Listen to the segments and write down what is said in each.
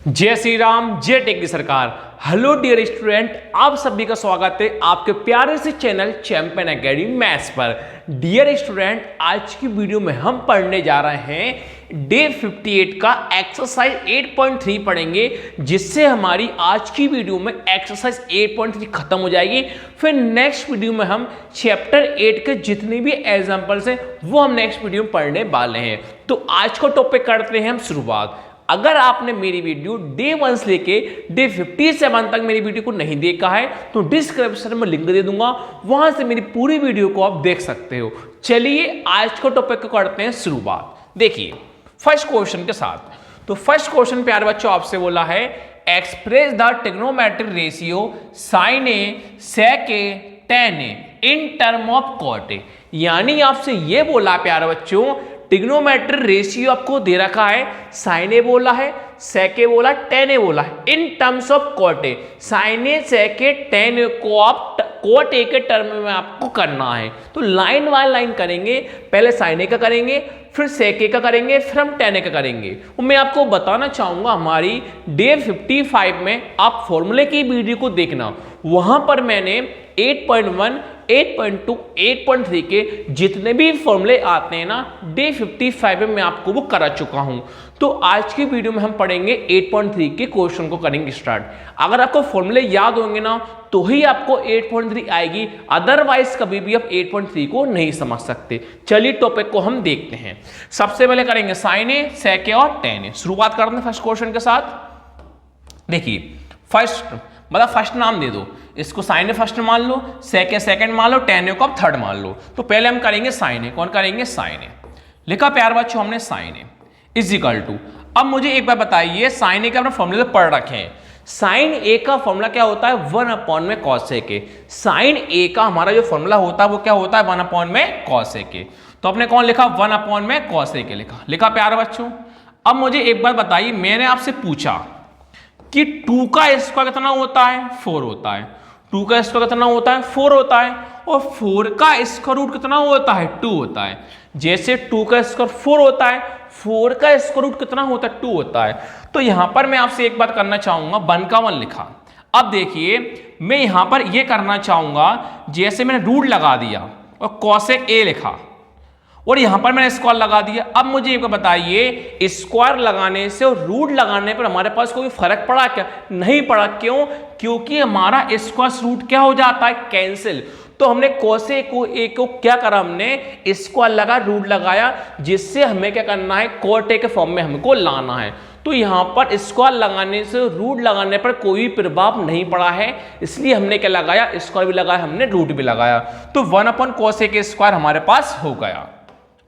जय श्री राम, जय टेक की सरकार। हेलो डियर स्टूडेंट, आप सभी का स्वागत है आपके प्यारे से चैनल चैंपियन एकेडमी मैथ्स पर। डियर स्टूडेंट, आज की वीडियो में हम पढ़ने जा रहे हैं डे 58 का एक्सरसाइज 8.3 पढ़ेंगे, जिससे हमारी आज की वीडियो में एक्सरसाइज 8.3 खत्म हो जाएगी। फिर नेक्स्ट वीडियो में हम चैप्टर 8 के जितने भी एग्जाम्पल्स हैं वो हम नेक्स्ट वीडियो में पढ़ने वाले हैं। तो आज का टॉपिक करते हैं हम शुरुआत। अगर आपने मेरी वीडियो डे 1 से लेके डे 57 तक मेरी वीडियो को नहीं देखा है तो डिस्क्रिप्शन में लिंक दे दूंगा, वहां से मेरी पूरी वीडियो को आप देख सकते हो। चलिए आज को टॉपिक को करते हैं शुरुआत। देखिए फर्स्ट क्वेश्चन के साथ। तो फर्स्ट क्वेश्चन प्यारे बच्चों आपसे बोला है express the trigonometric ratio sine A sec A tan A in term of cot A. यानी आपसे ये बोला प्यारे बच्चों, ट्रिग्नोमेट्रिक रेशियो आपको दे रखा है, साइन ए बोला है, सेक ए बोला, टेन ए बोला है, in terms of cot A. Sine A sec A tan A को आप कॉट ए के टर्म में आपको करना है। तो लाइन बाय लाइन करेंगे, पहले साइन ए का करेंगे, फिर सेक ए का करेंगे, फिर हम टेन ए का करेंगे। मैं आपको बताना चाहूंगा हमारी डे 55 में आप फॉर्मूले की वीडियो को देखना, वहां पर मैंने 8.1 8.2 8.3 के जितने भी फॉर्मूले आते हैं ना डे 55 में मैं आपको वो करा चुका हूं। तो आज की वीडियो में हम पढ़ेंगे 8.3 के क्वेश्चन को करेंगे स्टार्ट। अगर आपको फॉर्मूले याद होंगे ना तो ही आपको 8.3 आएगी, अदरवाइज कभी भी आप 8.3 को नहीं समझ सकते। चलिए टॉपिक को हम देखते हैं। सबसे पहले करेंगे साइन ए सेक ए और टेन ए। शुरुआत करते हैं फर्स्ट क्वेश्चन के साथ। देखिए फर्स्ट मतलब फर्स्ट नाम दे दो, इसको साइन ए फर्स्ट मान लो, सेक ए सेकंड मान लो, टेन ए को आप थर्ड मान लो। तो पहले हम करेंगे साइन ए। कौन करेंगे? Sine A. लिखा प्यार बच्चों हमने sine A is equal to. अब मुझे एक बार बताइए, साइन ए के अपने फॉर्मूले पढ़ रखे हैं। साइन ए का फॉर्मूला क्या होता है? 1 में कॉस ए के। साइन ए का हमारा जो फॉर्मूला होता है वो क्या होता है? 1 में कॉस ए के। तो आपने कौन लिखा? 1 में कॉस ए के लिखा प्यार बच्चों। अब मुझे एक बार बताइए, मैंने आपसे पूछा कि 2 का स्क्वायर कितना होता है? 4 होता है। 2 का स्क्वायर कितना होता है? 4 होता है। और 4 का स्क्वायर रूट कितना होता है? 2 होता है। जैसे 2 का स्क्वायर 4 होता है, 4 का स्क्वायर रूट कितना होता है? 2 होता है। तो यहां पर मैं आपसे एक बात करना चाहूंगा, 1 का 1 लिखा। अब देखिए मैं यहां पर यह करना चाहूंगा, जैसे मैंने रूट लगा दिया और कॉसेक ए लिखा और यहां पर मैंने स्क्वायर लगा दिया। अब मुझे एक बताइए, स्क्वायर लगाने से और रूट लगाने पर हमारे पास कोई फर्क पड़ा क्या? नहीं पड़ा। क्यों? क्योंकि हमारा स्क्वायर रूट क्या हो जाता है? कैंसिल। तो हमने कोसेक को ए को क्या करा? हमने स्क्वायर लगा, रूट लगाया, जिससे हमें क्या करना है? कॉट ए के फॉर्म में हमको लाना है। तो यहां पर स्क्वायर लगाने से रूट लगाने पर कोई प्रभाव नहीं पड़ा है, इसलिए हमने क्या लगाया? स्क्वायर भी लगाया, हमने रूट भी लगाया। तो 1/cos A स्क्वायर हमारे पास हो गया।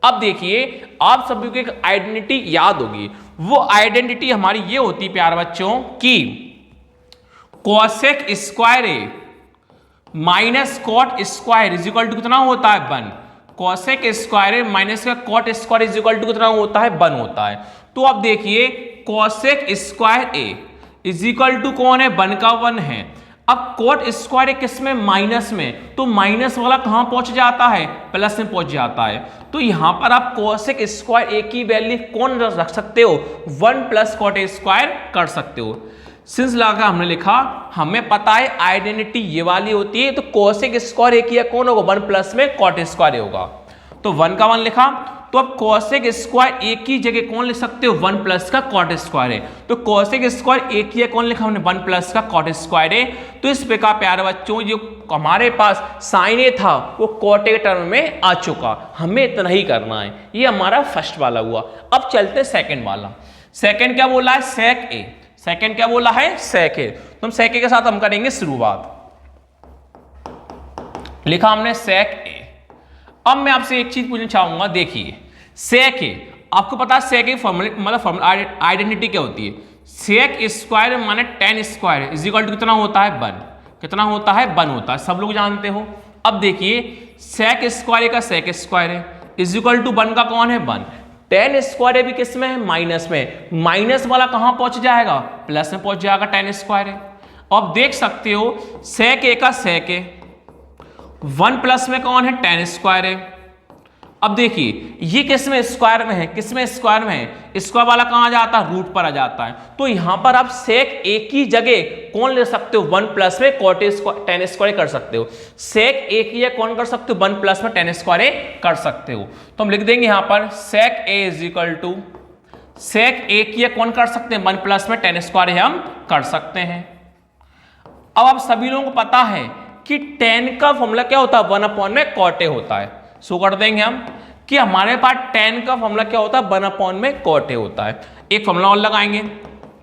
अब देखिए आप सभी को एक आइडेंटिटी याद होगी, वो आइडेंटिटी हमारी ये होती प्यार बच्चों कि cosec square A minus cot square is equal to कितना होता है? 1। Cosec square A minus cot square is equal to कितना होता है? 1 होता है। तो अब देखिए cosec square A is equal to कौन है? 1 का 1 है। अब कॉट स्क्वायर किस में? माइनस में। तो माइनस वाला कहां पहुंच जाता है? प्लस में पहुंच जाता है। तो यहां पर आप कोसेक स्क्वायर ए की वैल्यू कौन रख सकते हो? 1 + कॉट ए स्क्वायर कर सकते हो। सिंस लगा हमने लिखा, हमें पता है आइडेंटिटी ये वाली होती है, तो कोसेक स्क्वायर ए की कौन होगा? 1 प्लस में कॉट स्क्वायर होगा। तो 1 का 1 लिखा। तो अब कोसेक स्क्वायर ए की जगह कौन लिख सकते हो? 1 प्लस का कॉट स्क्वायर है। तो कोसेक स्क्वायर ए की कौन लिखा हमने? 1 प्लस का कॉट स्क्वायर है। तो इस प्रकार प्यारे बच्चों जो हमारे पास साइन ए था वो कॉट ए टर्म में आ चुका, हमें इतना ही करना है। ये हमारा फर्स्ट वाला हुआ। अब चलते सेकंड वाला। सेकंड क्या बोला है? सेक ए। सेकंड क्या बोला है? सेक ए। तो हम सेक ए के साथ हम करेंगे शुरुआत। लिखा हमने सेक ए। अब मैं आपसे एक चीज पूछना चाहूंगा, देखिए सेक ए, आपको पता है सेक ए फॉर्मूले मतलब आइडेंटिटी क्या होती है? सेक स्क्वायर माने tan square is equal to कितना होता है? 1। कितना होता है? 1 होता है, सब लोग जानते हो। अब देखिए सेक स्क्वायर का सेक स्क्वायर है इज इक्वल टू 1 का कौन है? 1। टेन स्क्वायर भी किस में है? माइनस में। माइनस वाला कहां पहुंच जाएगा? प्लस में पहुंच जाएगा, टेन स्क्वायर है। अब देख सकते हो सेक ए का सेक ए, 1 प्लस में कौन है? टेन स्क्वायर है। अब देखिए ये किस में स्क्वायर में है, किस में स्क्वायर में है, स्क्वायर वाला कहाँ आ जाता है, रूट पर आ जाता है। तो यहां पर आप सेक ए की जगह कौन ले सकते हो, 1 प्लस में कॉट टेन स्क्वायर कर सकते हो। सेक ए की जगह कौन कर सकते हो, 1 प्लस में टेन स्क्वायर कर सकते हो। तो हम लिख देंगे यहां पर सेक ए इज इक्वल टू, सेक ए की जगह कौन कर सकते हैं, 1 प्लस में टेन स्क्वायर हम कर सकते हैं। अब आप सभी लोगों को पता है कि टेन का फॉर्मूला क्या होता है, 1 अपॉन में कॉट ए होता है। सो कर देंगे हम कि हमारे पास टेन का फॉर्मूला क्या होता है, 1 अपॉन में कॉट ए होता है। एक फॉर्मूला और लगाएंगे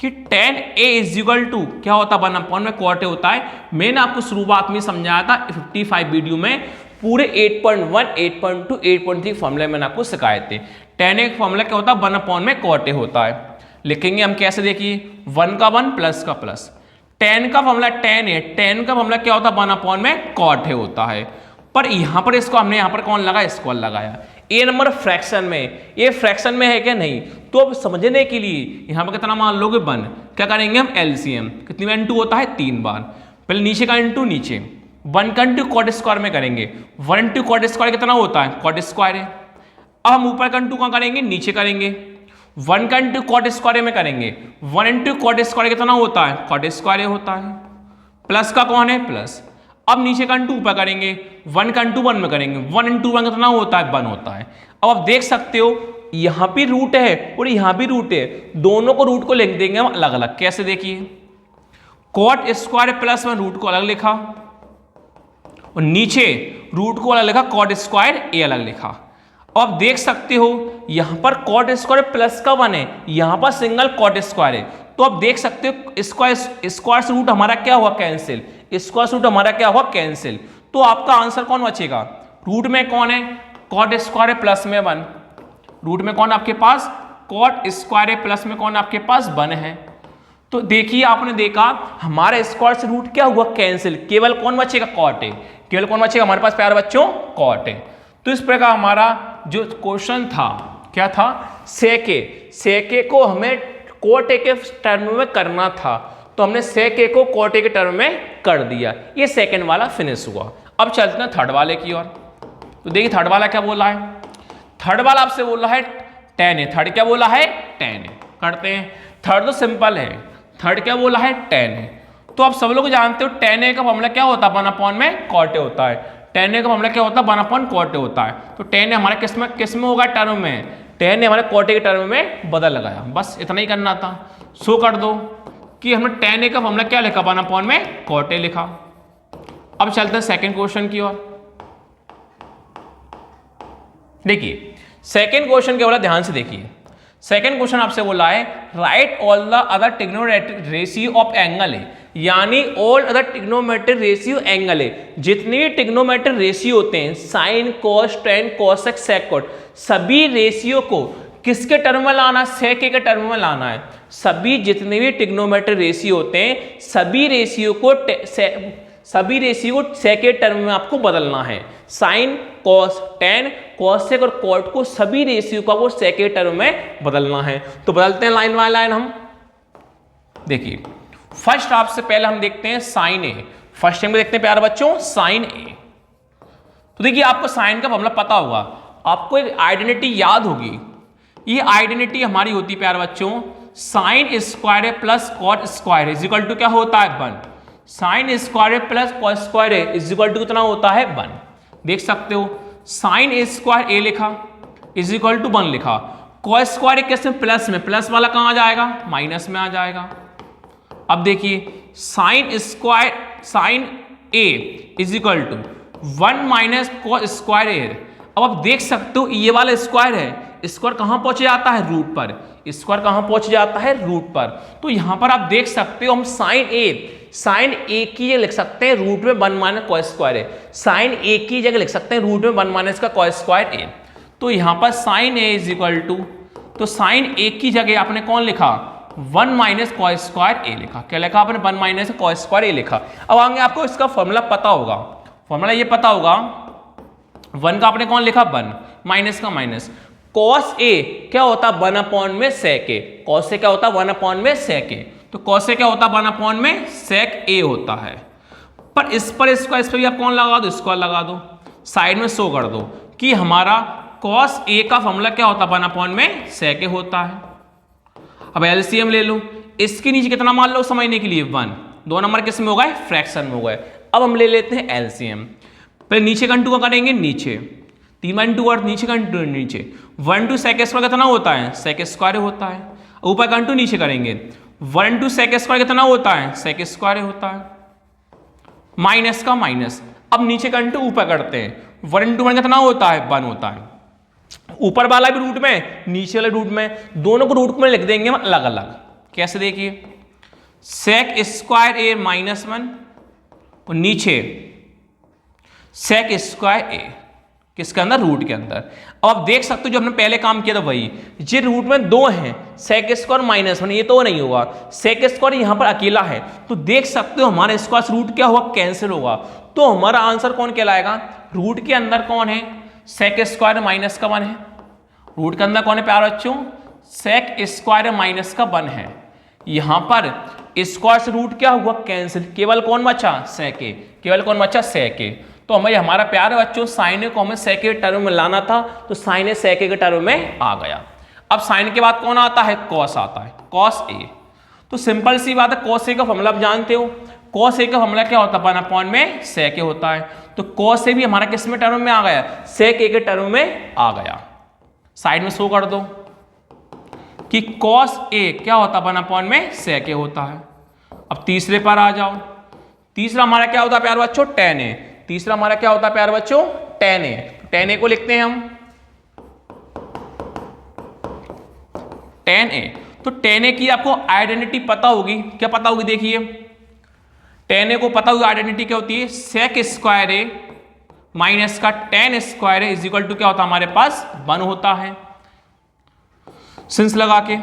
कि tan A is equal to क्या होता है, 1 अपॉन में कॉट ए होता है। मैंने आपको शुरुआत में समझाया था 55 वीडियो में, पूरे 8.1, 8.2, 8.3 फॉर्मूले मैंने आपको सिखाए थे। टेन ए का फॉर्मूला क्या होता है, 1 अपॉन में कॉट ए होता है। लिखेंगे हम कैसे, देखिए 1 का 1 प्लस का प्लस, टेन का फॉर्मूला टेन है, टेन का फॉर्मूला क्या होता है, 1 अपॉन में कॉट ए होता है। पर यहां पर इसको हमने यहां पर कौन लगाया, स्क्वायर लगाया। ए नंबर फ्रैक्शन में, ये फ्रैक्शन में है क्या, नहीं। तो अब समझने के लिए यहां पर कितना मान लोगे, 1, क्या करेंगे हम एलसीएम, कितनी बार इंटू होता है, 3 बार। पहले नीचे का इंटू नीचे, 1 का इंटू कॉट स्क्वायर में करेंगे, 1 इंटू कॉट स्क्वायर कितना होता है, कॉट स्क्वायर है। अब हम ऊपर का इंटू कहां करेंगे, नीचे करेंगे, 1 का इंटू कॉट स्क्वायर में करेंगे, 1 इंटू कॉट स्क्वायर कितना होता है, कॉट स्क्वायर होता है। प्लस का कौन है, प्लस। अब नीचे का इंटू ऊपर करेंगे, 1 का इंटू 1 में करेंगे, 1 इंटू 1 कितना होता है, 1 होता है। अब आप देख सकते हो यहां भी रूट है और यहां भी रूट है, दोनों को रूट को लिख देंगे हम अलग अलग। कैसे, देखिए कॉट स्क्वायर प्लस में रूट को अलग लिखा और नीचे रूट को अलग लिखा, कॉट स्क्वायर ए अलग लिखा। अब देख सकते हो यहां पर कॉट स्क्वायर प्लस का 1 है, यहां पर सिंगल कॉट स्क्वायर है। तो आप देख सकते हो स्क्वायर से रूट हमारा क्या हुआ, कैंसिल, स्क्वायर से रूट हमारा क्या हुआ, कैंसिल। तो आपका आंसर कौन बचेगा, रूट में कौन है, कॉट स्क्वायर प्लस में 1, रूट में कौन आपके पास, कॉट स्क्वायर प्लस में कौन आपके पास 1 है। तो देखिए आपने देखा हमारे स्क्वायर से रूट क्या हुआ, कैंसिल, केवल कौन बचेगा, कॉट है, केवल कौन बचेगा हमारे पास प्यारे बच्चों, कॉट है। तो इस प्रकार हमारा जो क्वेश्चन था क्या था, सेके को हमें कॉट ए के टर्म में करना था, तो हमने सेक ए को कॉट ए के टर्म में कर दिया। ये सेकंड वाला फिनिश हुआ। अब चलते हैं थर्ड वाले की ओर। तो देखिए थर्ड वाला क्या बोला है, थर्ड वाला आपसे बोला है टेन है, थर्ड क्या बोला है, टेन है। करते हैं, थर्ड तो सिंपल है, थर्ड क्या बोला है, टेन है। तो आप सब लोग जानते हो टेन ए का फॉर्मूला क्या होता है, 1 अपॉन में कॉट ए होता है। टेन ए का फॉर्मूला क्या होता है, 1 अपॉन कॉट ए होता है। तो टेन ए हमारे किस में होगा, टर्म में, टेन ए हमारे कॉट ए के टर्म में बदल लगाया, बस इतना ही करना था। सो कर दो कि हमने टेन ए का फॉर्मूला क्या लिखा, 1 अपॉन में कॉट ए लिखा। अब चलते हैं सेकंड क्वेश्चन की ओर। देखिए सेकंड क्वेश्चन क्या बोला, ध्यान से देखिए। सेकंड क्वेश्चन आपसे बोला है write all the other trigonometric ratio of angle है, यानी all other trigonometric ratio angle है, जितने भी ट्रिग्नोमेट्रिक रेशियो होते हैं, sine, cos, tan, cosec, sec cot, सभी रेशियो को किसके टर्म में लाना, सेक ए के टर्म में लाना है। सभी जितने भी ट्रिग्नोमेट्रिक रेशियो होते हैं, सभी रेशियो को सेक के टर्म में आपको बदलना है। साइन, कॉस, टेन, कोसेक और कॉट को सभी रेशियो का वो सेक के टर्म में बदलना है। तो बदलते हैं लाइन बाय लाइन हम। देखिए फर्स्ट आपसे पहले हम देखते हैं साइन ए। फर्स्ट टाइम देखते हैं प्यारे बच्चों साइन ए। तो देखिए आपको साइन का फॉर्मूला पता होगा, आपको एक आइडेंटिटी याद होगी। ये आइडेंटिटी हमारी होती है प्यारे बच्चों, sine square plus cot square is equal to क्या होता है, 1। Sine square plus cos square is equal to कितना होता है, 1। देख सकते हो साइन स्क्वायर ए लिखा इज इक्वल टू 1 लिखा, कॉस स्क्वायर कैसे प्लस में, प्लस वाला कहां आ जाएगा, माइनस में आ जाएगा। अब देखिए sine square sine A is equal to 1 minus cos square A. अब आप देख सकते हो ये वाला स्क्वायर है, स्क्वायर कहां पहुंच जाता है, रूट पर। स्क्वायर कहां पहुंच जाता है, रूट पर। तो यहां पर आप देख सकते हो हम साइन ए की जगह लिख सकते हैं रूट में 1 minus cos square A, sine A की जगह लिख सकते हैं रूट में 1 माइनस का कॉस स्क्वायर ए। तो यहां पर sine A is equal to, तो साइन ए की जगह आपने कौन लिखा, 1 माइनस कॉस स्क्वायर ए लिखा। क्या लिखा आपने, 1 माइनस कॉस स्क्वायर ए लिखा। अब आगे आपको इसका फॉर्मूला पता होगा, फॉर्मूला ये पता होगा, 1 का आपने कौन लिखा, 1 माइनस का माइनस, कॉस ए क्या होता है, 1 अपॉन में सेक ए। कॉस ए क्या होता है, 1 अपॉन में सेक ए। तो कॉस ए क्या होता है, 1 अपॉन में सेक ए होता है। पर इस पर भी आप कौन लगा दो, स्क्वायर लगा दो, साइड में शो कर दो कि हमारा cos A का फॉर्मूला क्या होता है, 1 में sec A होता है। अब एलसीएम ले लो, इसके नीचे कितना मान लो समझने के लिए 1, 2 नंबर किस में हो गए, फ्रैक्शन में हो गए। अब हम ले लेते हैं एलसीएम, पहले नीचे का इंटू का करेंगे, नीचे 3 इंटू और नीचे का इंटू नीचे 1 टू सेक स्क्वायर कितना होता है, सेक स्क्वायर होता है। ऊपर का इंटू नीचे करेंगे 1 टू सेक स्क्वायर कितना होता है, सेक स्क्वायर होता है, माइनस का माइनस। अब नीचे का इंटू ऊपर करते हैं, 1 इंटू 1 कितना होता है, 1 होता है। ऊपर वाला भी रूट में, नीचे वाले रूट में, दोनों को रूट में लिख देंगे अलग अलग। कैसे देखिए, सेक स्क्वायर ए -1 और नीचे सेक स्क्वायर ए, किसके अंदर, रूट के अंदर। अब आप देख सकते हो जो हमने पहले काम किया था वही, ये रूट में 2 हैं, सेक स्क्वायर -1, ये तो नहीं होगा, सेक स्क्वायर यहां पर अकेला है, तो देख सकते हो हमारा स्क्वायर से रूट क्या होगा, कैंसिल होगा। तो हमारा आंसर कौन कहलाएगा, रूट के अंदर कौन है, सेक स्क्वायर -1 है। रूट के अंदर कौन है प्यारे बच्चों, सेक स्क्वायर -1 है। यहां पर स्क्वायर से रूट क्या हुआ, कैंसिल, केवल कौन बचा, सेक ए, केवल कौन बचा, सेक ए। तो हमें हमारा प्यारे बच्चों साइन ए को हमें सेक ए के टर्म में लाना था, तो साइन ए सेक ए के टर्म में आ गया। अब साइन के बाद कौन आता है, कॉस आता है, कॉस ए। तो सिंपल सी बात है, कॉस ए का फॉर्मूला आप जानते हो, कॉस ए का फॉर्मूला क्या होता है, 1 में सेक ए होता है। तो कॉस ए भी हमारा किस में टर्म में आ गया, सेक ए के टर्म में आ गया। साइड में शो कर दो कि कॉस ए क्या होता है, 1 में सेक ए होता है। अब तीसरे पर आ जाओ, तीसरा हमारा क्या होता है प्यारे बच्चों, tan ए। तीसरा हमारा क्या होता है प्यारे बच्चों, tan ए। tan ए को लिखते हैं हम tan ए। तो tan ए की आपको आइडेंटिटी पता होगी, क्या पता होगी, देखिए tan ए को पता होगी आइडेंटिटी क्या होती है, सेक स्क्वायर ए माइनस का tan square A is equal to क्या होता है हमारे पास, 1 होता है। सिंस लगा के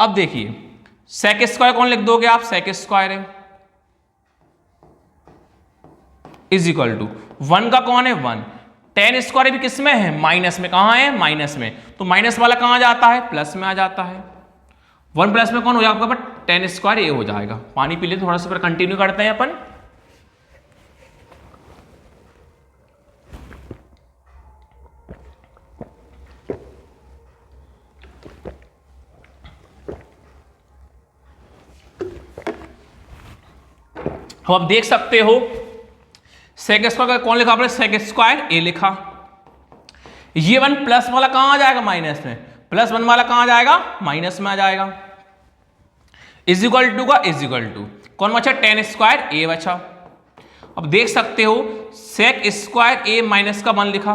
अब देखिए, सेक स्क्वायर कौन लिख दोगे आप, सेक स्क्वायर है इज इक्वल टू 1 का कौन है, 1। tan स्क्वायर भी किस में है, माइनस में। कहां है, माइनस में। तो माइनस वाला कहां जाता है, प्लस में आ जाता है। 1 प्लस में कौन हो जाएगा, tan स्क्वायर ए हो जाएगा। पानी पी ले थोड़ा सा, फिर कंटिन्यू करते हैं अपन। अब आप देख सकते हो सेक स्क्वायर का कौन लिखा आपने, सेक स्क्वायर ए लिखा। ये 1 प्लस वाला कहां आ जाएगा, माइनस में। प्लस 1 वाला कहां आ जाएगा, माइनस में आ जाएगा। इज इक्वल टू का इज इक्वल टू कौन बचा, tan स्क्वायर ए बचा। अब देख सकते हो सेक स्क्वायर ए माइनस का 1 लिखा।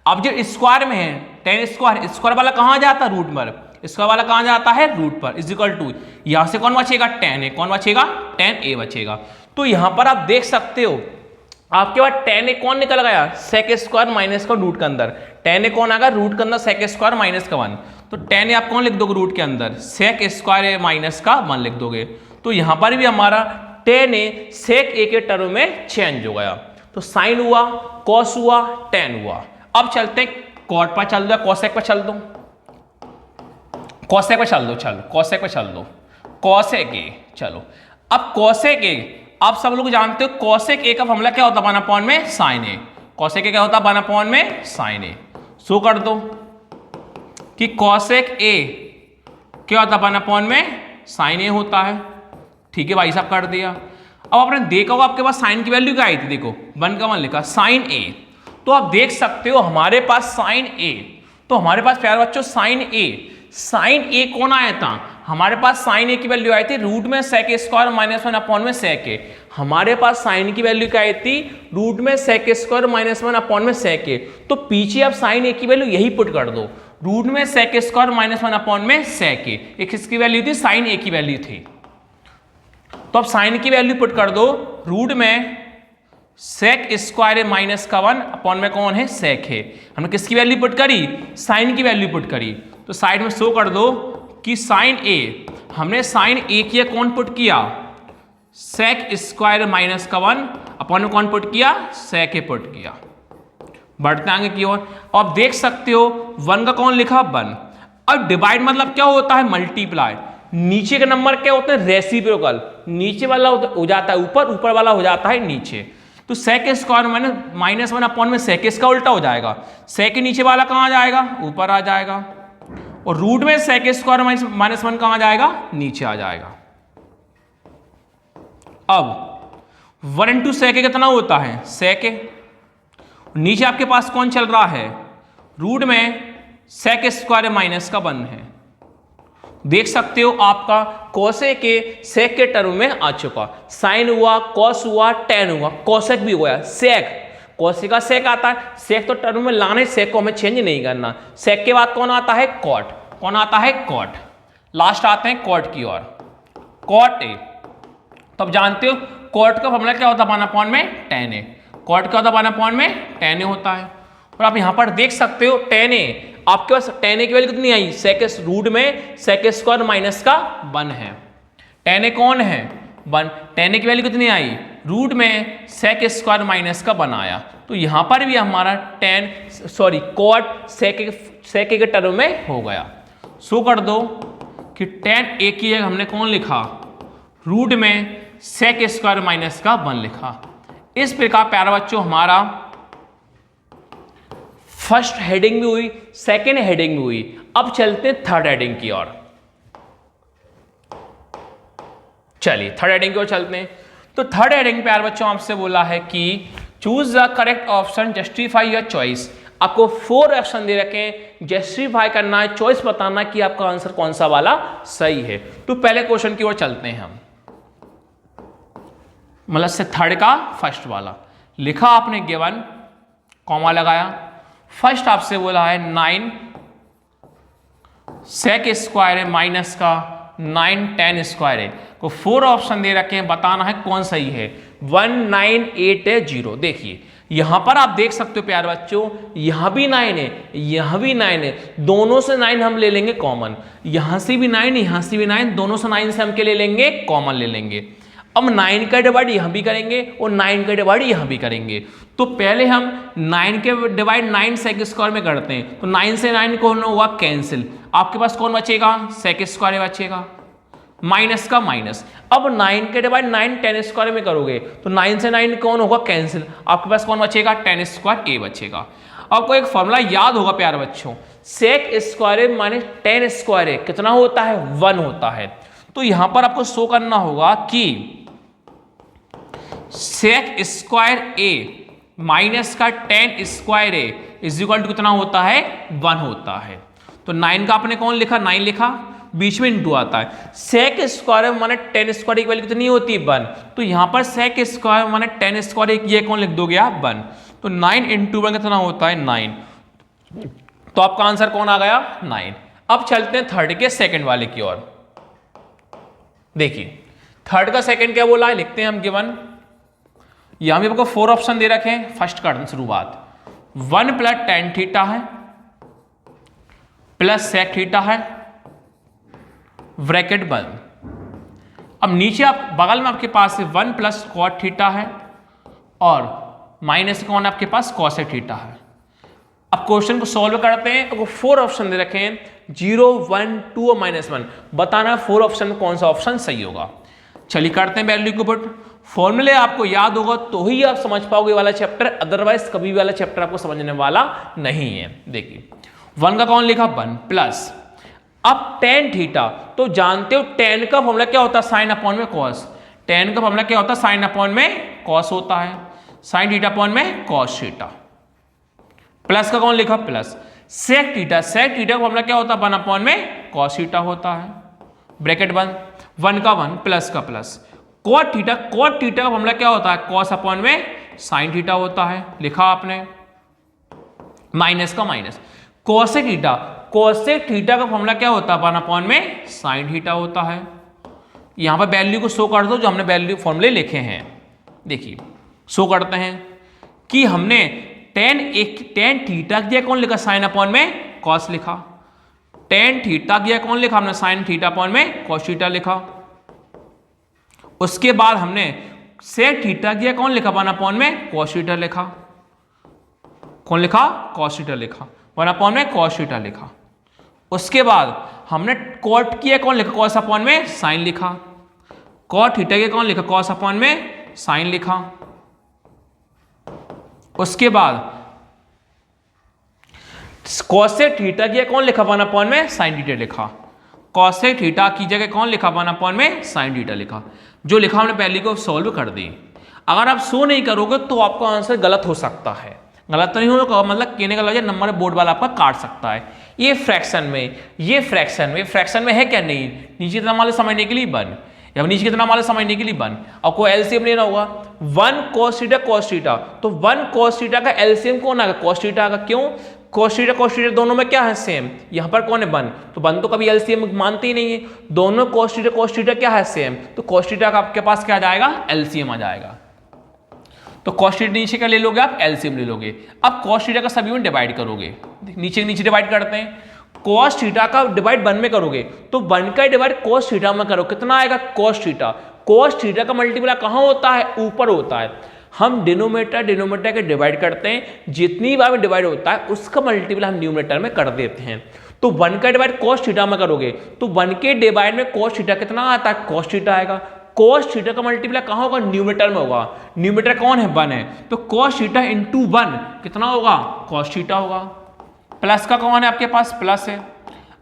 अब जो स्क्वायर में है tan स्क्वायर, स्क्वायर वाला कहां जाता है, रूट पर। स्क्वायर वाला कहां जाता है, रूट पर। इज इक्वल टू यहां से कौन बचेगा, tan ए। कौन बचेगा, tan ए बचेगा। तो यहां पर आप देख सकते हो आपके पास tan ए कौन निकल गया, सेक स्क्वायर माइनस का रूट के अंदर। tan ए कौन आ गया, रूट के अंदर सेक स्क्वायर माइनस का 1। तो tan ए आप कौन लिख दोगे, रूट के अंदर सेक स्क्वायर ए माइनस का 1 लिख दोगे। तो यहां पर भी हमारा tan ए सेक ए के टर्म में चेंज हो गया। तो साइन हुआ, कॉस हुआ, tan हुआ। अब चलते कॉट पर चल दो, कॉसेक पर चल दो, कॉसेक पर चल दो, चलो कॉसेक पर चल दो, कॉसेक ए। चलो अब कॉसेक ए, आप सब लोग जानते हो कॉसेक ए का फॉर्मूला क्या होता है, 1 में साइन ए। कॉसेक ए क्या होता है, 1 में साइन ए। सो कर दो कि कॉसेक ए क्या होता है, 1 में साइन ए होता है। ठीक है भाई साहब, कर दिया। अब आपने देखा होगा आपके पास साइन की वैल्यू क्या आई थी, देखो 1 का 1 लिखा, साइन ए। तो आप देख सकते हो हमारे पास साइन ए, तो हमारे पास प्यारे बच्चों साइन ए कौन आया था, हमारे पास साइन ए की वैल्यू आई थी रूट में सेक स्क्वायर -1 अपॉन में सेक ए। हमारे पास साइन की वैल्यू क्या आई थी, रूट में सेक स्क्वायर -1 अपॉन में सेक ए। तो पीछे आप साइन ए की वैल्यू यही पुट कर दो, रूट में सेक स्क्वायर -1 अपॉन में सेक ए। एक इसकी वैल्यू थी, साइन ए की वैल्यू थी। तो अब साइन की वैल्यू पुट कर दो, रूट में सेक स्क्वायर -1 अपॉन में कौन है, सेक है। हमने किसकी वैल्यू पुट करी, साइन की वैल्यू पुट करी। तो साइड में शो कर दो कि साइन ए, हमने साइन ए किया कौन पुट किया, सेक स्क्वायर -1 अपॉन में कौन पुट किया, सेक ए पुट किया। बढ़ते आगे की ओर, अब देख सकते हो 1 का कौन लिखा, 1। अब डिवाइड मतलब क्या होता है, मल्टीप्लाई। नीचे का नंबर क्या होता है, रेसिप्रोकल। नीचे वाला हो जाता है ऊपर, ऊपर वाला हो जाता है नीचे। तो sec square minus one upon में सेक इसका उल्टा हो जाएगा, सेक के नीचे वाला कहाँ आ जाएगा, ऊपर आ जाएगा, और रूट में सेक स्क्वायर माइनस वन कहाँ आ जाएगा, नीचे आ जाएगा। अब 1 इंटू सेक कितना होता है, सेक, नीचे आपके पास कौन चल रहा है, रूट में सेक स्क्वायर माइनस का 1 है। देख सकते हो आपका कोसेक के सेक के टर्म में आ चुका, साइन हुआ, कॉस हुआ, टेन हुआ, कोसेक भी हुआ, सेक, कोसेक का सेक आता है, सेक तो टर्म में लाने, सेक को हमें चेंज नहीं करना। सेक के बाद कौन आता है, कॉट, कौन आता है, कॉट, लास्ट आते हैं कॉट की ओर, कॉट ए। तो अब जानते हो कॉट का फॉर्मूला क्या होता है, 1/, में टेन ए, कॉट का होता है 1/, में टेन ए होता है। और आप यहां पर देख सकते हो टेन ए, आपके पास टेन ए की वैल्यू कितनी आई, सेक रूट में सेक स्क्वायर माइनस का 1 है, टेन ए कौन है, 1, टेन ए की वैल्यू कितनी आई, रूट में सेक स्क्वायर माइनस का 1 आया। तो यहां पर भी हमारा कॉट सेक के टर्म में हो गया। सो कर दो कि टेन ए की जगह हमने कौन लिखा, रूट में सेक स्क्वायर माइनस का 1 लिखा। इस प्रकार प्यारे बच्चों हमारा फर्स्ट हेडिंग भी हुई, सेकेंड हेडिंग भी हुई। अब चलते हैं थर्ड हेडिंग की ओर। चलिए थर्ड हेडिंग की ओर चलते हैं। तो थर्ड हेडिंग प्यारे बच्चों आपसे बोला है कि choose the correct option, justify your choice. आपको 4 ऑप्शन दे रखे हैं, जस्टिफाई करना है, चॉइस बताना कि आपका आंसर कौन सा वाला सही है। तो पहले क्वेश्चन की ओर चलते हैं हम, मतलब से थर्ड का फर्स्ट वाला लिखा आपने, गिवन, कॉमा लगाया। फर्स्ट आपसे बोला है 9 सेक स्क्वायर है माइनस का 9 टेन स्क्वायर है, को 4 ऑप्शन दे रखे हैं, बताना है कौन सही है। 1 9 8 है 0। देखिए यहां पर आप देख सकते हो प्यारे बच्चों, यहां भी 9 है, यहां भी 9 है, दोनों से 9 हम ले लेंगे कॉमन, यहां से भी 9, यहां से भी 9, दोनों से 9 से हम क्या ले लेंगे, कॉमन ले लेंगे। अब 9 का डिवाइड यहां भी करेंगे और 9 का डिवाइड यहां भी करेंगे। तो पहले हम 9 के डिवाइड 9 सेक स्क्वायर में करते हैं, तो 9 से 9 कौन हुआ, कैंसिल, आपके पास कौन बचेगा, सेक स्क्वायर बचेगा, माइनस का माइनस। अब 9 के डिवाइड 9 टेन स्क्वायर में करोगे तो 9 से 9 कौन होगा, कैंसिल, आपके पास कौन बचेगा, टेन स्क्वायर ए बचेगा। आपको एक फॉर्मूला याद होगा प्यारे बच्चों, sec square minus tan square कितना होता है, 1 होता है। तो यहां पर आपको शो करना होगा कि सेक स्क्वायर ए माइनस का tan square A is equal to कितना होता है, 1 होता है। तो 9 का आपने कौन लिखा, 9 लिखा, बीच में इंटू आता है। सेक स्क्वायर माने टेन स्क्वायर की वैल्यू कितनी होती है, 1। तो यहां पर सेक स्क्वायर माने टेन स्क्वायर ये कौन लिख दोगे आप, 1। तो 9 इंटू 1 कितना होता है, 9। तो आपका आंसर कौन आ गया, 9। अब चलते हैं थर्ड के सेकंड वाले की ओर। देखिए थर्ड का सेकंड क्या बोला है, लिखते हैं हम, गिवन, यहां भी आपको 4 ऑप्शन दे रखे हैं। फर्स्ट कर शुरुआत, 1 प्लस टेन थीटा है प्लस सेक थीटा है, ब्रैकेट बंद। अब नीचे आप बगल में आपके पास 1 प्लस कॉट थीटा है और माइनस कौन आपके पास, कॉसेक थीटा है। अब क्वेश्चन को सॉल्व करते हैं। आपको 4 ऑप्शन दे रखे हैं, 0 1 2 और -1, बताना 4 ऑप्शन में कौन सा ऑप्शन सही होगा। चलिए करते हैं वैल्यू को पुट। फॉर्मूले आपको याद होगा तो ही आप समझ पाओगे वाला चैप्टर, अदरवाइज कभी वाला चैप्टर आपको समझने वाला नहीं है। देखिए 1 का कौन लिखा, 1 प्लस, अब टेन थीटा, तो जानते हो टेन का फॉर्मूला क्या होता है, साइन अपॉन में कॉस। टेन का फॉर्मूला क्या होता है, साइन अपॉन में कॉस होता है, साइन थीटा अपॉन में कॉस थीटा। प्लस का कौन लिखा, plus. Sec theta, sec theta का फॉर्मूला क्या होता है, 1 अपॉन में कॉस थीटा होता है, ब्रैकेट बंद। 1 का 1 प्लस का plus. Cot theta, cot theta का फॉर्मूला क्या होता है, कॉस अपॉन में साइन थीटा होता है, लिखा आपने, माइनस का minus. Cosec theta, cosec theta का फॉर्मूला क्या होता है, 1 अपॉन में साइन थीटा होता है। यहां पर वैल्यू को शो कर दो जो हमने वैल्यू फॉर्मूले लिखे हैं। देखिए शो करते हैं कि हमने टेन थीटा दिया कौन लिखा, साइन अपॉन में कॉस लिखा। टेन थीटा दिया कौन लिखा, हमने साइन थीटा अपॉन में कॉस थीटा लिखा। उसके बाद हमने सेक थीटा दिया कौन लिखा, 1 अपॉन में कॉस थीटा लिखा। कौन लिखा, कॉस थीटा लिखा, 1 अपॉन में कॉस थीटा लिखा। उसके बाद हमने कॉट किया कौन लिखा, कॉस अपॉन में साइन लिखा। कॉट थीटा के कौन लिखा, कॉस अपॉन में साइन लिखा। उसके बाद कॉसेक थीटा की कौन लिखा 1 में साइन थीटा लिखा, कॉसेक थीटा की जगह कौन लिखा 1 में साइन थीटा लिखा। जो लिखा हमने पहले को सॉल्व कर दी। अगर आप सो नहीं करोगे तो आपका आंसर गलत हो सकता है, गलत तो नहीं होगा, मतलब कहने का लगे नंबर बोर्ड वाला आपका काट सकता है। ये फ्रैक्शन में, ये फ्रैक्शन में है क्या, नहीं, नीचे कितना मान लो समझने के लिए 1, या नीचे कितना मान लो समझने के लिए 1, और कोई एलसीएम लेना होगा 1 cos थीटा, तो 1 cos थीटा का एलसीएम कौन आएगा, cos थीटा का। क्यों, cos थीटा दोनों में क्या है सेम, यहाँ पर कौन है 1, तो 1 तो कभी एलसीएम मानते ही नहीं है, दोनों cos थीटा क्या है सेम, तो cos थीटा का आपके पास क्या आ जाएगा, एलसीएम आ जाएगा। तो cos थीटा नीचे का ले लोगे आप, एलसीएम ले लोगे। अब cos थीटा का सभी में डिवाइड करोगे, नीचे डिवाइड करते हैं, cos थीटा का डिवाइड 1 में करोगे तो 1 का डिवाइड cos थीटा में करो, कितना आएगा cos थीटा का मल्टीप्लाई कहाँ होता है, ऊपर होता है। हम डिनोमिनेटर के डिवाइड करते हैं, जितनी बार में डिवाइड होता है उसका मल्टीप्लाई हम न्यूमरेटर में कर देते हैं। तो 1 का डिवाइड cos थीटा में करोगे तो 1 के डिवाइड में cos थीटा कितना आता है, cos थीटा आएगा। cos थीटा का मल्टीप्लाई कहाँ होगा, न्यूमरेटर में होगा, न्यूमरेटर कौन है 1 है, तो cos थीटा इंटू 1 कितना होगा, cos थीटा होगा। प्लस का कौन है आपके पास, प्लस है।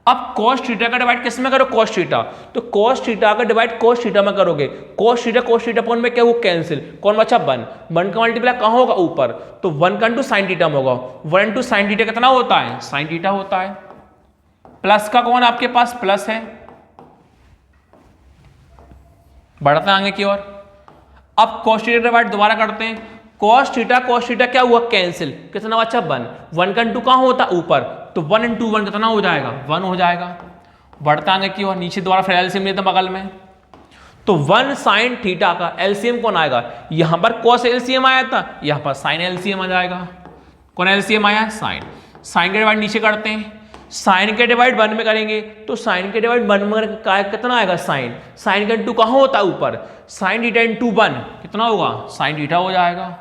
अब cos थीटा का डिवाइड किस में करो, cos थीटा, तो cos थीटा का डिवाइड cos थीटा में करोगे, cos थीटा पॉइंट में क्या वो कैंसिल, कौन बचा 1 का मल्टीप्लाई कहाँ होगा ऊपर, तो 1 का इंटू साइन थीटा में होगा, 1 इंटू साइन थीटा कितना होता है, साइन थीटा होता है। प्लस का कौन आपके पास, प्लस है। बढ़ते आगे की ओर, अब cos थीटा डिवाइड दोबारा करते हैं, cos थीटा क्या हुआ, कैंसिल, कितना बचा 1 का इंटू कहाँ होता ऊपर, तो 1 इंटू 1 कितना हो जाएगा, 1 हो जाएगा। बढ़ते आगे की ओर, नीचे दोबारा फिर एलसीएम लेते हैं बगल में, तो 1 साइन थीटा का एलसीएम कौन आएगा, यहां पर cos एलसीएम आया था, यहां पर साइन एलसीएम आ जाएगा। कौन एलसीएम आया, साइन के डिवाइड नीचे करते हैं, साइन के डिवाइड 1 में करेंगे तो साइन के डिवाइड 1 में कितना आएगा, साइन का इंटू कहाँ होता है ऊपर, साइन थीटा इंटू 1 कितना होगा, साइन थीटा हो जाएगा।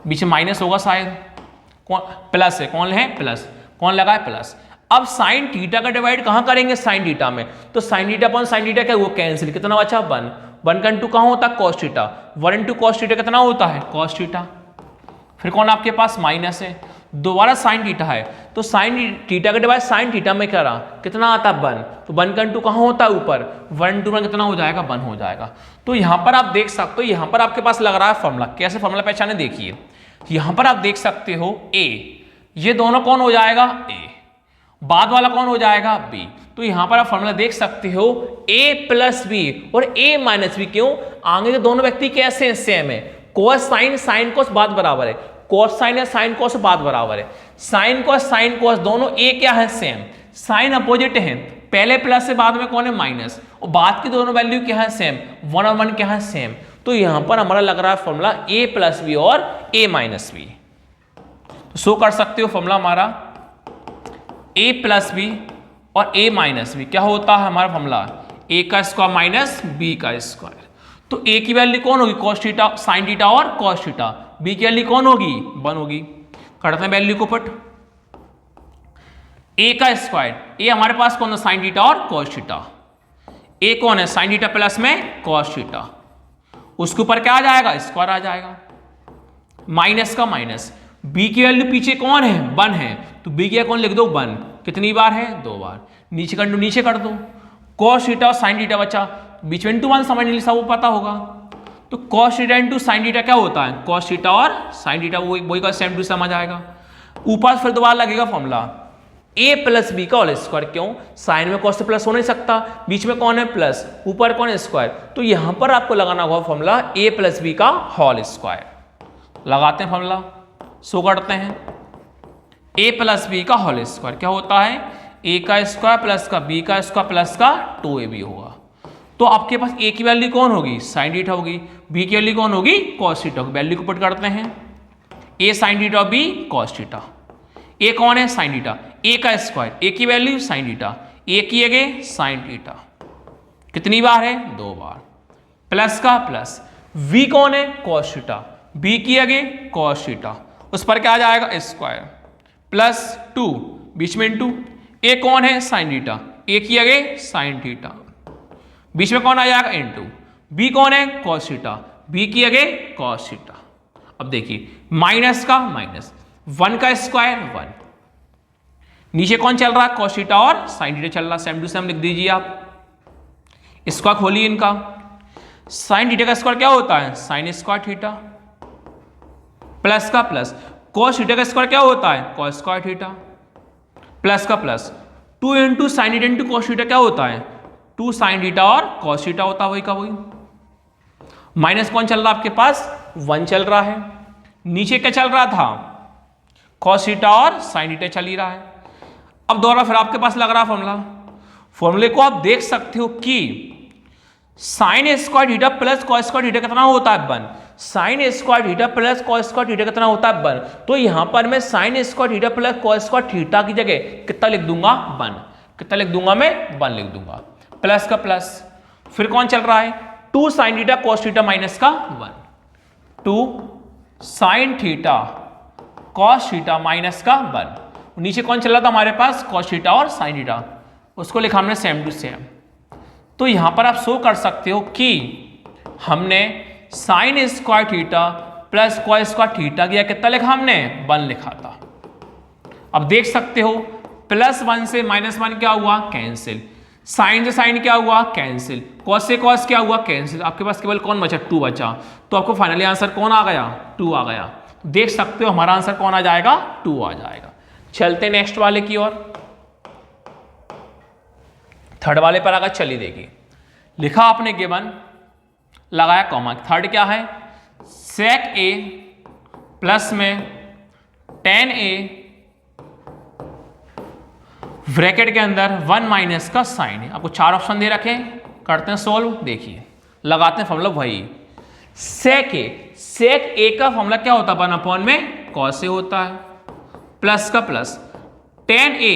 बीच में माइनस होगा शायद, कौन प्लस है, कौन है प्लस, कौन लगा है प्लस। अब साइन थीटा का डिवाइड कहाँ करेंगे, साइन थीटा में, तो sign theta upon sine theta क्या वो कैंसिल, कितना बचा 1 का इंटू कहाँ होता है cos theta, 1 into cos theta कितना होता है cos थीटा। फिर कौन आपके पास माइनस है, दोबारा साइन थीटा है तो साइन थीटा का डिवाइड साइन थीटा में करा कितना आता है 1, तो 1 का इंटू कहाँ होता है ऊपर, 1 इंटू 1 कितना हो जाएगा, 1 हो जाएगा। तो यहाँ पर आप देख सकते हो, यहाँ पर आपके पास लग रहा है फॉर्मूला, कैसे फॉर्मूला पहचाने देखिए, यहाँ पर आप देख सकते हो a, ये दोनों कौन हो जाएगा a, बाद वाला कौन हो जाएगा b। तो यहाँ पर आप फॉर्मूला देख सकते हो a प्लस बी और a माइनस बी, क्यों, आगे के दोनों व्यक्ति कैसे हैं, सेम है, कोस साइन कोस बात बराबर है, कोस साइन या साइन कोस बात बराबर है, साइन कोस दोनों a क्या है सेम, साइन अपोजिट है, पहले प्लस से बाद में कौन है माइनस, और बाद की दोनों वैल्यू क्या है सेम, 1 और 1 क्या है सेम। तो यहां पर हमारा लग रहा है फॉर्मूला a प्लस बी और a माइनस बी, तो शो कर सकते हो फॉर्मूला हमारा a प्लस बी और a माइनस बी क्या होता है हमारा फॉर्मूला, a का स्क्वायर माइनस b का स्क्वायर। तो a की वैल्यू कौन होगी, cos थीटा साइन थीटा और cos थीटा, b की वैल्यू कौन होगी 1 होगी। करते हैं वैल्यू को पुट, a का स्क्वायर, a हमारे पास कौन है साइन थीटा और cos थीटा, a कौन है साइन थीटा प्लस में cos थीटा, उसके ऊपर क्या आ जाएगा, स्क्वायर आ जाएगा, माइनस का माइनस, b की वैल्यू पीछे कौन है 1 है, तो b की कौन लिख दो 1, कितनी बार है 2 बार, नीचे कर दो, cos थीटा और साइन थीटा बचा, बीच में इंटू 1 समझ नहीं वो पता होगा, तो cos theta into sine theta क्या होता है, cos थीटा और साइन थीटा वही का सेम टू समझ आएगा। ऊपर फिर दोबारा लगेगा फॉर्मूला a प्लस बी का होल स्क्वायर, क्यों, साइन में cos से प्लस हो नहीं सकता, बीच में कौन है प्लस, ऊपर कौन है स्क्वायर, तो यहां पर आपको लगाना होगा फॉर्मूला a प्लस बी का होल स्क्वायर। लगाते हैं फॉर्मूला, शो करते हैं, a प्लस बी का होल स्क्वायर क्या होता है, a का स्क्वायर प्लस का b का स्क्वायर प्लस का 2ab होगा। तो आपके पास a की वैल्यू कौन होगी, साइन थीटा होगी, b की वैल्यू कौन होगी, cos थीटा होगी। वैल्यू को पुट करते हैं, a साइन थीटा और b cos थीटा, a कौन है साइन थीटा, a का स्क्वायर, a की वैल्यू साइन थीटा, a की जगह साइन थीटा, कितनी बार है 2 बार, प्लस का प्लस, v कौन है cos थीटा, b की जगह cos थीटा, उस पर क्या आ जाएगा स्क्वायर, प्लस 2 बीच में इंटू, a कौन है साइन थीटा, a की जगह साइन थीटा, बीच में कौन आ जाएगा इंटू, b कौन है cos थीटा, b की जगह cos थीटा। अब देखिए माइनस का माइनस, 1 का स्क्वायर 1, नीचे कौन चल रहा है cos थीटा और sin थीटा चल रहा है, सेम टू सेम लिख दीजिए आप। इसका खोलिए इनका, sin थीटा का स्क्वायर क्या होता है sin स्क्वायर थीटा, प्लस का प्लस, cos थीटा का स्क्वायर क्या होता है cos स्क्वायर थीटा, प्लस का plus, 2 into sine theta into cos theta क्या होता है 2 sin थीटा और cos थीटा होता है वही का वही। माइनस कौन चल रहा है आपके पास 1 चल रहा है, नीचे क्या चल रहा था cos थीटा और sin थीटा चल ही रहा है। अब दोबारा फिर आपके पास लग रहा फॉर्मूला, फॉर्मूले को आप देख सकते हो कि sine square theta plus cos square theta कितना होता है 1, sine square theta plus cos square theta कितना होता है 1, तो यहां पर मैं sine square theta plus cos square theta की जगह कितना लिख दूंगा 1, कितना लिख दूंगा मैं 1 लिख दूंगा, प्लस का प्लस, फिर कौन चल रहा है 2 sine theta cos theta minus का 1, 2 sine theta cos theta minus का 1, नीचे कौन चल रहा था हमारे पास cos थीटा और sin थीटा, उसको लिखा हमने सेम टू सेम। तो यहां पर आप शो कर सकते हो कि हमने sin square theta plus cos square theta किया, कितना लिखा हमने 1 लिखा था। अब देख सकते हो +1 से -1 क्या हुआ कैंसिल, साइन से साइन क्या हुआ कैंसिल, cos से cos क्या हुआ कैंसिल, आपके पास केवल कौन बचा 2 बचा, तो आपको फाइनली आंसर कौन आ गया 2 आ गया। देख सकते हो हमारा आंसर कौन आ जाएगा 2 आ जाएगा। चलते नेक्स्ट वाले की ओर, थर्ड वाले पर अगर चलिए देखिए, लिखा आपने गिवन, लगाया कॉमा, थर्ड क्या है sec a प्लस में tan a ब्रैकेट के अंदर 1 माइनस का साइन है। आपको 4 ऑप्शन दे रखे, करते हैं सोल्व, देखिए लगाते हैं फॉर्मूला वही sec a का फॉर्मूला क्या होता है 1 में cos a होता है, प्लस का प्लस tan a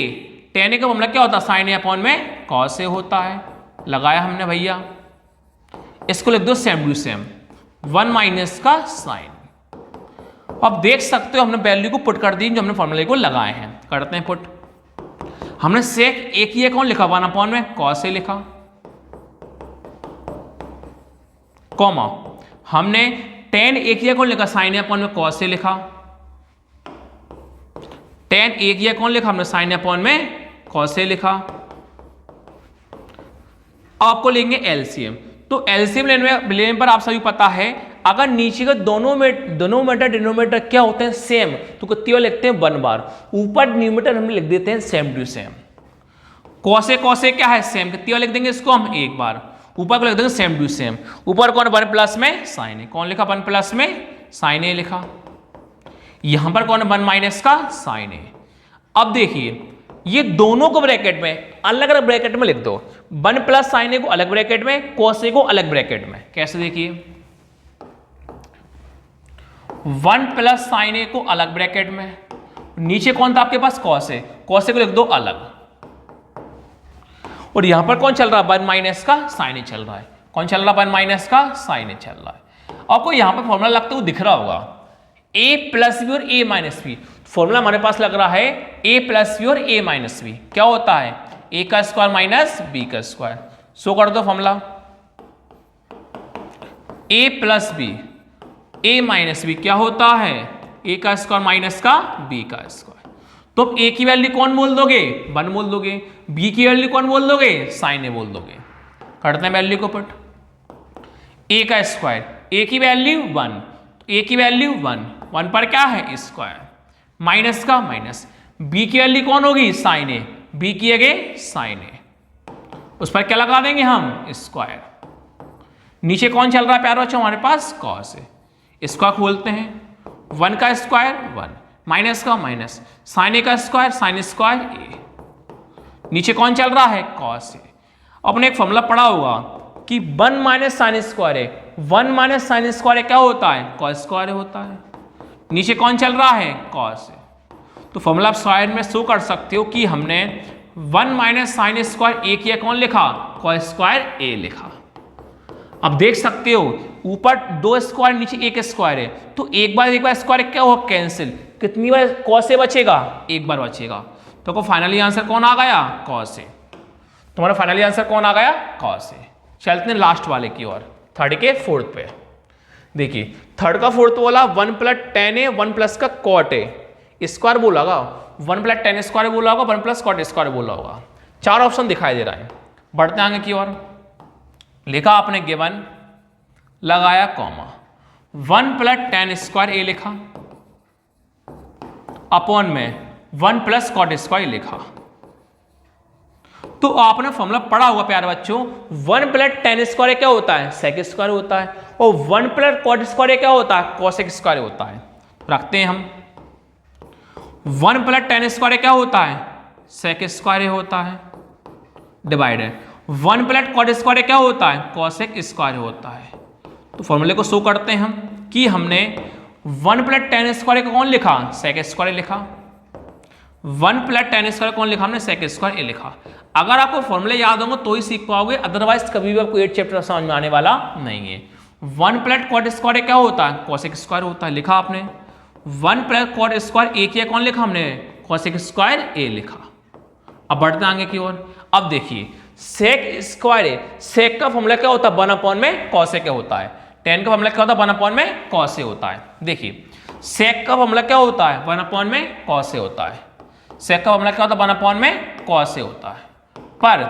का फॉर्मूला क्या होता है sin a अपॉन में cos a होता है, लगाया हमने भैया, इसको लिख दो सेम टू सेम 1 माइनस का साइन। अब देख सकते हो हमने वैल्यू को पुट कर दी जो हमने फॉर्मूले को लगाए हैं, करते हैं पुट। हमने sec a की कौन लिखा 1 में cos a लिखा, कॉमा हमने tan a की कौन लिखा sin a अपॉन में cos a लिखा, tan a की कौन लिखा हमने sin a अपॉन में cos a लिखा। आपको लेंगे एलसीएम, तो एलसीएम लेने पर आप सभी पता है अगर नीचे का दोनों डिनोमिनेटर क्या होते हैं सेम, तो कितनी बार लिखते हैं 1 बार, ऊपर न्यूमरेटर हम लिख देते हैं same to same. cos a क्या है सेम, कितनी बार लिख देंगे इसको हम 1 बार, ऊपर को लिख देंगे सेम टू सेम, ऊपर कौन 1 प्लस में साइन ए, कौन लिखा 1 प्लस में साइन ए लिखा, यहां पर कौन 1 माइनस का साइन ए। अब देखिए ये दोनों को ब्रैकेट में अलग अलग ब्रैकेट में लिख दो, 1 प्लस साइन ए को अलग ब्रैकेट में, cos a को अलग ब्रैकेट में, कैसे देखिए 1 प्लस साइन ए को अलग ब्रैकेट में, नीचे कौन था आपके पास cos a को लिख दो अलग, और यहां पर कौन चल रहा है 1 माइनस का साइन ए चल रहा है, कौन चल रहा है 1 माइनस का साइन ए चल रहा है। आपको यहां पर फॉर्मूला लगता हुआ दिख रहा होगा a प्लस बी और a माइनस बी, फॉर्मूला हमारे पास लग रहा है a प्लस बी और a माइनस बी, क्या होता है a का स्क्वायर माइनस b का स्क्वायर, सो कर दो formula a plus B a minus B क्या होता है a का स्क्वायर माइनस का b का स्क्वायर। तो a की वैल्यू कौन बोल दोगे 1 बोल दोगे, b की वैल्यू कौन बोल दोगे साइन ए बोल दोगे, करते हैं वैल्यू को पुट, a का स्क्वायर a की वैल्यू 1, a की वैल्यू 1 पर क्या है स्क्वायर, माइनस का माइनस, b की वैल्यू कौन होगी साइन ए, b की जगह साइन ए, उस पर क्या लगा देंगे हम स्क्वायर, नीचे कौन चल रहा है प्यारे बच्चों हमारे पास cos ए, इसका खोलते हैं 1 का स्क्वायर 1 माइनस का माइनस, साइन ए का स्क्वायर साइन स्क्वायर ए, नीचे कौन चल रहा है cos ए। अपने एक फॉर्मूला पढ़ा होगा कि 1 माइनस साइन स्क्वायर है, 1 माइनस साइन स्क्वायर क्या होता है cos स्क्वायर होता है, नीचे कौन चल रहा है cos है। तो फॉर्मूला आप साइड में शो कर सकते हो कि हमने 1 माइनस साइन स्क्वायर ए किया कौन लिखा cos स्क्वायर ए लिखा। अब देख सकते हो ऊपर 2 स्क्वायर नीचे 1 स्क्वायर है, तो एक बार स्क्वायर क्या होगा कैंसिल, कितनी बार cos ए बचेगा 1 बार बचेगा, तो को फाइनली आंसर कौन आ गया cos ए, तुम्हारा फाइनली आंसर कौन आ गया cos ए। चलते हैं लास्ट वाले की ओर, थर्ड के फोर्थ पे, देखिए थर्ड का फोर्थ बोला 1 प्लस टेन ए 1 प्लस का कॉट ए स्क्वायर बोला होगा, 1 प्लस टेन स्क्वायर बोला होगा, 1 प्लस कॉट स्क्वायर बोला होगा। चार ऑप्शन दिखाई दे रहा है। बढ़ते आगे की ओर, लिखा आपने गिवन, लगाया कॉमा, 1 प्लस टेन स्क्वायर ए लिखा, अपॉन में 1 प्लस कॉट स्क्वायर लिखा। तो आपने फॉर्मूला पढ़ा होगा प्यारे बच्चों, 1 प्लस टेन स्क्वायर क्या होता है, सेक स्क्वायर होता है, और 1 प्लस कॉट स्क्वायर क्या होता है, कोसेक स्क्वायर होता है। रखते हैं हम, 1 प्लस टेन स्क्वायर क्या होता है, सेक स्क्वायर होता है, डिवाइडेड 1 प्लस कॉट स्क्वायर क्या होता है, कोसेक स्क्वायर होता है। तो फॉर्मूले को शो करते हैं हम कि हमने 1 प्लस टेन स्क्वायर को कौन लिखा, सेक स्क्वायर लिखा, 1 प्लस टेन स्क्वायर कौन लिखा हमने, सेक स्क्वायर ए लिखा। अगर आपको फॉर्मूले याद होंगे तो ही सीख पाओगे, अदरवाइज कभी भी आपको 8 चैप्टर समझ में आने वाला नहीं है। 1 प्लस कॉट स्क्वायर क्या होता है, कोसेक स्क्वायर होता है, लिखा आपने। 1 प्लस कॉट स्क्वायर ए किया कौन लिखा हमने, कोसेक स्क्वायर ए लिखा। अब बढ़ते आगे की ओर। अब देखिए सेक स्क्वायर ए, सेक का फॉर्मूला क्या होता है, 1 अपॉन में कॉसेक क्या होता है, टेन का फॉर्मूला क्या होता है, 1 अपॉन में कॉस ए होता है। देखिए सेक का फॉर्मूला क्या होता है, 1 अपॉन में कॉस ए होता है, सेक का फॉर्मूला क्या होता है, 1 अपॉन में कॉस ए होता है। पर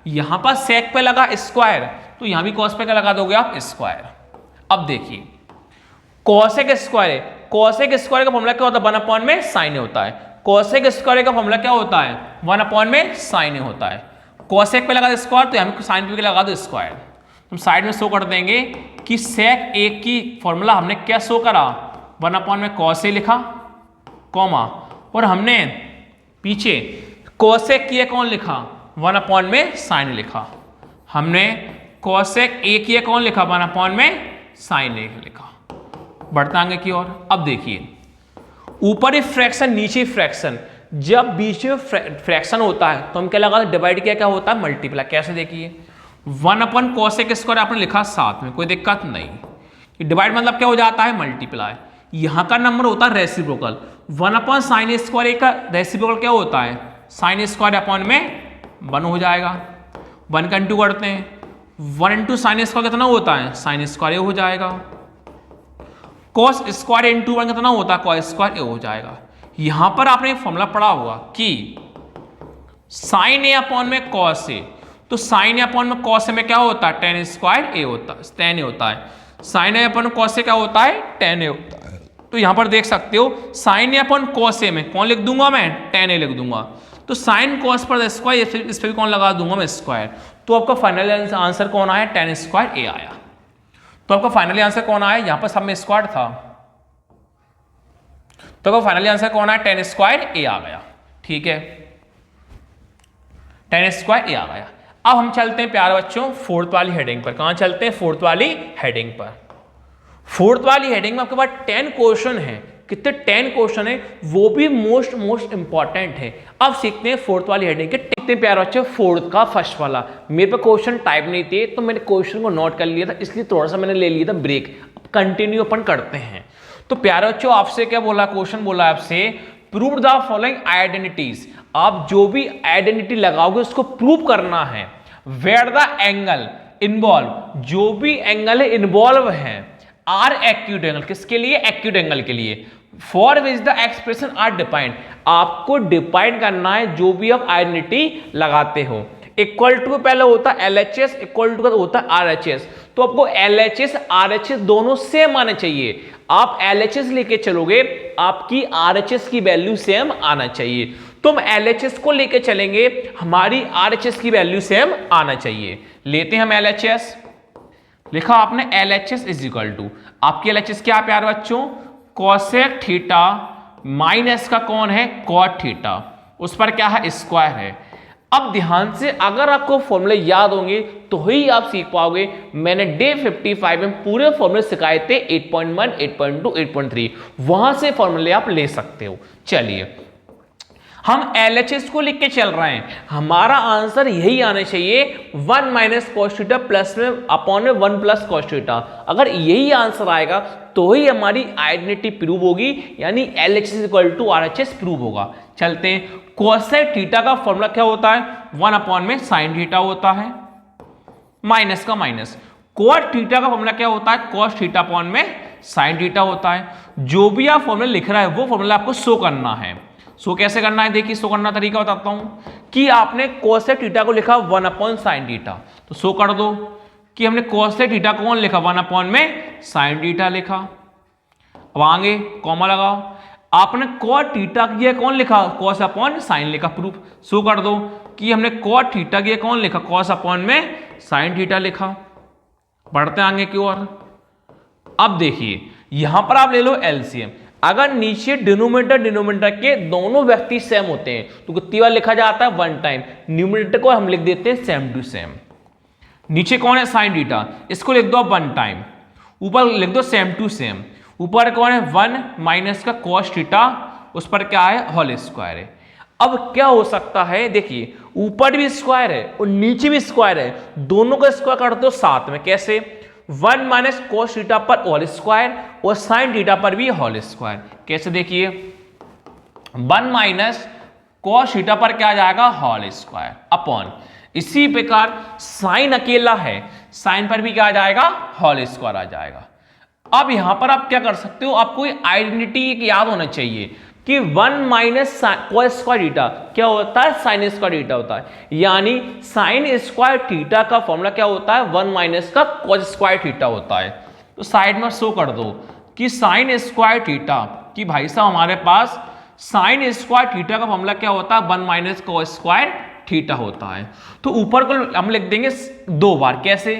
यहां पर सेक पे लगा स्क्वायर, तो यहां भी कॉस पे क्या लगा दोगे आप, स्क्वायर। अब देखिए कॉसेक स्क्वायर, कॉसेक स्क्वायर का फॉर्मूला क्या होता है, 1 अपॉन में साइन ए होता है, कॉसेक स्क्वायर का फॉर्मूला क्या होता है, 1 अपॉन में साइन ए होता है। कॉसेक पे लगा दो स्क्वायर, तो हम साइन पे लगा दो स्क्वायर। हम साइड में शो कर देंगे कि सेक ए की फॉर्मूला हमने क्या शो करा, 1 अपॉन में कॉस ए लिखा, कॉमा, और हमने पीछे कोसेक किया कौन लिखा, 1 अपॉन में साइन लिखा। हमने कोसेक ए किया कौन लिखा, 1 अपॉन में साइन ए लिखा। बढ़ते आगे की ओर। अब देखिए ऊपर ही फ्रैक्शन नीचे फ्रैक्शन, जब बीच में फ्रैक्शन होता है तो हम क्या लगा, डिवाइड किया क्या होता है, मल्टीप्लाई। कैसे देखिए 1 अपॉन कोसेक स्क्वायर आपने लिखा साथ में, कोई दिक्कत नहीं। डिवाइड मतलब क्या हो जाता है, मल्टीप्लाई। यहां का नंबर होता है रेसिप्रोकल, 1 अपॉन साइन स्क्वायर का रेसिप्रोकल क्या होता है, साइन स्क्वायर अपॉन में 1 हो जाएगा। 1 का इंटू करते हैं, 1 इंटू साइन स्क्वायर कितना होता है, साइन स्क्वायर ए हो जाएगा। कॉस स्क्वायर इंटू 1 कितना होता है, कॉस स्क्वायर ए हो जाएगा। यहां पर आपने फॉर्मूला पढ़ा होगा कि साइन ए अपॉन में कॉस ए, तो साइन ए अपॉन में कॉस ए में क्या होता है, टेन स्क्वायर ए होता है, टेन ए होता है। Sine A upon cos A क्या होता है, टेन ए होता है। तो यहां पर देख सकते हो sign A upon cos A में कौन लिख दूंगा मैं, टेन ए लिख दूंगा। तो साइन कॉस पर स्क्वायर, इस पर भी कौन लगा दूंगा मैं, स्क्वायर। तो आपका फाइनल आंसर कौन आया, टेन स्क्वायर ए आया। तो आपका फाइनली आंसर कौन आया, यहां पर सब में स्क्वायर था, तो आपका फाइनली आंसर कौन आया, टेन स्क्वायर ए आ गया। ठीक है, टेन स्क्वायर ए आ गया। अब हम चलते हैं प्यारे बच्चों फोर्थ वाली हेडिंग पर। कहां चलते हैं, फोर्थ वाली हेडिंग पर। फोर्थ वाली हेडिंग में आपके पास 10 क्वेश्चन है। कितने 10 क्वेश्चन है, वो भी मोस्ट इंपॉर्टेंट है। अब सीखते हैं फोर्थ वाली हेडिंग के। देखते हैं प्यारे बच्चों फोर्थ का फर्स्ट वाला। मेरे पे क्वेश्चन टाइप नहीं थे तो मैंने क्वेश्चन को नोट कर लिया था, इसलिए थोड़ा सा मैंने ले लिया था ब्रेक। कंटिन्यू अपन करते हैं। तो प्यारे बच्चों आपसे क्या बोला, क्वेश्चन बोला आपसे, प्रूव द फॉलोइंग आइडेंटिटीज। आप जो भी आइडेंटिटी लगाओगे उसको प्रूव करना है। वेयर द एंगल इन्वॉल्व, जो भी एंगल इन्वॉल्व है, आर एक्यूट एंगल, किसके लिए, एक्यूट एंगल के लिए। For which the expression are defined, आपको डिफाइन करना है जो भी आप आइडेंटिटी लगाते हो। इक्वल टू पहले होता है LHS, इक्वल टू का होता है RHS। तो आपको LHS RHS दोनों सेम आने चाहिए। आप LHS लेके चलोगे, आपकी RHS की वैल्यू सेम आना चाहिए। तो हम LHS को लेके चलेंगे, हमारी RHS की वैल्यू सेम आना चाहिए। लेते हैं हम LHS, लिखा आपने LHS इज इक्वल टू, आपकी LHS क्या प्यारे बच्चों, कोसेक थीटा माइनस का कौन है, कॉट थीटा, उस पर क्या है, स्क्वायर है। अब ध्यान से अगर आपको फॉर्मूले याद होंगे तो ही आप सीख पाओगे। मैंने डे 55 में पूरे फॉर्मूले सिखाए थे, 8.1, 8.2, 8.3, वहां से फॉर्मूले आप ले सकते हो। चलिए हम LHS को लिख के चल रहे हैं, हमारा आंसर यही आना चाहिए, 1 माइनस कॉस थीटा प्लस में अपॉन में 1 प्लस कॉस थीटा। अगर यही आंसर आएगा तो ही हमारी आइडेंटिटी प्रूव होगी, यानी LHS equal to RHS prove होगा। चलते हैं, कोसेक थीटा का फॉर्मूला क्या होता है, 1 अपॉन में साइन थीटा होता है, माइनस का माइनस। कॉट थीटा का फॉर्मूला क्या होता है, कॉस थीटा अपॉन में साइन थीटा होता है। जो भी आप फॉर्मूला लिख रहा है वो फॉर्मूला आपको शो करना है। शो कैसे करना है, देखिए शो करना तरीका बताता हूं कि आपने कोसेक थीटा को लिखा 1/sin थीटा, तो शो कर दो कि हमने कोसेक थीटा को कौन लिखा 1/sin थीटा लिखा। अब आगे कॉमा लगाओ, आपने cot थीटा किया कौन लिखा cos/sin लिखा, प्रूफ। शो कर दो कि हमने cot थीटा किया कौन लिखा cos/sin थीटा लिखा। बढ़ते आगे की ओर। अब देखिए यहां पर आप ले लो एलसीएम। अगर नीचे डिनोमिनेटर के दोनों व्यक्ति सेम होते हैं तो कितनी बार लिखा जाता है, 1 टाइम। न्यूमरेटर को हम लिख देते हैं सेम टू सेम। नीचे कौन है साइन थीटा, इसको लिख दो 1 टाइम, ऊपर लिख दो सेम टू सेम। ऊपर कौन है 1 माइनस का cos थीटा, उस पर क्या है होल स्क्वायर है। अब क्या हो सकता है, देखिए ऊपर भी स्क्वायर है और नीचे भी स्क्वायर है, दोनों का स्क्वायर कर दो साथ में। कैसे, 1 माइनस cos थीटा पर होल स्क्वायर और साइन थीटा पर भी होल स्क्वायर। कैसे, देखिए 1 माइनस cos थीटा पर क्या आ जाएगा होल स्क्वायर अपॉन, इसी प्रकार साइन अकेला है, साइन पर भी क्या आ जाएगा होल स्क्वायर आ जाएगा। अब यहां पर आप क्या कर सकते हो, आपको आइडेंटिटी याद होना चाहिए कि 1 माइनस cos स्क्वायर थीटा क्या होता है, साइन स्क्वायर थीटा होता है। यानी साइन स्क्वायर थीटा का फॉर्मूला क्या होता है, 1 माइनस का cos स्क्वायर थीटा होता है। तो साइड में शो कर दो कि साइन स्क्वायर थीटा कि भाई साहब हमारे पास साइन स्क्वायर थीटा का फॉर्मूला क्या होता है, 1 माइनस cos स्क्वायर थीटा होता है। तो ऊपर को हम लिख देंगे 2 बार। कैसे,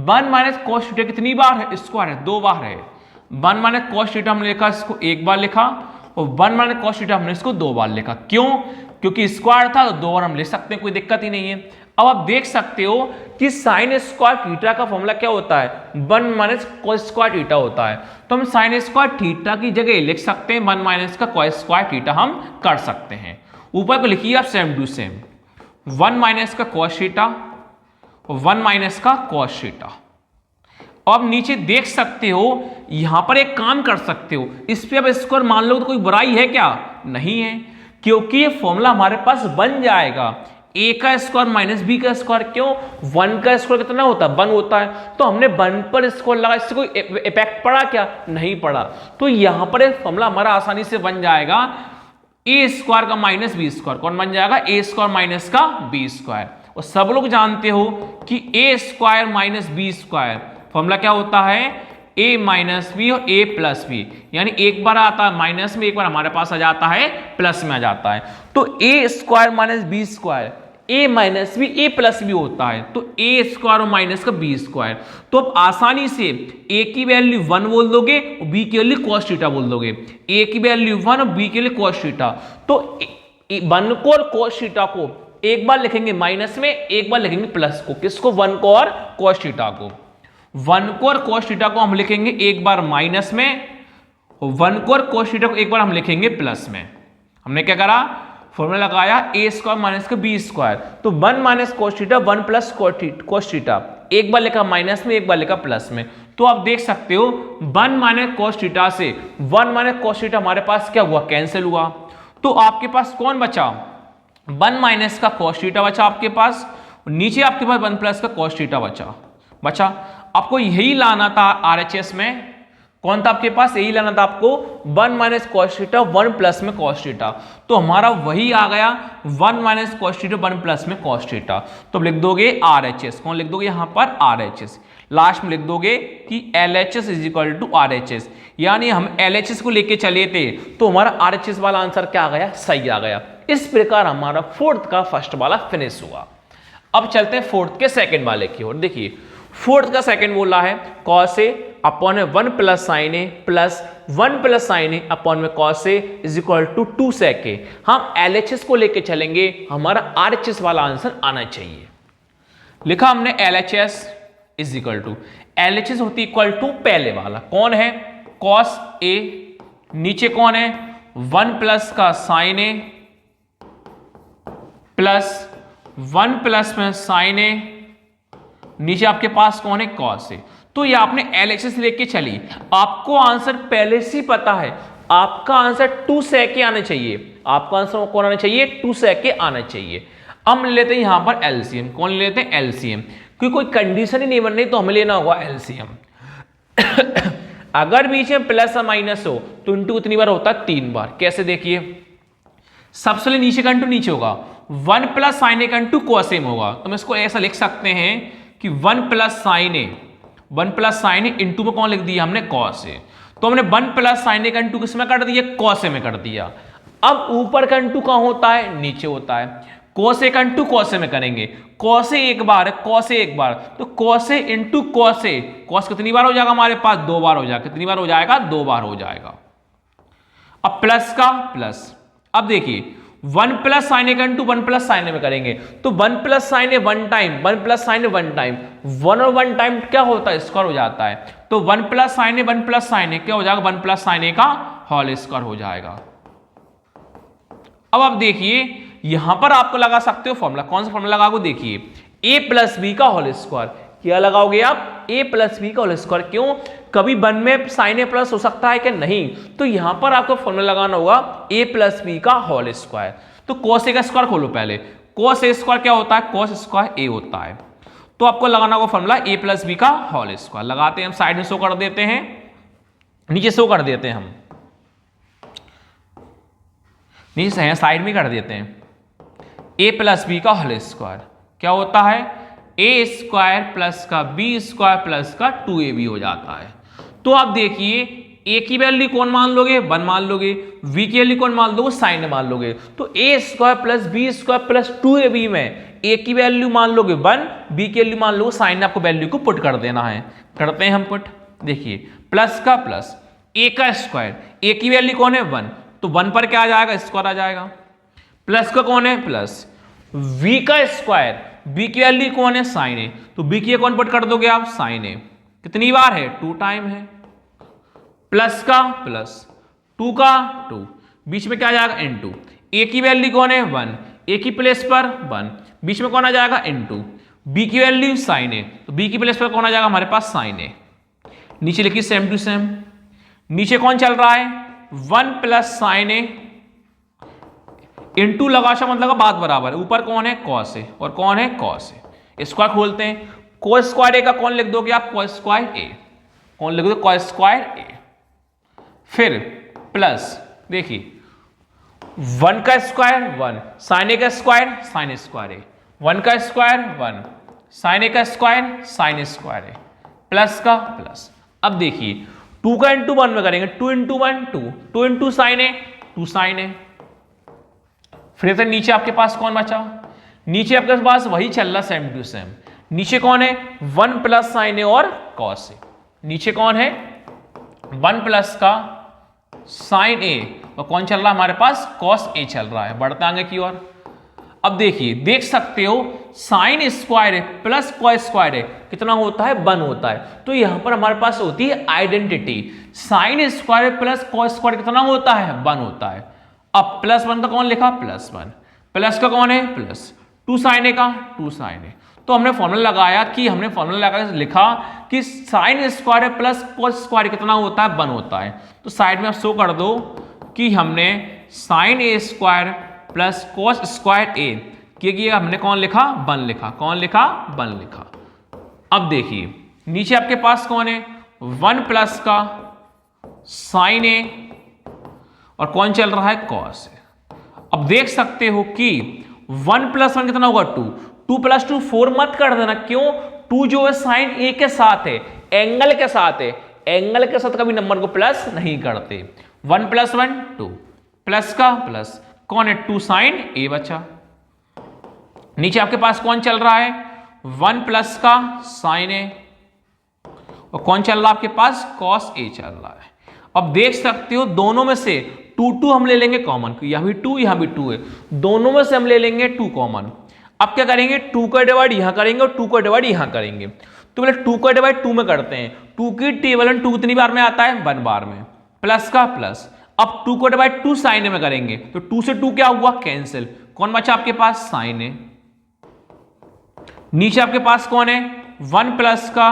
1 माइनस cos थीटा कितनी बार है, स्क्वायर है, 2 बार है। 1 माइनस cos थीटा हमने लिखा, इसको 1 बार लिखा, और 1 माइनस cos थीटा हमने इसको 2 बार लिखा। क्यों, क्योंकि स्क्वायर था तो 2 बार हम लिख सकते हैं, कोई दिक्कत ही नहीं है। अब आप देख सकते हो कि साइन स्क्वायर थीटा का फॉर्मूला क्या होता है, 1 माइनस cos स्क्वायर थीटा होता है। तो हम साइन स्क्वायर थीटा की जगह लिख सकते हैं 1 माइनस का cos स्क्वायर थीटा हम कर सकते हैं। ऊपर को लिखिए आप सेम टू सेम, 1 माइनस का cos थीटा और 1 माइनस का cos थीटा। अब नीचे देख सकते हो, यहां पर एक काम कर सकते हो, इस पे अब स्क्वायर मान लो तो कोई बुराई है क्या, नहीं है, क्योंकि ये फॉर्मूला हमारे पास बन जाएगा a का स्क्वायर माइनस b का स्क्वायर। क्यों, 1 का स्क्वायर कितना होता है, 1 होता है, तो हमने 1 पर स्क्वायर लगा, इससे कोई इफेक्ट पड़ा क्या, नहीं पड़ा। तो यहां पर एक फॉर्मूला हमारा आसानी से बन जाएगा, a स्क्वायर का माइनस b स्क्वायर। कौन बन जाएगा, a स्क्वायर माइनस का b स्क्वायर। और सब लोग जानते हो कि a square minus b square formula क्या होता है, a माइनस बी और a प्लस बी। यानी एक बार आता है माइनस में, एक बार हमारे पास आ जाता है प्लस में आ जाता है। तो a square minus B square, a minus B a plus B होता है, तो a स्क्वायर और माइनस का b स्क्वायर। तो अब आसानी से a की वैल्यू 1 बोल दोगे और b की वैल्यू cos थीटा बोल दोगे। a की वैल्यू 1 और b के लिए cos थीटा। तो 1 को और cos थीटा को एक बार लिखेंगे माइनस में, एक बार लिखेंगे प्लस को। किसको, 1 को और cos थीटा को। 1 को और cos थीटा को हम लिखेंगे एक बार माइनस में, और 1 को और cos थीटा को एक बार हम लिखेंगे प्लस में। हमने क्या करा, फॉर्मूला लगाया a स्क्वायर माइनस का b स्क्वायर। तो 1 minus cos theta, 1 plus cos theta, एक बार लिखा माइनस में, एक बार लिखा प्लस में। तो आप देख सकते हो 1 माइनस cos थीटा से 1 माइनस cos थीटा हमारे पास क्या हुआ, कैंसिल हुआ। तो आपके पास कौन बचा, 1 माइनस का cos थीटा बचा आपके पास, नीचे आपके पास 1 प्लस का cos थीटा बचा। आपको यही लाना था आरएचएस में, कौन था आपके पास, यही लाना था आपको, 1 माइनस cos थीटा 1 प्लस में cos थीटा। तो हमारा वही आ गया 1 माइनस cos थीटा 1 प्लस में cos थीटा। तो लिख दोगे आरएचएस, कौन लिख दोगे यहां पर, आरएचएस। लास्ट में लिख दोगे कि LHS is equal to RHS. यानी हम एलएचएस को लेके चले थे तो हमारा आरएचएस वाला आंसर क्या आ गया, सही आ गया। इस प्रकार हमारा फोर्थ का फर्स्ट वाला फिनिश हुआ। अब चलते हैं फोर्थ के सेकंड वाले की ओर। देखिए फोर्थ का सेकंड बोला है cos a अपॉन में 1 plus sine A plus 1 plus sine A upon में cos a is equal to 2 sec a। हम LHS को लेके चलेंगे, हमारा RHS वाला आंसर आना चाहिए। लिखा हमने LHS is equal to, LHS होती इक्वल टू पहले वाला कौन है, cos a, नीचे कौन है 1 प्लस का साइन ए प्लस 1 प्लस में साइन ए, नीचे आपके पास कौन है cos a। तो ये आपने LHS लेके चली, आपको आंसर पहले से पता है, आपका आंसर 2 sec a आना चाहिए, आपका आंसर कौन आना चाहिए, 2 sec a आना चाहिए। हम लेते हैं यहां पर LCM, कौन लेते हैं LCM, क्योंकि कोई कंडीशन ही नहीं बन रही तो हमें लेना होगा LCM। अगर बीच में प्लस और माइनस हो तो इंटू कितनी बार होता है? 3 बार। कैसे देखिए, सबसे नीचे का इंटू नीचे होगा, 1 प्लस साइन ए का इंटू कॉस ए में होगा, तो हम इसको ऐसा लिख सकते हैं कि 1 प्लस साइन ए इंटू में कौन लिख दिया हमने? Cos A. तो हमने 1 प्लस साइन ए का इंटू किस में कर दिया? कॉस ए में कर दिया। अब ऊपर का इंटू कहां होता है? नीचे होता है। कॉस ए का इंटू कॉस ए में करेंगे, कॉस ए एक बार है, कॉस ए एक बार, तो cos A into cos A, cos कितनी बार हो जाएगा हमारे पास? 2 बार हो जाएगा। कितनी बार हो जाएगा? 2 बार हो जाएगा। अब प्लस का प्लस, अब देखिए 1 प्लस साइन ए का इंटू 1 प्लस साइन ए में करेंगे, तो 1 plus sine A 1 time, 1 plus sine A 1 time, 1 और 1 टाइम क्या होता है? स्क्वायर हो जाता है। तो 1 plus sine A 1 plus sine ए क्या हो जाएगा? 1 प्लस साइन ए का होल स्क्वायर हो जाएगा। अब आप देखिए यहां पर आपको लगा सकते हो फॉर्मूला। कौन सा फॉर्मूला लगाओगे? देखिए a प्लस बी का होल स्क्वायर। क्या लगाओगे आप? a प्लस बी का होल स्क्वायर। क्यों? कभी 1 में साइन ए प्लस हो सकता है कि नहीं, तो यहां पर आपको फॉर्मूला लगाना होगा a प्लस बी का होल स्क्वायर। तो cos a का स्क्वायर खोलो पहले। cos a स्क्वायर क्या होता है? cos स्क्वायर a होता है। तो आपको लगाना होगा फॉर्मूला a प्लस बी का होल स्क्वायर। लगाते हैं हम, साइड में शो कर देते हैं, नीचे शो कर देते हैं, हम नीचे से साइड में कर देते हैं। a प्लस बी का होल स्क्वायर क्या होता है? a स्क्वायर प्लस का b स्क्वायर प्लस का 2ab हो जाता है। तो आप देखिए a की वैल्यू कौन मान लोगे? 1 मान लोगे। v की वैल्यू कौन मान लोगे? साइन मान लोगे। तो a square plus b square plus 2ab में a की वैल्यू मान लोगे 1, b की वैल्यू मान लोगे साइन, आपको वैल्यू को पुट कर देना है। करते हैं हम पुट। देखिए प्लस का प्लस, a का स्क्वायर, a की वैल्यू कौन है? 1, तो 1 पर क्या आ जाएगा? स्क्वायर आ जाएगा। प्लस का कौन है? प्लस v का स्क्वायर, b की वैल्यू कौन है? साइन ए, तो b की कौन पुट कर दोगे आप? साइन ए। कितनी बार है? 2 टाइम है। प्लस का प्लस, 2 का 2, बीच में क्या आ जाएगा? इनटू। a की वैल्यू कौन है? 1, a की प्लेस पर 1, बीच में कौन आ जाएगा? इनटू। b की वैल्यू साइन ए, तो b की प्लेस पर कौन आ जाएगा हमारे पास? साइन ए। नीचे लिखिए सेम टू सेम। नीचे कौन चल रहा है? 1 प्लस साइन ए इंटू लगाशा मतलब बात बराबर है। ऊपर कौन है? कॉस ए, और कौन है? Cos A. स्क्वायर खोलते हैं। कॉस स्क्वायर ए का कौन लिख दोगे आप? कॉस स्क्वायर ए। कौन लिख दोगे? कॉस स्क्वायर ए। फिर प्लस, देखिए 1 का स्क्वायर 1, साइन ए का स्क्वायर साइन स्क्वायर ए, 1 का स्क्वायर 1, साइन ए का square sine square A, plus का प्लस। अब देखिए 2 का इंटू 1 में करेंगे, 2 इंटू 1 2, 2 इंटू साइन ए 2 साइन ए। फिर से नीचे आपके पास कौन बचा? नीचे आपके पास वही चल रहा सेम टू सेम। नीचे कौन है? 1 प्लस साइन ए और कॉस ए। नीचे कौन है? 1 प्लस का साइन ए, और कौन चल रहा है हमारे पास? कॉस ए चल रहा है। बढ़ते आगे की ओर। अब देखिए देख सकते हो साइन स्क्वायर है प्लस कॉस स्क्वायर है कितना होता है? 1 होता है। तो यहां पर हमारे पास होती है identity. Sign square plus cos square कितना होता है? 1 होता है। अब प्लस 1 का कौन लिखा? प्लस 1। प्लस का कौन है? प्लस 2 साइन ए का 2 साइन ए। तो हमने फॉर्मूला लगाया कि हमने फॉर्मूला लगा लिखा कि sign square plus cos square कितना होता है? 1 होता है। तो साइड में आप शो कर दो कि हमने साइन ए स्क्वायर प्लस कॉस स्क्वायर ए क्योंकि हमने कौन लिखा? 1 लिखा। कौन लिखा? 1 लिखा। अब देखिए नीचे आपके पास कौन है? 1 प्लस का साइन ए और कौन चल रहा है? Cos A. अब देख सकते हो कि 1 प्लस 1 कितना होगा? 2, 2 प्लस 2 4 मत कर देना। क्यों? 2 जो है साइन ए के साथ है, एंगल के साथ है, एंगल के साथ कभी नंबर को प्लस नहीं करते। 1 प्लस 1 2, प्लस का प्लस कौन है? 2 साइन ए बचा। नीचे आपके पास कौन चल रहा है? 1 प्लस का साइन ए और कौन चल रहा है आपके पास? कॉस ए चल रहा है। अब देख सकते हो दोनों में से 2 2 हम ले लेंगे कॉमन, यहां भी 2 यहां भी 2 है, दोनों में से हम ले लेंगे 2 कॉमन। अब क्या करेंगे? 2 का डिवाइड यहां करेंगे और 2 का डिवाइड यहां करेंगे। तो पहले 2 का डिवाइड 2 में करते हैं। 2 की टेबल 2 कितनी बार में आता है? 1 बार में। प्लस का प्लस, अब 2 को डिवाइड 2 साइन ए में करेंगे तो 2 से 2 क्या हुआ? कैंसिल। कौन बचा आपके पास? साइन ए। नीचे आपके पास कौन है? 1 प्लस का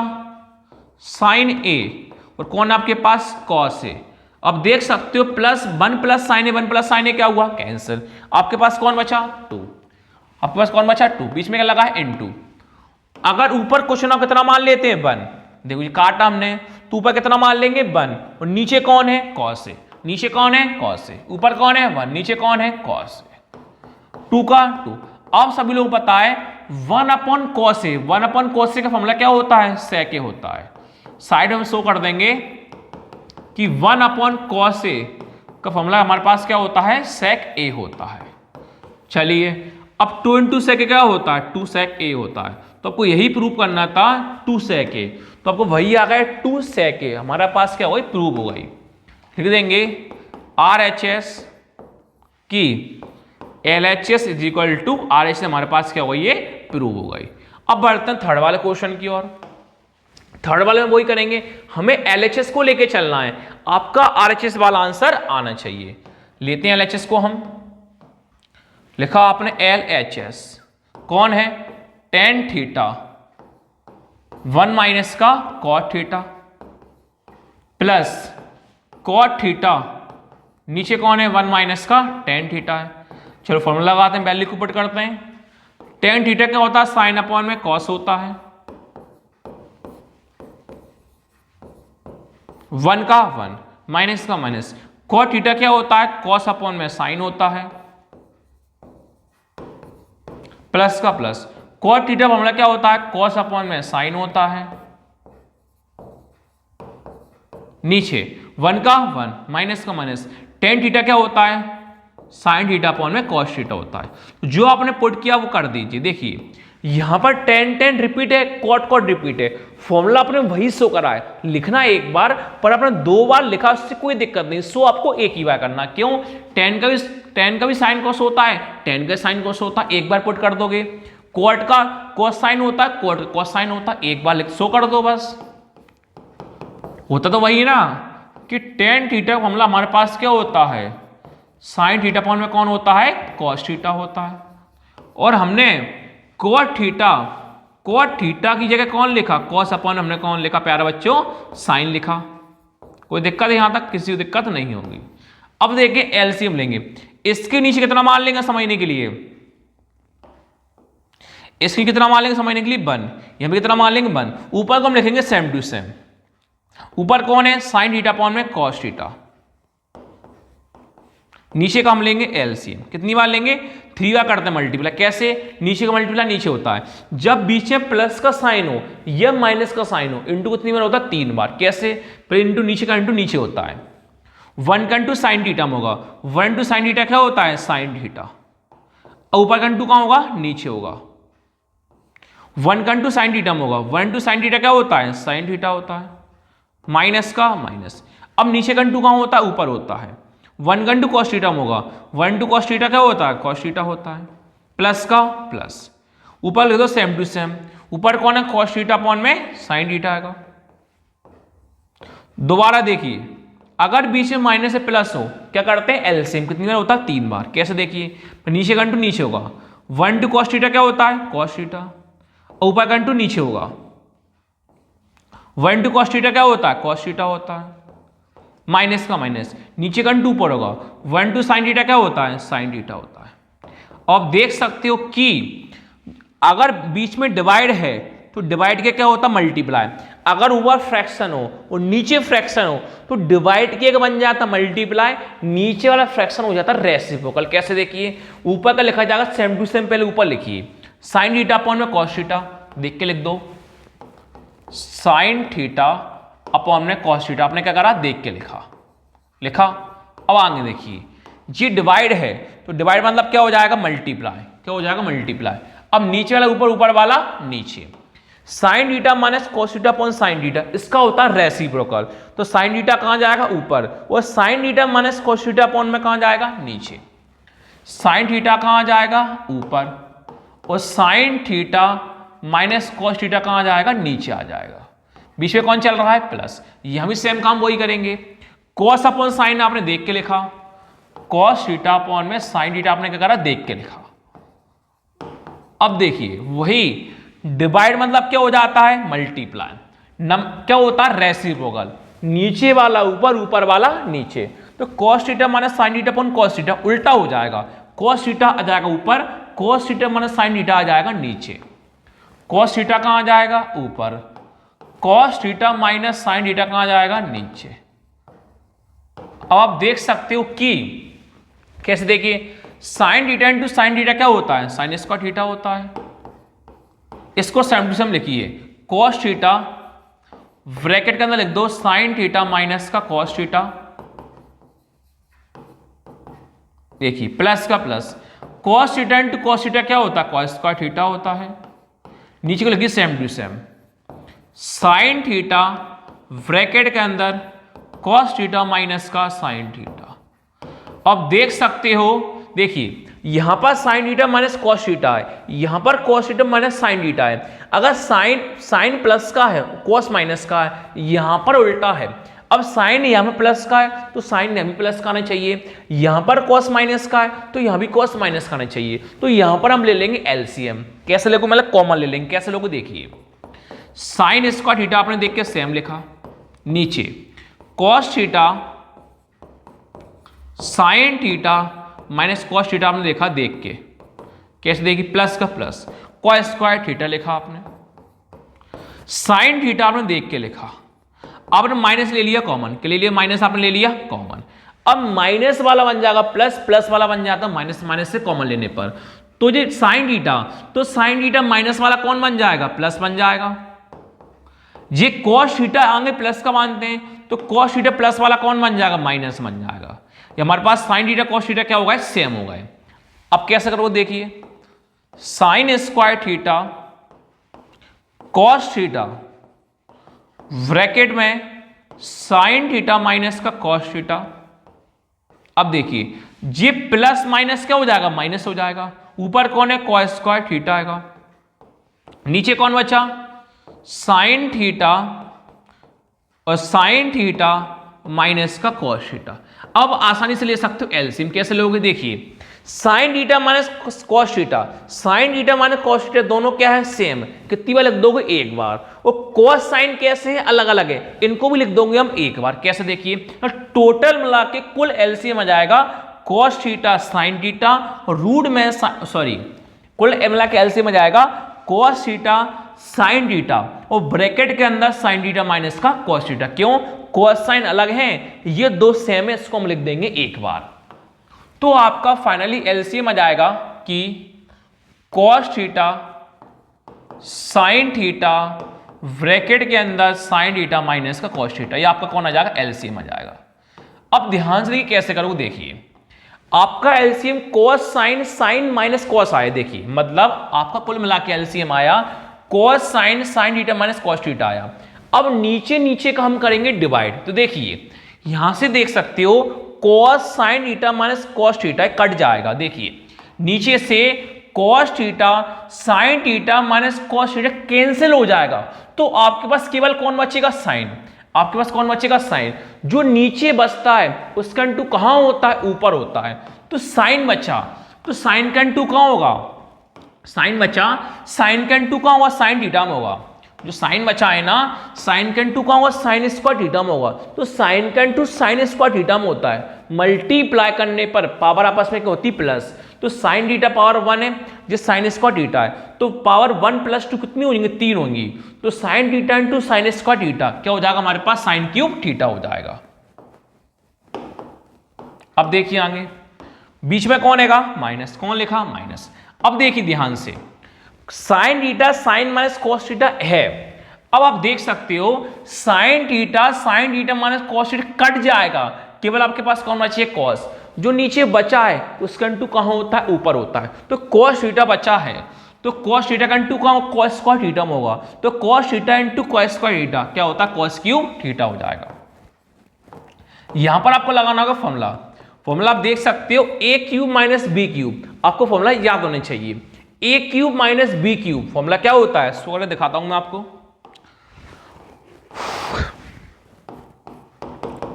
साइन ए और कौन आपके पास? Cos A. अब देख सकते हो plus 1 plus sine A 1 plus sine ए क्या हुआ? कैंसिल। आपके पास कौन बचा? 2। आपके पास कौन बचा? 2। बीच में क्या लगा है? इनटू। अगर ऊपर क्वेश्चन आप कितना मान लेते हैं? 1, देखो ये काटा हमने तो ऊपर कितना मान लेंगे 1 और नीचे कौन है cos a, नीचे कौन है cos a, ऊपर कौन है 1, नीचे कौन है cos a, 2 का 2। अब सभी लोग पता है 1 upon cos a, 1 upon cos a का फॉर्मूला क्या होता है sec a होता है। साइड में शो कर देंगे कि 1 अपॉन cos a का फॉर्मूला हमारे पास क्या होता है sec a होता है। चलिए अब 2 इंटू sec a क्या होता है 2 sec a होता है, तो आपको यही प्रूव करना था 2 sec a, तो आपको वही आ गया 2 sec a, हमारा पास क्या हो गई प्रूव हो गई। लिख देंगे RHS की LHS is equal to RHS, हमारे पास क्या हो गई ये प्रूव हो गई। अब बढ़ते हैं थर्ड वाले क्वेश्चन की ओर। थर्ड वाले में वही करेंगे, हमें LHS को लेके चलना है, आपका RHS वाला आंसर आना चाहिए। लेते हैं LHS को, हम लिखा आपने LHS कौन है tan थीटा 1 माइनस का cot theta plus cot theta नीचे कौन है 1 माइनस का tan थीटा है। चलो फॉर्मूला लगाते हैं, वैल्यू को पुट करते हैं। tan थीटा क्या होता है साइन अपॉन में cos होता है, 1 का 1 माइनस का माइनस, cot थीटा क्या होता है cos अपॉन में साइन होता है, प्लस का प्लस, cot थीटा फॉर्मूला क्या होता है cos अपॉन में साइन होता है, नीचे 1 का 1 माइनस का माइनस, tan थीटा क्या होता है साइन थीटा अपॉन में cos थीटा होता है। जो आपने पुट किया वो कर दीजिए। देखिए यहां पर tan रिपीट है, cot रिपीट है, फॉर्मूला आपने वही शो करा है, लिखना एक बार पर आपने 2 बार लिखा उससे कोई दिक्कत नहीं, सो आपको एक ही बार करना। क्यों tan का भी साइन cos होता है, tan का साइन cos होता है, एक बार पुट कर दोगे। cot का cos साइन होता है, cot cos साइन होता है, एक बार लिख शो कर दो बस। होता तो वही ना कि tan थीटा फॉर्मूला हमारे पास क्या होता है साइन थीटा अपॉन में कौन होता है cos थीटा होता है, और हमने cot थीटा की जगह कौन लिखा cos अपॉन हमने कौन लिखा प्यारे बच्चों साइन लिखा। कोई दिक्कत यहां तक किसी को दिक्कत नहीं होगी। अब देखिए एलसीएम लेंगे, इसके नीचे कितना मान लेंगे समझने के लिए, इसके कितना मान लेंगे समझने के लिए 1, यहां पे कितना मान लेंगे 1, ऊपर को हम लिखेंगे सेम टू सेम, ऊपर कौन है साइन थीटा अपॉन में cos थीटा, नीचे का हम लेंगे एलसीएम, कितनी बार लेंगे 3 बार करते हैं मल्टीप्लाई। कैसे नीचे का मल्टीप्लाई नीचे होता है जब बीच में प्लस का साइन हो या माइनस का साइन हो, इंटू कितनी बार होता है 3 बार। कैसे फिर इंटू नीचे का इंटू नीचे होता है, 1 का इंटू साइन थीटा होगा, 1 इंटू साइन थीटा क्या होता है साइन थीटा, ऊपर का इंटू कहां होगा नीचे होगा, 1 का इंटू साइन थीटा होगा, 1 इंटू साइन थीटा क्या होता है साइन थीटा होता है, माइनस का माइनस। अब नीचे का इंटू कहां होता है ऊपर होता है, 1 का इंटू cos थीटा होगा, 1 इंटू cos थीटा क्या होता है cos थीटा होता है, प्लस का प्लस, ऊपर लिख दो सेम टू सेम, ऊपर कौन है cos थीटा अपॉन में साइन थीटा आएगा। दोबारा देखिए अगर बीच में माइनस से प्लस हो क्या करते हैं एलसीएम, कितनी बार होता है 3 बार। कैसे देखिए नीचे का इंटू नीचे होगा, 1 इंटू cos थीटा क्या होता है cos थीटा, ऊपर का इंटू नीचे होगा, 1 इंटू cos थीटा क्या होता है cos थीटा होता है, माइनस का माइनस, नीचे का इंटू ऊपर होगा, 1 इंटू साइन थीटा क्या होता है साइन थीटा होता है। अब देख सकते हो कि अगर बीच में डिवाइड है तो डिवाइड के क्या होता है मल्टीप्लाई, अगर ऊपर फ्रैक्शन हो और नीचे फ्रैक्शन हो तो डिवाइड के बन जाता मल्टीप्लाई, नीचे वाला फ्रैक्शन हो जाता रेसिप्रोकल। कैसे देखिए ऊपर का लिखा जाएगा सेम टू सेम, पहले ऊपर लिखिए साइन थीटा अपॉन में cos थीटा, देख के लिख दो साइन थीटा अपॉन में cos थीटा, आपने क्या करा देख के लिखा। अब आगे देखिए ये डिवाइड है तो डिवाइड मतलब क्या हो जाएगा मल्टीप्लाई, क्या हो जाएगा मल्टीप्लाई। अब नीचे वाला ऊपर, ऊपर वाला नीचे, sign theta minus cos theta upon sine theta, इसका होता है रेसिप्रोकल, तो साइन थीटा कहां जाएगा ऊपर, और sign theta minus cos theta upon में कहां जाएगा नीचे, साइन थीटा कहां जाएगा ऊपर, और sign theta minus cos theta कहां जाएगा नीचे आ जाएगा, बीच में कौन चल रहा है प्लस। यहां भी सेम काम वही करेंगे, cos अपॉन साइन आपने देख के लिखा, cos थीटा अपॉन में साइन थीटा आपने क्या करा देख के लिखा। अब देखिए वही डिवाइड मतलब क्या हो जाता है मल्टीप्लाई, क्या होता है रेसिप्रोकल, नीचे वाला ऊपर, ऊपर वाला नीचे, तो cos theta minus sine theta upon cos theta उल्टा हो जाएगा, cos थीटा आ जाएगा ऊपर, cos theta minus sine theta आ जाएगा नीचे, cos थीटा कहां आ जाएगा ऊपर, cos theta minus sine theta कहां जाएगा, नीचे। अब आप देख सकते हो कि कैसे, देखिए sine theta into sine theta क्या होता है, साइन स्क्वायर थीटा होता है। इसको सेम टू सेम लिखिए, कॉस थीटा ब्रैकेट के अंदर लिख दो साइन थीटा माइनस का कॉस थीटा, देखिए प्लस का plus, cos theta into cos theta क्या होता है, कॉस स्क्वायर थीटा होता है। नीचे को लिखिए same to same, sine theta bracket के अंदर कॉस थीटा माइनस का साइन थीटा। अब देख सकते हो, देखिए यहां पर sine theta minus cos theta है, यहां पर cos theta minus sine theta है। अगर साइन प्लस का है, कॉस माइनस का है, यहां पर उल्टा है। अब साइन यहां पर प्लस का है तो साइन यहां भी प्लस का आना चाहिए, यहां पर कॉस माइनस का है तो यहां भी कॉस माइनस का आना चाहिए। तो यहां पर हम ले लेंगे एलसीएम। कैसे लोगों, मतलब कॉमन ले लेंगे। कैसे लोगों, देखिए साइन स्क्वायर थीटा आपने देख के सेम लिखा, नीचे cos theta sine theta minus cos theta आपने देखा देख के, कैसे देखिए प्लस का प्लस, कॉस स्क्वायर थीटा लिखा आपने, साइन थीटा आपने देख के लिखा। आपने माइनस ले लिया कॉमन, के ले लिया माइनस, आपने ले लिया कॉमन। अब माइनस वाला बन जाएगा प्लस, प्लस वाला बन जाता माइनस, माइनस से कॉमन लेने पर। तो ये साइन थीटा, तो साइन थीटा माइनस वाला कौन बन जाएगा, प्लस बन जाएगा। ये कॉस थीटा आगे प्लस का मानते हैं तो कॉस थीटा प्लस वाला कौन बन जाएगा, माइनस बन जाएगा। ये हमारे पास साइन थीटा कॉस थीटा क्या होगा, सेम होगा। अब कैसे करोगे, देखिए sine square theta cos theta bracket में साइन थीटा माइनस का कॉस थीटा। अब देखिए ये प्लस माइनस क्या हो जाएगा, माइनस हो जाएगा। ऊपर कौन है, कॉस स्क्वायर थीटा आएगा, नीचे कौन बचा, साइन थीटा और साइन थीटा माइनस का कॉस थीटा। अब आसानी से ले सकते हो एलसीएम। कैसे लोगे, देखिए sign theta minus cos theta, sine theta minus cos theta दोनों क्या है, सेम। कितनी बार लिख दोगे, एक बार। और कॉस साइन कैसे है, अलग अलग है, इनको भी लिख दोगे हम एक बार। कैसे, देखिए टोटल मिला के कुल एलसीएम आ जाएगा cos theta sine theta, root में कुल मिला के एलसीएम आ जाएगा कॉस थीटा साइन थीटा और ब्रैकेट के अंदर साइन थीटा माइनस का कॉस थीटा। क्यों, कॉस साइन अलग हैं, ये दो सेम है, इसको हम लिख देंगे एक बार। तो आपका फाइनली एलसीएम आ जाएगा कि cos theta sine theta bracket के अंदर साइन थीटा माइनस का कॉस थीटा, ये आपका कौन आ जाएगा, एलसीएम आ जाएगा। अब ध्यान से देखिए कैसे करोगे, देखिए आपका LCM cos sine sine minus cos आया, देखिए मतलब आपका कुल मिला के एलसीएम आया cos sine sine theta minus cos theta आया। अब नीचे नीचे का हम करेंगे डिवाइड, तो देखिए यहां से देख सकते हो cos sine theta minus cos theta cut जाएगा। देखिए नीचे से cos theta sine theta minus cos theta cancel हो जाएगा, तो आपके पास केवल कौन बचेगा, साइन। आपके पास कौन बचेगा, साइन। जो नीचे बचता है उसका इंटू कहां होता है, ऊपर होता है। तो साइन बचा, तो साइन का इंटू कहां होगा, साइन बचा, साइन का इंटू कहां होगा, साइन थीटा में होगा। जो साइन बचा है ना, साइन का इंटू कहां होगा, साइन स्क्वायर थीटा में होगा। तो साइन का इंटू साइन स्क्वायर थीटा में होता है। मल्टीप्लाई करने पर पावर आपस में क्या होती, प्लस। तो साइन थीटा पावर 1 है, जो साइन स्क्वायर थीटा है, तो पावर 1 + 2 कितनी होंगी, 3 होंगी। तो sine theta into sine square theta क्या हो जाएगा हमारे पास, साइन क्यूब थीटा हो जाएगा। अब देखिए आगे बीच में कौन हैगा, माइनस। कौन लिखा, माइनस। अब देखिए ध्यान से, sine theta sine minus cos theta है। अब आप देख सकते हो sign theta minus cos theta cut जाएगा, केवल आपके पास कौन बची है, कॉस। जो नीचे बचा है उसका इंटू कहां होता है, ऊपर होता है। तो कॉस थीटा बचा है, तो कॉस थीटा का इंटू कहां, कॉस स्क्वायर थीटा में होगा। तो cos theta into cos square theta क्या होता है, कॉस क्यूब थीटा हो जाएगा। यहां पर आपको लगाना होगा फॉर्मूला। फॉर्मूला आप देख सकते हो a cube minus B cube, आपको फॉर्मूला याद होना चाहिए। a cube minus B cube formula क्या होता है, सो दिखाता हूं मैं आपको।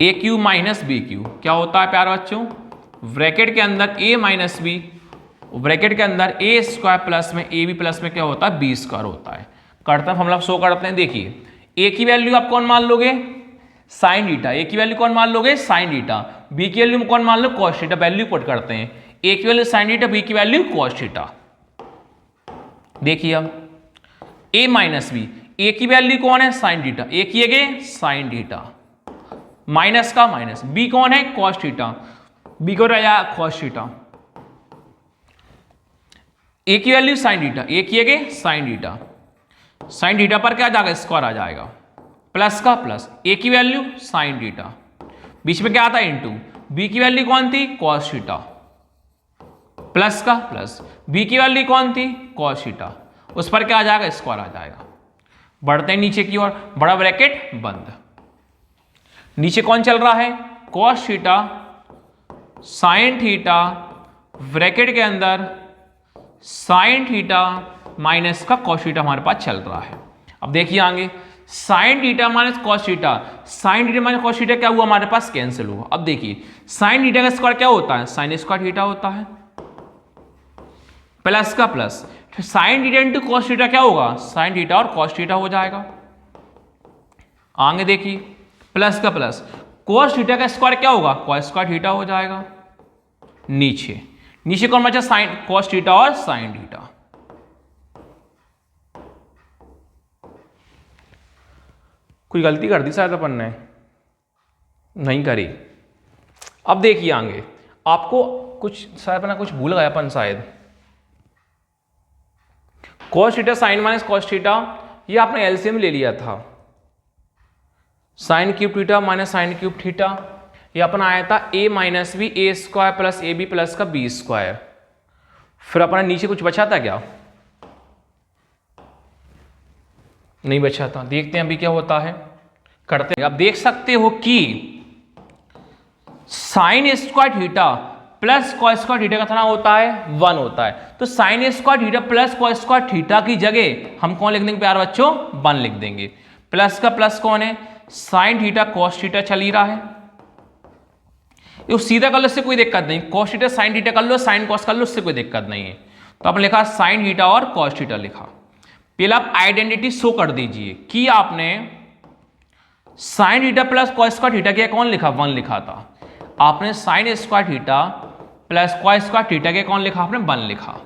a cube minus B cube क्या होता है प्यारे बच्चों, ब्रैकेट के अंदर a माइनस बी, ब्रैकेट के अंदर a स्क्वायर प्लस में a बी प्लस में क्या होता है, बी स्क्वायर होता है। करते हैं फॉर्मूला शो करते हैं। देखिए a की वैल्यू आप कौन मान लोगे, साइन थीटा। a की वैल्यू कौन मान लोगे, साइन थीटा। b की वैल्यू कौन मान लो, कॉस थीटा। वैल्यू पुट करते हैं, a की वैल्यू साइन थीटा, b की वैल्यू कॉस थीटा। देखिए अब a माइनस बी, ए की वैल्यू कौन है, साइन थीटा, ए की जगह साइन थीटा, माइनस का माइनस, बी कौन है, कॉस थीटा, बी को रहा कॉस थीटा, ए की वैल्यू साइन थीटा, ए की जगह साइन थीटा, साइन थीटा पर क्या आ जाएगा, स्क्वायर आ जाएगा, प्लस का प्लस, ए की वैल्यू साइन थीटा, बीच में क्या आता है इनटू, बी की वैल्यू कौन थी, कॉस थीटा, प्लस का प्लस, बी की वैल्यू कौन थी, कॉस थीटा, उस पर क्या आ जाएगा, स्क्वायर आ जाएगा। बढ़ते हैं नीचे की ओर, बड़ा ब्रैकेट बंद, नीचे कौन चल रहा है, cos theta sine theta, bracket के अंदर साइन थीटा माइनस का कॉस थीटा हमारे पास चल रहा है। अब देखिए आगे, sign theta minus cos theta, sine theta minus cos theta क्या हुआ हमारे पास, कैंसिल हुआ। अब देखिए साइन थीटा का स्क्वायर क्या होता है, साइन स्क्वायर थीटा होता है, प्लस का plus, sine theta into cos theta क्या होगा, साइन थीटा और कॉस थीटा हो जाएगा। आगे देखिए प्लस का प्लस, कॉस थीटा का स्क्वायर क्या होगा, कॉस स्क्वायर थीटा हो जाएगा। नीचे नीचे कौन बचा, साइन कॉस थीटा और साइन थीटा। कोई गलती कर दी शायद अपन ने, नहीं करी। अब देखिए आगे, आपको कुछ शायद अपना कुछ भूल गया अपन शायद, cos theta sine minus cos theta, ये आपने एलसीएम ले लिया था, sine cube theta minus sine cube theta, ये अपना आया था A minus B A square plus A B plus का बी स्क्वायर। फिर अपना नीचे कुछ बचा था क्या, नहीं बचा था। देखते हैं अभी क्या होता है, करते हैं। आप देख सकते हो कि sine square theta plus cos square theta का कितना होता है, 1 होता है। तो sine square theta plus cos square theta की जगह हम कौन लिख देंगे प्यार बच्चों, 1 लिख देंगे। प्लस का प्लस कौन है, साइन थीटा कॉस थीटा चल ही रहा है, ये सीधा कर लो, इससे कोई दिक्कत नहीं, कॉस थीटा साइन थीटा कर लो, साइन कॉस कर लो, उससे कोई दिक्कत नहीं है। तो आपने लिखा साइन थीटा और कॉस थीटा लिखा। पहले आप आइडेंटिटी शो कर दीजिए कि आपने sine theta plus cos square theta के कौन लिखा, 1 लिखा था। आपने sine square theta plus cos square theta के कौन लिखा, आपने 1 लिखा।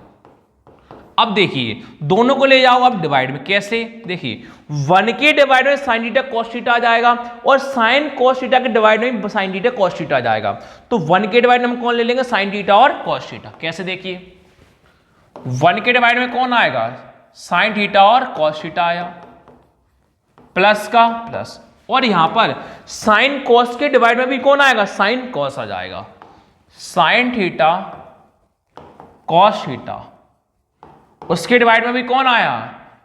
अब देखिए दोनों को ले जाओ अब डिवाइड में, कैसे, देखिए 1 के डिवाइड में साइन थीटा कॉस थीटा आ जाएगा और साइन कॉस थीटा के डिवाइड में साइन थीटा कॉस थीटा आ जाएगा। तो 1 के डिवाइड में हम कौन ले लेंगे, साइन थीटा और कॉस थीटा। कैसे, देखिए 1 के डिवाइड में कौन आएगा, साइन थीटा और कॉस थीटा आया, प्लस का प्लस, और यहां पर साइन कॉस के डिवाइड में भी कौन आएगा, साइन कॉस आ जाएगा, साइन थीटा कॉस थीटा। उसके डिवाइड में भी कौन आया,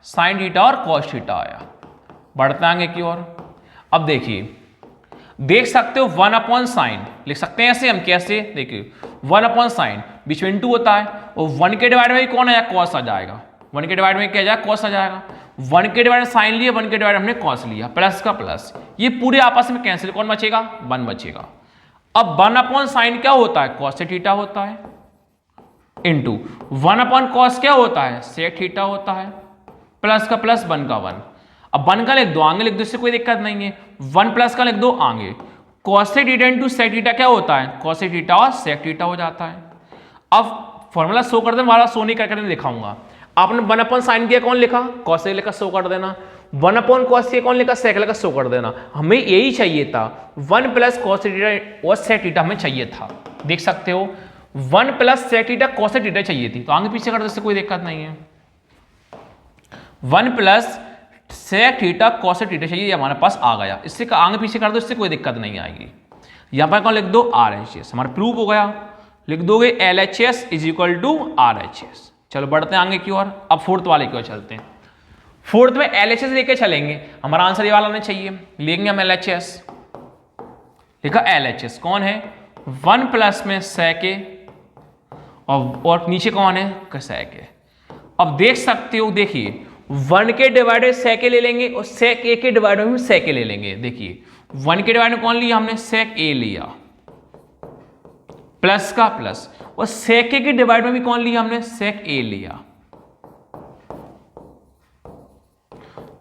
साइन थीटा और कॉस थीटा आया। बढ़ते आगे की ओर। अब देखिए देख सकते हो 1 अपॉन साइन लिख सकते हैं ऐसे हम, कैसे, देखिए 1 अपॉन साइन बीच में इंटू होता है, और 1 के डिवाइड में भी कौन आया, कॉस आ जाएगा। 1 के डिवाइड में क्या जाएगा, कॉस आ जाएगा। 1 के डिवाइड में साइन लिया, 1 के डिवाइड हमने कॉस लिया, प्लस का प्लस, ये पूरे आपस में कैंसिल, कौन बचेगा, 1 बचेगा। अब 1 अपॉन साइन क्या होता है, कॉस से थीटा होता है, इंटू 1 अपॉन कॉस क्या होता है, सेक थीटा होता है, प्लस का प्लस 1 का 1। अब 1 का लिख दो, आगे लिख दो, इससे कोई दिक्कत नहीं है। 1 प्लस का लिख दो आगे, cos theta into sec theta क्या होता है, कॉस थीटा और सेक थीटा हो जाता है। अब फॉर्मूला शो कर दे, हमारा शो नहीं करके दिखाऊंगा। आपने 1 अपॉन साइन किया, कौन लिखा, कॉस लिखा, शो कर देना। 1 अपॉन कॉस किया, कौन लिखा, सेक लिखा, शो कर देना। हमें यही चाहिए था, 1 प्लस कॉस थीटा और सेक थीटा हमें चाहिए था। देख सकते हो 1 plus sec theta cos theta चाहिए थी, तो आगे पीछे कर दो, इससे कोई दिक्कत नहीं है। 1 plus sec theta cos theta चाहिए, ये हमारे पास आ गया, इससे आगे पीछे कर दो, इससे कोई दिक्कत नहीं आएगी। यहां पर कौन लिख दो, RHS, हमारा प्रूफ हो गया। लिख दोगे LHS is equal to RHS। चलो बढ़ते हैं आगे की ओर। अब फोर्थ वाले की ओर चलते हैं। फोर्थ में LHS लेके चलेंगे, हमारा आंसर ये वाला आना चाहिए, लेंगे हम LHS। लिखा LHS कौन है, 1 प्लस में सेक ए और नीचे कौन है, सेक ए। अब देख सकते हो, देखिए 1 के डिवाइड में सेक ए ले लेंगे और सेक ए के डिवाइड में सेक ए ले लेंगे। देखिए 1 के डिवाइड में कौन लिया हमने, सेक ए लिया, प्लस का प्लस, और सेक ए के डिवाइड में भी कौन लिया हमने, सेक ए लिया।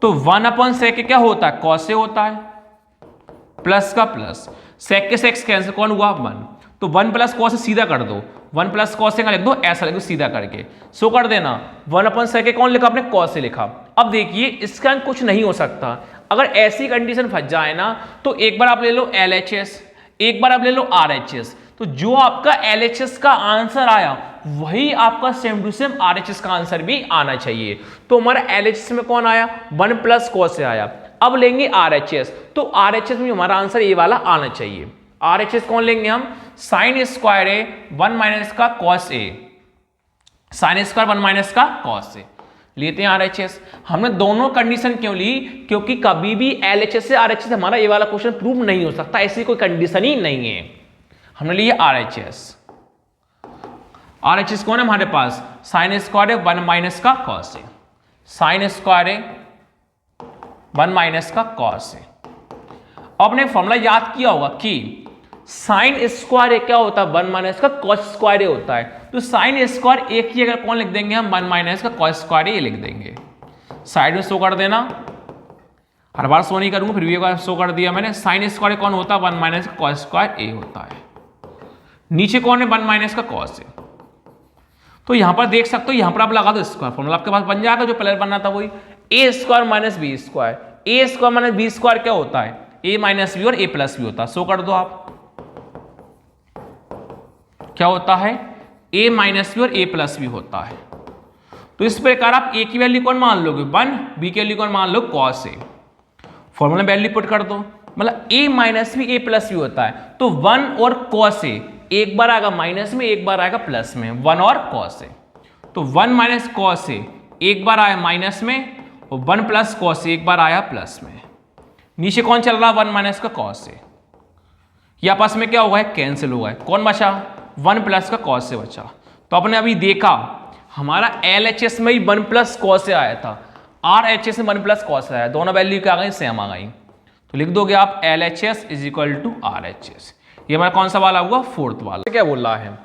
तो 1 अपॉन सेक ए क्या होता है, कॉस ए होता है, प्लस का प्लस, सेक के सेक्स कैंसिल, कौन हुआ, 1। तो 1 प्लस कॉस सीधा कर दो, 1 प्लस कॉस का लिख दो, ऐसा लिख दो सीधा करके, सो कर देना। 1 अपॉन सेक कौन लिखा आपने, कॉस से लिखा। अब देखिए इसका कुछ नहीं हो सकता। अगर ऐसी कंडीशन फंस जाए ना तो एक बार आप ले लो LHS, एक बार आप ले लो RHS, तो जो आपका LHS का आंसर आया वही आपका सेम टू सेम RHS का आंसर भी आना चाहिए। तो हमारा LHS में कौन आया, 1 प्लस cos से आया। अब लेंगे RHS, तो RHS में हमारा आंसर ये वाला आना चाहिए। RHS कौन लेंगे हम, साइन स्क्वायर ए 1 माइनस का cos ए, साइन स्क्वायर 1 माइनस का cos ए लेते हैं RHS। हमने दोनों कंडीशन क्यों ली, क्योंकि कभी भी LHS से RHS हमारा ये वाला क्वेश्चन प्रूव नहीं हो सकता, ऐसी कोई कंडीशन ही नहीं है। हमने लिया RHS। RHS कौन है हमारे पास, साइन स्क्वायर 1 माइनस का cos ए, साइन स्क्वायर 1 माइनस का cos ए। आपने फॉर्मूला याद किया होगा कि साइन स्क्वायर क्या होता है, 1 माइनस का cos स्क्वायर होता है। तो साइन स्क्वायर एक ही अगर कौन लिख देंगे हम, 1 माइनस का cos स्क्वायर ये लिख देंगे। साइड में शो कर देना, हर बार शो नहीं करूंगा फिर भी एक बार शो कर दिया मैंने। साइन स्क्वायर कौन होता है, 1 माइनस का cos स्क्वायर ए होता है। नीचे कौन है, 1 माइनस का cos है। तो यहां पर देख सकते हो, यहां पर आप लगा दो स्क्वायर, फॉर्मूला आपके पास बन जाएगा जो पहले बनना था वही, ए स्क्वायर माइनस बी स्क्वायर। ए स्क्वायर माइनस बी स्क्वायर क्या होता है, ए माइनस बी और ए प्लस बी होता है। शो कर दो आप, क्या होता है, a माइनस बी और a प्लस बी होता है। तो इस प्रकार आप a की वैल्यू कौन मान लोगे, 1, b की वैल्यू कौन मान लो, cos a। Formula value put कर दो, मतलब a minus B a plus B होता है। तो 1 और cos a, एक बार आएगा माइनस में एक बार आएगा प्लस में, 1 और cos a। तो 1 माइनस cos a एक बार आया माइनस में और 1 प्लस cos a एक बार आया प्लस में। नीचे कौन चल रहा है, 1 माइनस का cos a। ये आपस में क्या हुआ है, कैंसिल हुआ है। कौन बचा, 1 प्लस का cos से बचा। तो आपने अभी देखा हमारा LHS में ही 1 प्लस cos से आया था, RHS में 1 प्लस cos से आया, दोनों वैल्यू क्या आ गई, सेम आ गई। तो लिख दोगे आप LHS is equal to RHS। ये हमारा कौन सा वाला हुआ, 4th वाला। क्या बोल रहा है,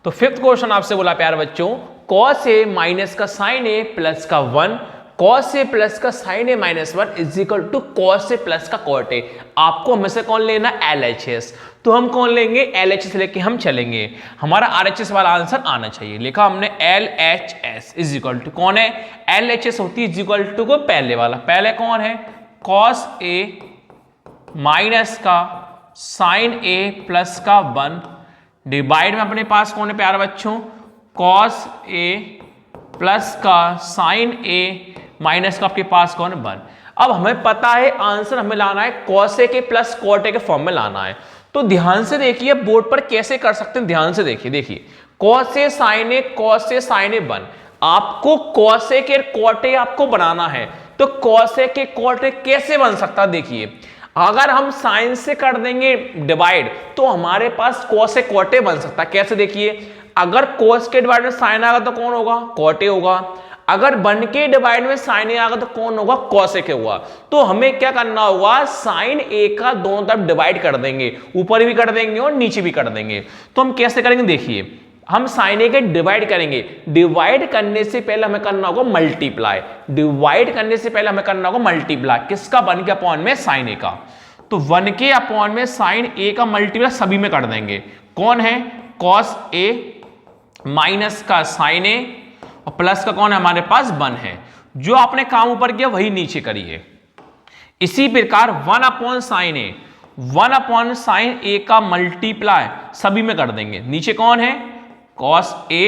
तो 5th क्वेश्चन आपसे बोला प्यारे बच्चों, cos a माइनस का sin a प्लस का 1, cos a प्लस का sin a minus 1 is equal to cos a plus का cot a। आपको हमें से कौन लेना, LHS। तो हम कौन लेंगे, LHS लेके हम चलेंगे। हमारा RHS वाला आंसर आना चाहिए। लिखा हमने LHS इज इक्वल टू, कौन है, LHS होती है इज इक्वल टू को पहले वाला, पहले कौन है, cos a माइनस का sin a प्लस का 1 डिवाइड में अपने पास कौन है प्यारे बच्चों, cos a प्लस का sin a माइनस का आपके पास कौन है, 1। अब हमें पता है आंसर हमें लाना है cos a के प्लस cot a के फॉर्म में लाना है। तो ध्यान से देखिए बोर्ड पर कैसे कर सकते हैं, ध्यान से देखिए cos a sin a 1। आपको cos a के cot a आपको बनाना है। तो cos a के cot a कैसे बन सकता है, देखिए अगर हम साइन से कर देंगे डिवाइड तो हमारे पास cos a cot a बन सकता है। कैसे, देखिए अगर cos के डिवाइड में साइन आएगा तो कौन होगा, cot a होगा। अगर 1 के डिवाइड में sin a आएगा तो कौन होगा, cos a के होगा। तो हमें क्या करना होगा, sin a का दोनों तरफ डिवाइड कर देंगे, ऊपर भी कर देंगे और नीचे भी कर देंगे। तो हम कैसे करेंगे, देखिए हम sin a के डिवाइड करेंगे, डिवाइड करने से पहले हमें करना होगा मल्टीप्लाई, डिवाइड करने से पहले हमें करना होगा मल्टीप्लाई किसका, 1 के अपॉन में sin a का। तो 1 के अपॉन में sin a का मल्टीप्लाई सभी में कर देंगे, कौन है, cos a माइनस का sin a और प्लस का कौन है हमारे पास 1 है। जो आपने काम ऊपर किया वही नीचे करिए। इसी प्रकार 1 upon sin a, 1 upon sin a का मल्टीप्लाई सभी में कर देंगे। नीचे कौन है, cos a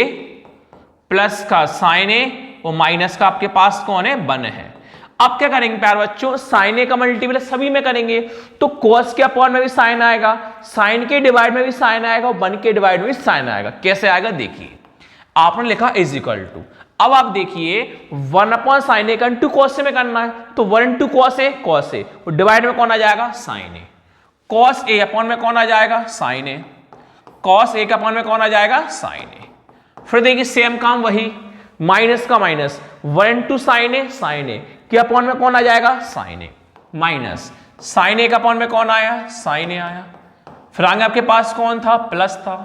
प्लस का sin a और माइनस का आपके पास कौन है, 1 है। अब क्या करेंगे प्यारे बच्चों, sin a का मल्टीप्लाई सभी में करेंगे। तो cos के अपॉन में भी sin आएगा, sin के डिवाइड में भी sin आएगा और 1 के डिवाइड में भी sin आएगा। कैसे आएगा, देखिए आपने लिखा इज इक्वल टू, अब आप देखिए 1 अपॉन sin a का इंटू cos a में करना है। तो 1 इंटू cos a और डिवाइड में कौन आ जाएगा, sin a। cos a upon में कौन आ जाएगा, sin a। cos a के अपॉन में कौन आ जाएगा, sin a। फिर देखिए सेम काम वही, माइनस का माइनस, 1 इंटू sin a के अपॉन में कौन आ जाएगा, sin a minus sin a के अपॉन में कौन आया, sin a आया। फिर आगे आपके पास कौन था, प्लस था,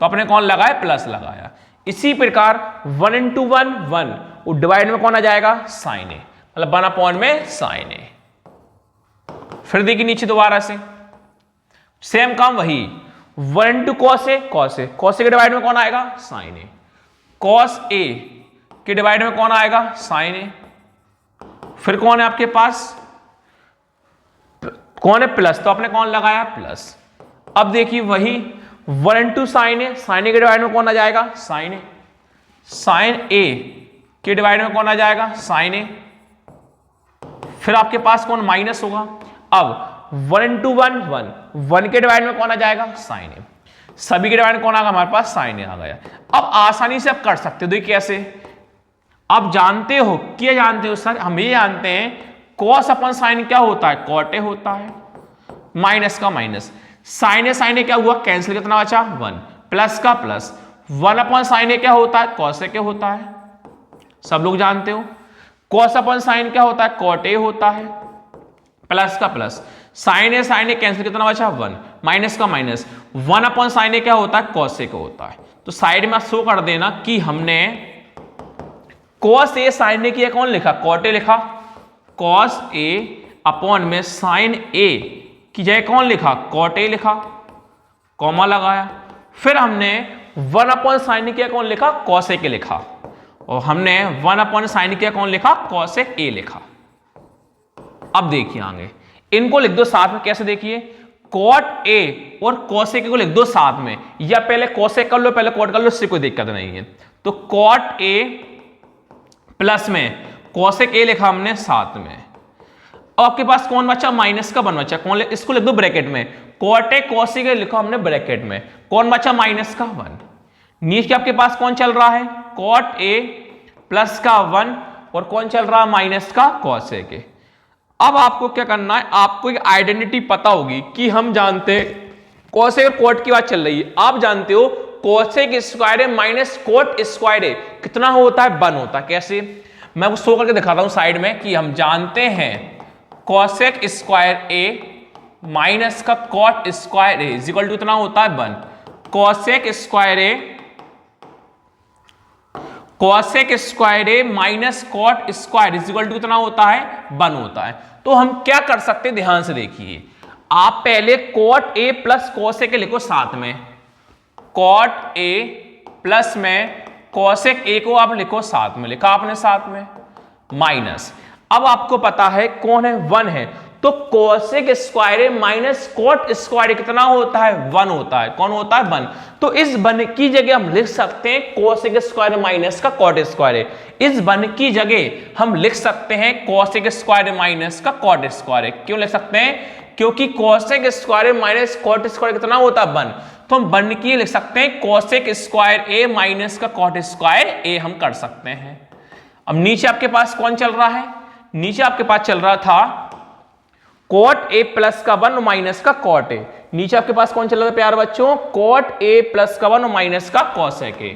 तो आपने कौन लगाया, प्लस लगाया। इसी प्रकार 1 इंटू 1 1 और डिवाइड में कौन आ जाएगा, sin a, मतलब 1 अपॉन में sin a। फिर देखिए नीचे दोबारा से सेम काम वही, 1 इंटू cos a के डिवाइड में कौन आएगा, sin a। cos a के डिवाइड में कौन आएगा, sin a। फिर कौन है आपके पास, कौन है प्लस, तो आपने कौन लगाया प्लस। अब देखिए वही 1 इंटू साइन ए, साइन ए के डिवाइड में कौन आ जाएगा साइन ए, साइन ए के डिवाइड में कौन आ जाएगा साइन ए, फिर आपके पास कौन माइनस होगा। अब 1 इंटू 1 1, 1 के डिवाइड में कौन आ जाएगा साइन ए, सभी के डिवाइड में कौन आ गया हमारे पास साइन ए आ गया। अब आसानी से आप कर सकते हो, देखिए कैसे, आप जानते हो, क्या जानते हो सर, हम ये जानते हैं कॉस अपन साइन क्या होता है कॉट ए होता है, माइनस का माइनस, साइन ए क्या हुआ कैंसिल, कितना बचा 1, प्लस का प्लस, 1 अपन साइन ए क्या होता है कॉस ए क्या होता है, सब लोग जानते हो। कॉस अपन साइन क्या होता है कॉट ए होता है, प्लस का प्लस, साइन ए कैंसिल, कितना बचा 1, माइनस का माइनस, 1 अपन साइन ए क्या होता है कॉस ए क्या होता है। तो साइड में शो कर देना कि हमने कॉस ए साइन ए किया, कौन लिखा कॉट ए लिखा, कॉस ए अपॉन में साइन ए की जगह कौन लिखा कॉट ए लिखा, कॉमा लगाया, फिर हमने 1 अपॉन साइन ए किया, कौन लिखा कॉस ए के लिखा, और हमने 1 अपॉन साइन किया, कौन लिखा कॉस ए लिखा। अब देखिए आगे इनको लिख दो साथ में, कैसे देखिए, कॉट ए और कॉस ए को लिख दो साथ में, या पहले कॉस ए कर लो पहले कॉट कर लो, इससे कोई दिक्कत नहीं है। तो कॉट ए प्लस में कॉस ए लिखा हमने साथ में, और आपके पास कौन बचा माइनस का 1 बचा, कौन इसको लिख दो ब्रैकेट में, कॉट ए कॉस ए लिखा हमने ब्रैकेट में, कौन बचा माइनस का 1, नीचे आपके पास कौन चल रहा है कॉट ए प्लस का 1 और कौन चल रहा है माइनस का कॉस ए के। अब आपको क्या करना है, आपको एक आइडेंटिटी पता होगी कि हम जानते हैं कॉस ए और कॉट की बात चल रही है, आप जानते हो cosec square A minus cot square ए कितना होता है 1 होता है। कैसे, मैं वो शो करके दिखाता हूं साइड में कि हम जानते हैं कोसेक स्क्वायर ए माइनस का cot square A is equal to कितना होता है 1, cosec square A minus cot square is equal to कितना होता है 1 होता है। तो हम क्या कर सकते हैं, ध्यान से देखिए, आप पहले कॉट ए प्लस कोसेक लिखो साथ में, कॉट ए प्लस में कोसेक ए को आप लिखो साथ में, लिखा आपने साथ में, माइनस, अब आपको पता है कौन है 1 है, तो cosec square A minus cot square ए कितना होता है 1 होता है, कौन होता है 1। तो इस 1 की जगह हम लिख सकते हैं कोसेक स्क्वायर माइनस का कॉट स्क्वायर ए, इस 1 की जगह हम लिख सकते हैं कोसेक स्क्वायर माइनस का कॉट स्क्वायर ए। क्यों लिख सकते हैं, क्योंकि cosec square minus cot square कितना होता है 1, तो हम 1 की लिख सकते हैं कोसेक स्क्वायर ए माइनस का कॉट स्क्वायर ए हम कर सकते हैं। अब नीचे आपके पास कौन चल रहा है, नीचे आपके पास चल रहा था कॉट ए प्लस का 1 माइनस का कॉट ए, नीचे आपके पास कौन चल रहा था प्यारे बच्चों, कॉट ए प्लस का 1 माइनस का cosec A,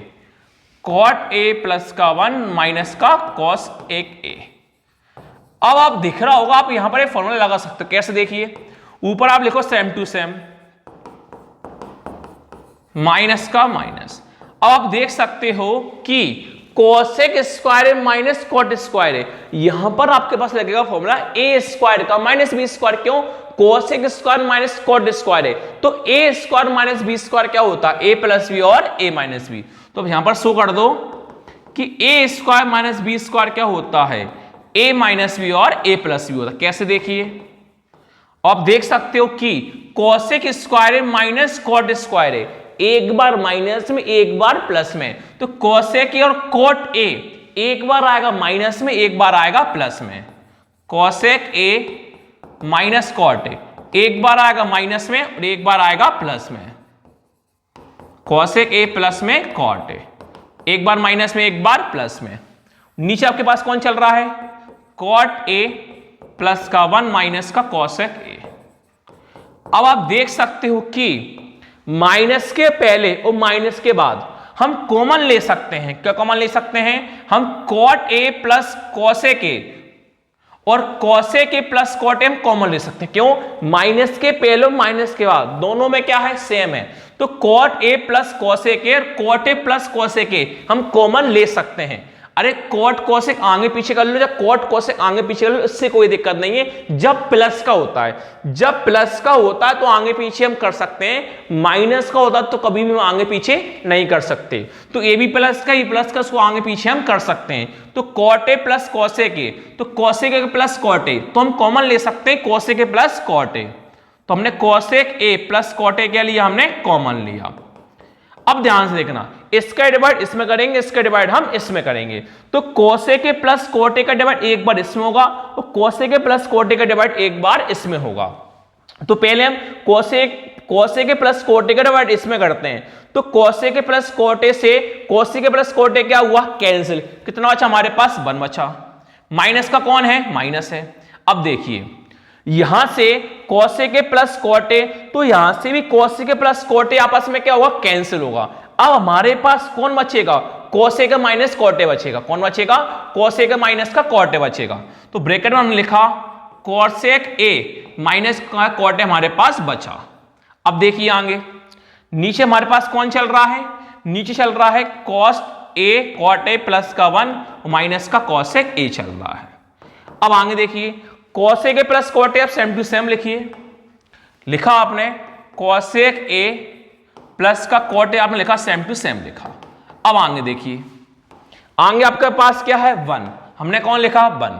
cot A plus का 1 माइनस का कॉसेक ए। अब आप दिख रहा होगा, आप यहां पर एक फॉर्मूला लगा सकते हो, कैसे देखिए, ऊपर आप लिखो सेम टू सेम माइनस का माइनस, अब आप देख सकते हो कि cosec square minus cot square है, यहां पर आपके पास लगेगा फॉर्मूला ए स्क्वायर का माइनस बी स्क्वायर, क्यों, cosec square minus cot square है, तो A square minus B square क्या होता है ए प्लस बी और ए माइनस बी। तो यहां पर शो कर दो कि ए स्क्वायर माइनस बी स्क्वायर क्या होता है ए माइनस बी और ए प्लस बी होता है। कैसे देखिए, आप देख सकते हो कि cosec square minus cot square है, एक बार माइनस में एक बार प्लस में, तो कोसेक ए और कॉट ए एक बार आएगा माइनस में एक बार आएगा प्लस में, cosec A minus cot A एक बार आएगा माइनस में और एक बार आएगा प्लस में, कोसेक ए प्लस में कॉट ए एक बार माइनस में एक बार प्लस में। नीचे आपके पास कौन चल रहा है, कॉट ए प्लस का 1 माइनस का कोसेक ए। अब आप देख सकते हो कि माइनस के पहले और माइनस के बाद हम कॉमन ले सकते हैं, क्या कॉमन ले सकते हैं, हम cot A plus cosec A और cosec A plus cot A हम कॉमन ले सकते हैं। क्यों, माइनस के पहले और माइनस के बाद दोनों में क्या है सेम है, तो cot A plus cosec A और cot A plus cosec A हम कॉमन ले सकते हैं। अरे कॉट कोसेक आगे पीछे कर लो या कॉट कोसेक आगे पीछे कर लो, इससे कोई दिक्कत नहीं है जब प्लस का होता है। जब प्लस का होता है तो आगे पीछे हम कर सकते हैं, माइनस का होता है तो कभी भी हम आगे पीछे नहीं कर सकते। तो ए भी प्लस का, ई प्लस का, उसको आगे पीछे हम कर सकते हैं। तो cot A plus cosec A, तो cosec A plus cot A, तो हम कॉमन ले सकते हैं cosec A plus cot A. तो हमने cosec A plus cot A क्या लिया, हमने कॉमन लिया। अब ध्यान से देखना, इसका डिवाइड इसमें करेंगे, इसका डिवाइड हम इसमें करेंगे। तो कोसेक के प्लस कोट ए का डिवाइड एक बार इसमें होगा, तो कोसेक के प्लस कोट ए का डिवाइड एक बार इसमें होगा। तो पहले हम कोसेक के प्लस कोट ए का डिवाइड इसमें करते हैं। तो कोसेक के प्लस कोट ए से कोसेक के प्लस कोट ए क्या हुआ, कैंसिल। कितना बचा हमारे पास, 1 बचा। माइनस का कौन है, माइनस है। अब देखिए यहां से कोसेक के प्लस कोट ए, तो यहां से भी कोसेक के प्लस कोट ए आपस में क्या होगा, कैंसिल होगा। अब हमारे पास कौन बचेगा, कोसेक का माइनस कोट ए बचेगा। कौन बचेगा, कोसेक का माइनस का कोट ए बचेगा। तो ब्रैकेट में हमने लिखा कोसेक ए माइनस का कोट ए हमारे पास बचा। अब देखिए आगे नीचे हमारे पास कौन चल रहा है, नीचे चल रहा है cos A cot A plus का 1 माइनस का कोसेक ए चल रहा है। अब आगे देखिए cosec A plus cot A, आप सेम टू सेम लिखिए। लिखा आपने कोसेक ए प्लस का कोट ए, आपने लिखा सेम टू सेम लिखा। अब आगे देखिए, आगे आपके पास क्या है, 1। हमने कौन लिखा, 1।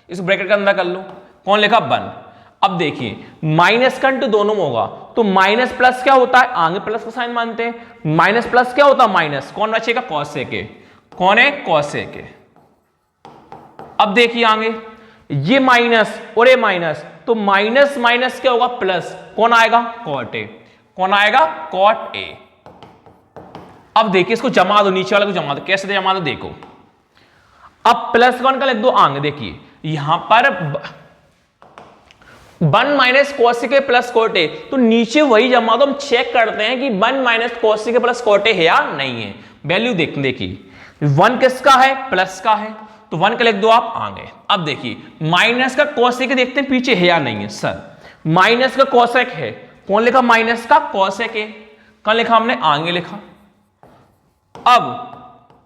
इस ब्रैकेट के अंदर कर लो, कौन लिखा, 1। अब देखिए माइनस का इंटू दोनों में होगा, तो माइनस प्लस क्या होता है, आगे प्लस का साइन मानते हैं। माइनस प्लस क्या होता है, माइनस। कौन बचेगा, कोसेक ए। कौन है, कोसेक ए। अब देखिए आगे ये माइनस और ये माइनस, तो माइनस माइनस क्या होगा, प्लस। कौन आएगा, कॉट ए। कौन आएगा, कॉट ए। अब देखिए इसको जमा दो, नीचे वाले को जमा दो। कैसे जमा दो, देखो। अब प्लस 1 का लिख दो आगे। देखिए यहां पर 1 minus cosec A plus cot A, तो नीचे वही जमा दो। हम चेक करते हैं कि 1 minus cosec A plus cot A है या नहीं है। वैल्यू देखिए 1 किसका है, प्लस का है, तो 1 का लिख दो आप आगे। अब देखिए माइनस का कोसेक देखते हैं पीछे है या नहीं है। सर माइनस का कोसेक है, कौन लिखा, माइनस का कोसेक है। कौन लिखा, हमने आगे लिखा। अब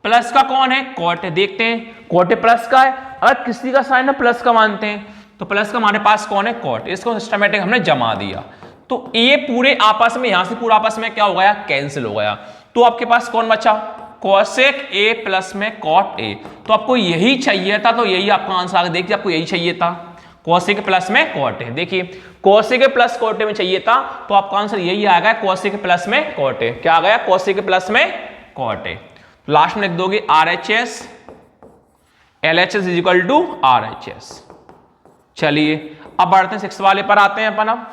प्लस का कौन है, कोट है। देखते हैं कोट प्लस का है, अगर किसी का साइन है प्लस का मानते हैं, तो प्लस का हमारे पास कौन है, कोट। इसको सिस्टमैटिक हमने जमा दिया, तो ये पूरे आपस में, यहां से पूरा आपस में क्या हो गया, कैंसिल हो गया। तो आपके पास कौन बचा, कोसेक ए प्लस में कॉट ए। तो आपको यही चाहिए था, तो यही आपका आंसर आगे। देखिए आपको यही चाहिए था, कोसेक प्लस में कॉट ए। देखिए कोसेक प्लस कॉट ए में चाहिए था, तो आपका आंसर यही आ गया, कोसेक प्लस में कॉट ए। क्या आ गया, कोसेक प्लस में कॉट ए। लास्ट में लिख दोगे RHS, LHS is equal to RHS। चलिए अब बढ़ते हैं 6 वाले पर आते हैं अपन। अब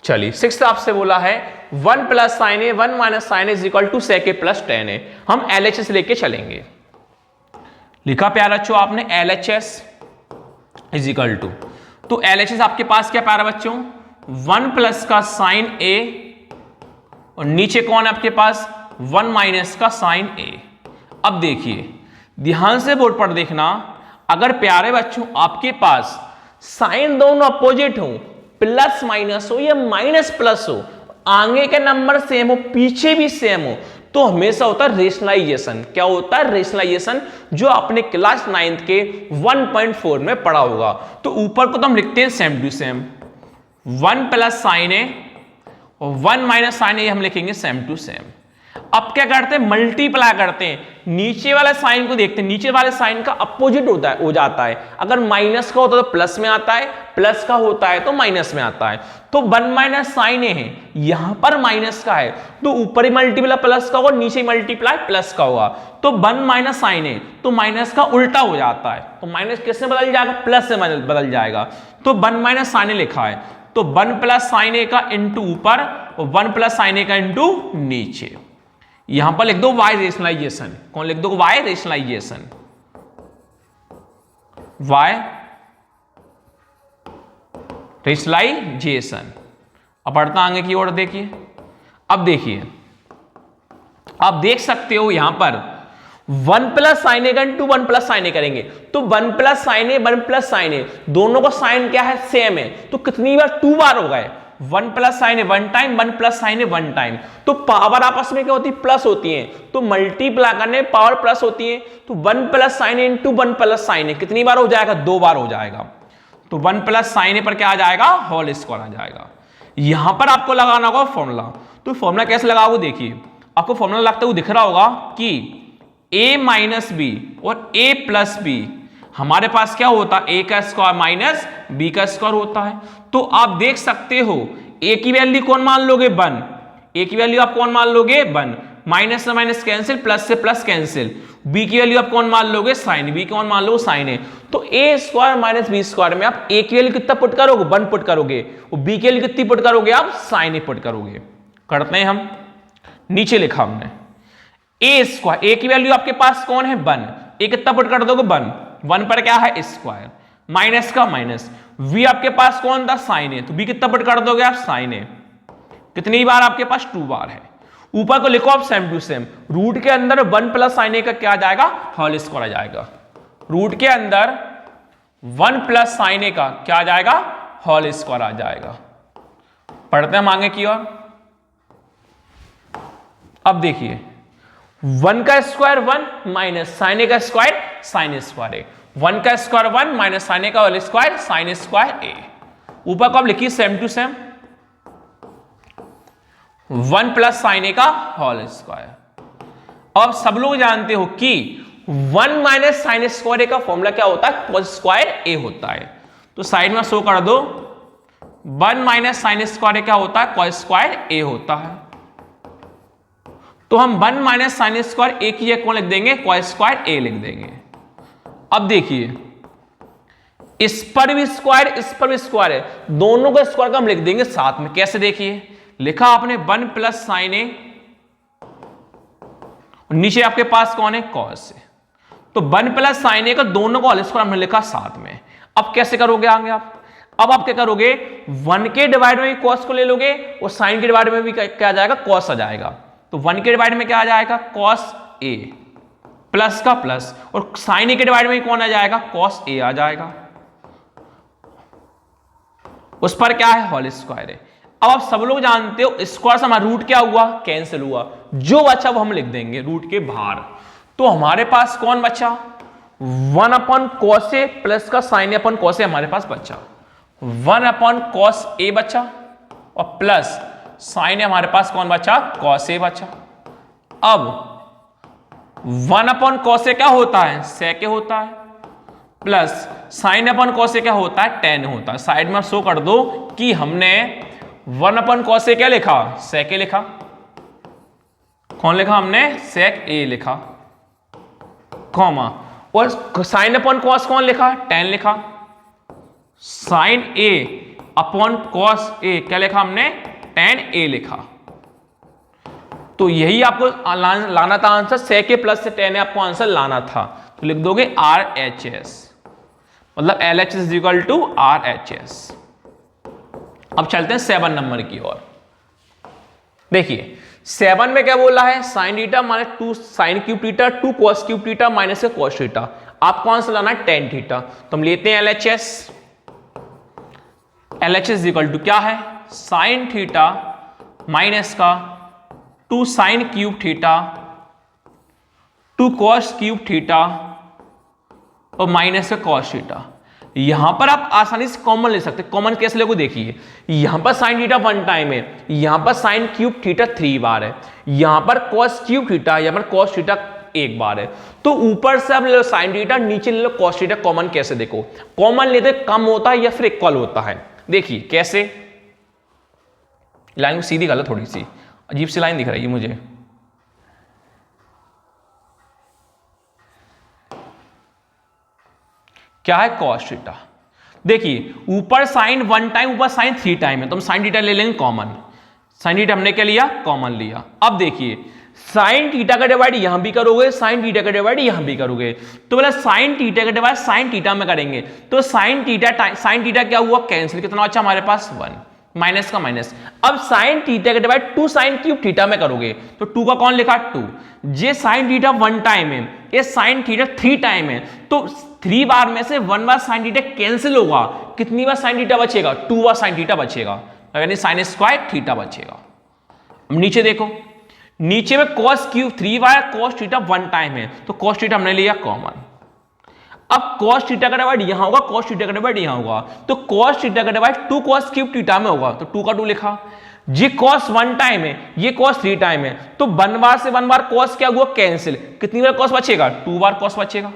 चलिए 6 आपसे बोला है 1 plus sine A 1 minus sine A is equal to sec A plus tan A. हम LHS लेके चलेंगे। लिखा प्यारा बच्चों आपने LHS इज इक्वल टू, तो LHS आपके पास क्या प्यारा बच्चों, 1 प्लस का साइन ए और नीचे कौन है आपके पास, 1 माइनस का साइन ए। अब देखिए ध्यान से बोर्ड पर देखना, अगर प्यारे बच्चों आपके पास साइन दोनों अपोजिट हो, प्लस माइनस हो या माइनस प्लस हो, आगे के नंबर सेम हो पीछे भी सेम हो, तो हमेशा होता है रेशनलाइजेशन। क्या होता है, रेशनलाइजेशन, जो आपने क्लास 9th के 1.4 में पढ़ा होगा। तो ऊपर को तो हम लिखते हैं same to same, 1 plus sine A और 1 माइनस साइन ए हम लिखेंगे सेम टू सेम। अब क्या करते हैं, मल्टीप्लाई करते हैं, नीचे वाले साइन को देखते हैं, नीचे वाले साइन का अपोजिट होता है, हो जाता है। अगर माइनस का होता है तो प्लस में आता है, प्लस का होता है तो माइनस में आता है। तो 1 माइनस साइन ए है, यहां पर माइनस का है, तो ऊपर ही मल्टीप्लाई प्लस का होगा, नीचे मल्टीप्लाई प्लस का होगा। तो 1 माइनस साइन ए, तो माइनस का उल्टा हो जाता है, तो माइनस किससे बदल जाएगा, प्लस से बदल जाएगा। तो 1 माइनस साइन ए लिखा है, तो 1 प्लस साइन ए का इंटू ऊपर और 1 प्लस साइन ए का इंटू नीचे। यहां पर लिख दो वाई रेशनलाइजेशन। कौन लिख दो, वाई रेशनलाइजेशन, वाई रेशनलाइजेशन। अब बढ़ता आगे की ओर देखिए। अब देखिए आप देख सकते हो यहां पर 1 प्लस साइन ए का इंटू 1 प्लस साइन ए करेंगे, तो 1 plus sine A 1 plus sine ए, दोनों का साइन क्या है, सेम है, तो कितनी बार, 2 बार हो गए। 1 plus sine A 1 time, 1 plus sine A 1 time. तो पावर आपस में क्या होती है, प्लस होती है, तो मल्टीप्लाई करने पावर प्लस होती है। तो 1 प्लस साइन ए इंटू 1 प्लस साइन ए कितनी बार हो जाएगा, 2 बार हो जाएगा। तो 1 प्लस साइन ए पर क्या आ जाएगा, होल स्क्वायर आ जाएगा। यहां पर आपको लगाना होगा फॉर्मूला। तो फॉर्मूला कैसे लगाओगे, देखिए आपको फॉर्मूला लगता हुआ दिख रहा होगा कि a माइनस बी और a प्लस बी, हमारे पास क्या होता है, a का स्क्वायर माइनस b का स्क्वायर होता है। तो आप देख सकते हो a की वैल्यू कौन मान लोगे, 1, a की वैल्यू आप कौन मान लोगे, 1, माइनस से माइनस कैंसिल, प्लस से प्लस कैंसिल, b की वैल्यू आप कौन मान लोगे, साइन, b कौन मान लोगे, साइन है। तो a square minus B square में आप a की वैल्यू कितना पुट करोगे, 1 पुट करोगे, और b की वैल्यू कितनी पुट करोगे, आप साइन ए पुट करोगे। करते हैं हम, नीचे लिखा हमने a स्क्वायर, a की वैल्यू आपके पास कौन है, 1, a कितना पुट कर दोगे, 1 पर क्या है स्क्वायर, माइनस का माइनस, v आपके पास कौन था, साइन है, तो b कितना पुट कर दोगे आप, साइन है। कितनी बार आपके पास, 2 बार है। ऊपर को लिखो आप सेम टू सेम, रूट के अंदर 1 प्लस साइन ए का क्या आ जाएगा, होल स्क्वायर आ जाएगा। रूट के अंदर 1 प्लस साइन ए का क्या आ जाएगा, होल स्क्वायर आ जाएगा। पढ़ते हैं आगे की ओर। अब देखिए 1 का स्क्वायर 1 माइनस साइन ए का स्क्वायर साइन स्क्वायर ए, 1 का स्क्वायर 1 माइनस साइन ए का whole square sine square A. ऊपर को आप लिखिए same to same, 1 plus sine A का होल स्क्वायर। अब सब लोग जानते हो कि 1 माइनस साइन स्क्वायर ए का फॉर्मूला क्या होता है, कॉस स्क्वायर ए होता है। तो साइड में शो कर दो, 1 माइनस साइन स्क्वायर ए क्या होता है, कॉस स्क्वायर ए होता है। तो हम 1 माइनस साइन स्क्वायर ए की जगह कौन लिख देंगे, कॉस स्क्वायर ए लिख देंगे। अब देखिए इस पर भी स्क्वायर, इस पर भी स्क्वायर है, दोनों का स्क्वायर का हम लिख देंगे साथ में। कैसे, देखिए लिखा आपने 1 प्लस साइन ए, नीचे आपके पास कौन है, कॉस है। तो 1 प्लस साइन ए का दोनों का होल स्क्वायर हमने लिखा साथ में। अब कैसे करोगे आगे आप, अब आप क्या करोगे, 1 के डिवाइड में भी कॉस को ले लोगे और साइन के डिवाइड में भी क्या आ जाएगा, कॉस आ जाएगा। तो 1 के डिवाइड में क्या आ जाएगा, कॉस ए, प्लस का प्लस, और साइन ए के डिवाइड में कौन आ जाएगा, कॉस ए आ जाएगा। उस पर क्या है, होल स्क्वायर है। अब आप सब लोग जानते हो स्क्वायर से हमारा रूट क्या हुआ, कैंसिल हुआ, जो बचा वो हम लिख देंगे रूट के बाहर। तो हमारे पास कौन बचा, 1 अपॉन कॉस ए प्लस का साइन अपॉन कॉस ए हमारे पास बचा, 1 अपॉन कॉस ए बचा, और प्लस साइन हमारे पास कौन बचा, कॉस ए बचा। अब 1 अपॉन कॉस ए क्या होता है, सेक होता है, plus sine upon cos A क्या होता है, टेन होता है। साइड में शो कर दो कि हमने 1 अपॉन कॉस ए क्या लिखा, सेक ए लिखा। कौन लिखा हमने, सेक ए लिखा, कॉमा, और साइन अपॉन कॉस कौन लिखा, टेन लिखा। Sign A upon cos A क्या लिखा हमने, टेन ए लिखा। तो यही आपको लाना था आंसर, सेक ए प्लस से टेन ए आपको आंसर लाना था। तो लिख दोगे RHS, मतलब LHS is equal to RHS। अब चलते हैं 7 नंबर की ओर। देखिए 7 में क्या बोला है, sine theta minus 2 sine cube theta 2 cos cube theta minus से कॉस थीटा। आपको आंसर लाना है टेन थीटा। तो हम लेते हैं LHS। LHS is equal to क्या है, साइन थीटा माइनस का 2 sine cube theta 2 cos cube theta और माइनस का कॉस थीटा। यहां पर आप आसानी से कॉमन ले सकते हैं। कॉमन कैसे लोगे, देखिए यहां पर साइन थीटा 1 टाइम है, यहां पर साइन क्यूब थीटा 3 बार है, यहां पर कॉस क्यूब थीटा, यहां पर कॉस थीटा 1 बार है। तो ऊपर से आप ले लो साइन थीटा, नीचे ले लो कॉस थीटा। कॉमन कैसे, देखो कॉमन लेते कम होता है या फिर इक्वल होता है। देखिए कैसे, लाइन सीधी गलत, थोड़ी सी अजीब सी लाइन दिख रही है मुझे। क्या है, कॉस थीटा। देखिए ऊपर साइन 1 टाइम, ऊपर साइन 3 टाइम है, तो हम साइन थीटा ले लेंगे कॉमन। साइन थीटा हमने क्या लिया, कॉमन लिया। अब देखिए साइन थीटा का डिवाइड यहां भी करोगे, साइन थीटा का डिवाइड यहां भी करोगे, तो बोला साइन थीटा का डिवाइड साइन थीटा में करेंगे, तो साइन थीटा क्या हुआ, कैंसिल। कितना अच्छा हमारे पास 1, माइनस का माइनस। अब साइन थीटा का डिवाइड 2 साइन क्यूब थीटा में करोगे, तो 2 का कौन लिखा, 2। ये साइन थीटा 1 टाइम है, ये साइन थीटा 3 टाइम है, तो 3 बार में से 1 बार साइन थीटा कैंसिल होगा। कितनी बार साइन थीटा बचेगा, 2 बार साइन थीटा बचेगा। यानी साइन स्क्वायर थीटा बचेगा। अब नीचे देखो, नीचे में cos cube 3y cos theta 1 time है, तो cos थीटा हमने लिया कॉमन। अब cos थीटा का डिवाइड यहां होगा, cos थीटा का डिवाइड यहां होगा, तो cos थीटा का डिवाइड 2 cos क्यूब थीटा में होगा, तो 2 का 2 लिखा। ये cos 1 टाइम है, ये cos 3 टाइम है, तो 1 बार से 1 बार cos क्या हुआ कैंसिल, कितनी बार cos बचेगा, 2 बार cos बचेगा,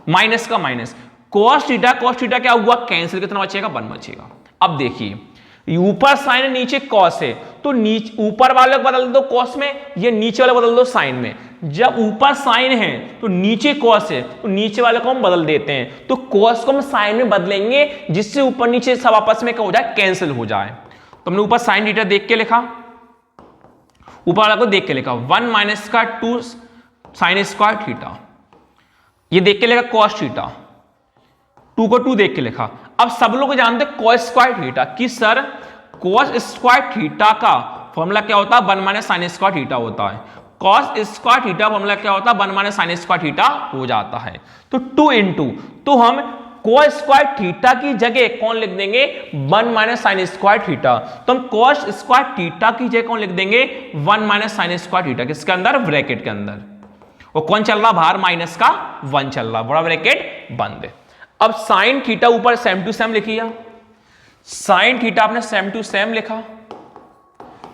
माइनस का माइनस, cos थीटा क्या हुआ कैंसिल, कितना बचेगा 1 बचेगा। अब देखिए ऊपर साइन है नीचे cos है, तो नीचे ऊपर वाले को बदल दो cos में, ये नीचे वाले बदल दो साइन में। जब ऊपर साइन है तो नीचे cos है, तो नीचे वाले को हम बदल देते हैं, तो cos को हम साइन में बदलेंगे जिससे ऊपर नीचे सब आपस में क्या हो जाए, कैंसिल हो जाए। तो हमने ऊपर साइन थीटा देख के लिखा, ऊपर वाला को देख के लिखा 1 माइनस का 2 साइन स्क्वायर थीटा, ये देख के लिखा cos थीटा, 2 को 2 देख के लिखा। अब सब लोग जानते हैं cos स्क्वायर थीटा कि सर cos स्क्वायर थीटा का फॉर्मूला क्या होता है, 1 माइनस साइन स्क्वायर थीटा होता है। cos स्क्वायर थीटा फॉर्मूला क्या होता है, 1 माइनस साइन स्क्वायर थीटा हो जाता है। तो 2 इंटू, तो हम cos स्क्वायर थीटा की जगह कौन लिख देंगे, 1 माइनस साइन स्क्वायर थीटा। तो हम cos स्क्वायर थीटा की जगह कौन लिख देंगे, 1 माइनस साइन स्क्वायर थीटा, किसके अंदर, ब्रैकेट के अंदर। और कौन चल रहा बाहर, माइनस का 1 चल रहा, बड़ा ब्रैकेट बंद है। अब साइन थीटा ऊपर सेम टू सेम लिखिए, साइन थीटा आपने सेम टू सेम लिखा,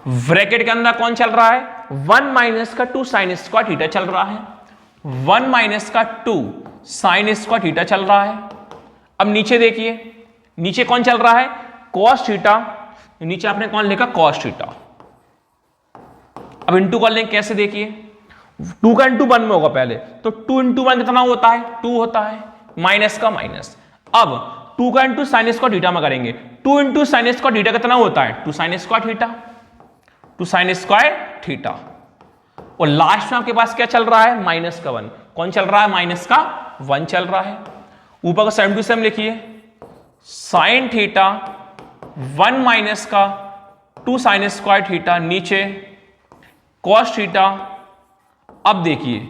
ब्रैकेट के अंदर कौन चल रहा है, 1 माइनस का 2 साइन स्क्वायर थीटा चल रहा है, 1 माइनस का 2 साइन स्क्वायर थीटा चल रहा है। अब नीचे देखिए, नीचे कौन चल रहा है, cos थीटा, नीचे आपने कौन लिखा, cos थीटा। अब इंटू कर लेंगे, कैसे देखिए, 2 का इंटू 1 में होगा पहले, तो 2 इंटू 1 कितना होता है, 2 होता है, माइनस का माइनस। अब 2 का इंटू साइन स्क्वायर थीटा में करेंगे, 2 इंटू साइन स्क्वायर थीटा कितना होता है, 2 sine square theta, 2 sine square theta. और लास्ट में आपके पास क्या चल रहा है, माइनस का 1, कौन चल रहा है, माइनस का 1 चल रहा है। ऊपर को सेम टू सेम लिखिए, साइन थीटा 1 माइनस का 2 साइन स्क्वायर थीटा, नीचे cos थीटा। अब देखिए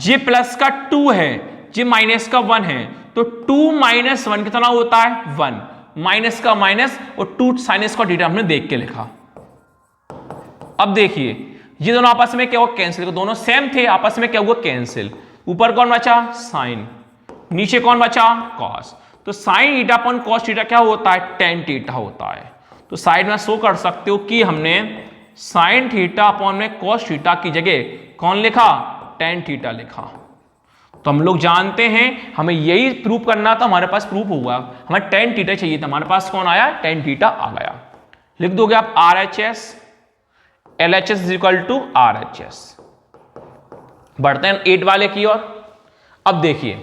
ये प्लस का 2 है, ये माइनस का 1 है, तो 2 माइनस 1 कितना होता है, 1, माइनस का माइनस, और 2 साइन स्क्वायर थीटा हमने देख के लिखा। अब देखिए ये दोनों आपस में क्या हुआ, कैंसिल, दोनों सेम थे, आपस में क्या हुआ, कैंसिल। ऊपर कौन बचा, साइन, नीचे कौन बचा, cos। तो sign theta upon cos theta क्या होता है, tan थीटा होता है। तो साइड में शो कर सकते हो कि हमने साइन थीटा अपॉन में cos थीटा की जगह कौन लिखा, tan थीटा लिखा। तो हम लोग जानते हैं हमें यही प्रूफ करना था, हमारे पास प्रूफ हुआ, हमें tan थीटा चाहिए था, हमारे पास कौन आया, tan थीटा आ गया। लिख दोगे आप RHS, LHS is equal to RHS। बढ़ते हैं 8 वाले की ओर। अब देखिए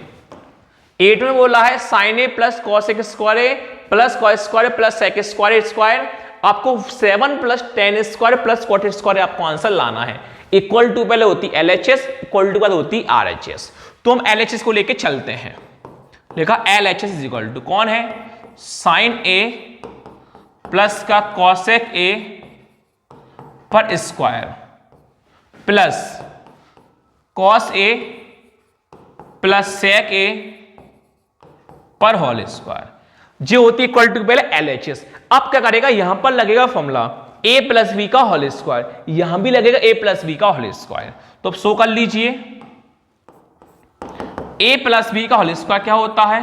8 में बोला है sine A plus cos A square A plus cos square plus sec square square, आपको 7 plus tan square plus cot square आपको आंसर लाना है। इक्वल टू पहले होती LHS, इक्वल टू बाद होती RHS। तो हम LHS को लेके चलते हैं। लिखा LHS इज इक्वल टू कौन है, साइन ए प्लस का कॉसेक ए पर स्क्वायर प्लस कॉस ए प्लस सेक ए पर होल स्क्वायर, जो होती है इक्वल टू पहले LHS। अब क्या करेगा, यहां पर लगेगा फॉर्मूला a प्लस बी का होल स्क्वायर, यहां भी लगेगा a प्लस बी का होल स्क्वायर। तो अब शो कर लीजिए a प्लस बी का होल स्क्वायर क्या होता है,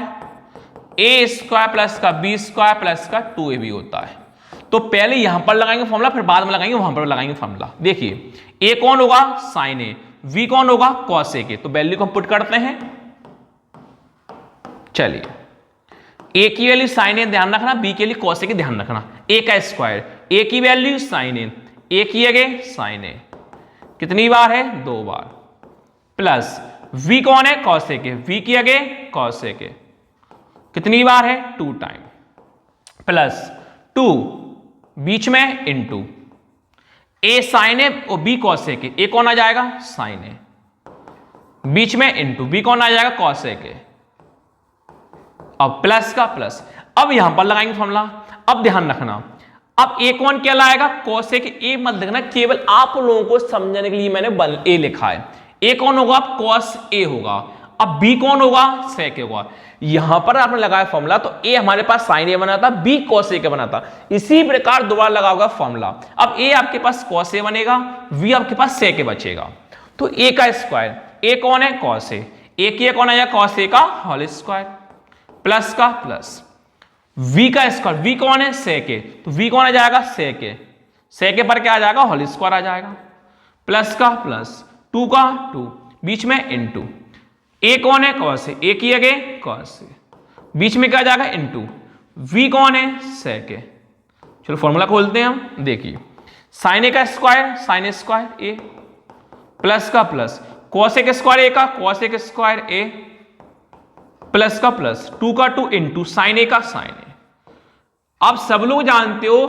a स्क्वायर प्लस का b स्क्वायर प्लस का 2ab होता है। तो पहले यहां पर लगाएंगे फॉर्मूला, फिर बाद में लगाएंगे वहां पर लगाएंगे फॉर्मूला। देखिए a कौन होगा, साइन ए, v कौन होगा, कॉस ए के। तो वैल्यू को हम पुट करते हैं। चलिए a की वैल्यू साइन ए ध्यान रखना, b के लिए कॉस ए की ध्यान रखना। a का स्क्वायर, a की वैल्यू साइन ए, a की जगह साइन ए, कितनी बार है, 2 बार, प्लस v कौन है, कॉस ए के, v की जगह कॉस ए के, कितनी बार है, 2 टाइम, प्लस 2 बीच में इनटू a साइन ए और b कॉस ए के, a कौन आ जाएगा, साइन ए, बीच में इनटू b कौन आ जाएगा, कॉस ए के, अब प्लस का प्लस। अब यहां पर लगाएंगे फॉर्मूला। अब ध्यान रखना, अब a कौन क्या लाएगा, cos a के, a मत लिखना, केवल आप लोगों को समझने के लिए मैंने a लिखा है। a कौन होगा, cos a होगा। अब b कौन होगा, sec होगा। यहां पर आपने लगाया फॉर्मूला तो a हमारे पास sin a बना था, b cos a बना था। इसी प्रकार दोबारा लगाओगा फॉर्मूला। अब a आपके पास cos a बनेगा, v आपके पास sec a बचेगा। तो a का स्क्वायर, a कौन है, cos a, a की कौन आया, cos a का होल स्क्वायर, प्लस का प्लस, v का स्क्वायर, v कौन है, sec a, तो v कौन आ जाएगा, sec a, sec a पर क्या आ जाएगा, होल स्क्वायर आ जाएगा, प्लस का प्लस, 2 का 2, बीच में इनटू, a कौन है, cos a, a की जगह cos a, बीच में क्या आ जाएगा इनटू, v कौन है, sec a। चलो फॉर्मूला खोलते हैं हम, देखिए sin a का square, sin a square a, plus का प्लस, cos a का स्क्वायर a का cos a का स्क्वायर a, प्लस का प्लस, 2 का 2 इंटू sin a का sin a। आप सब लोग जानते हो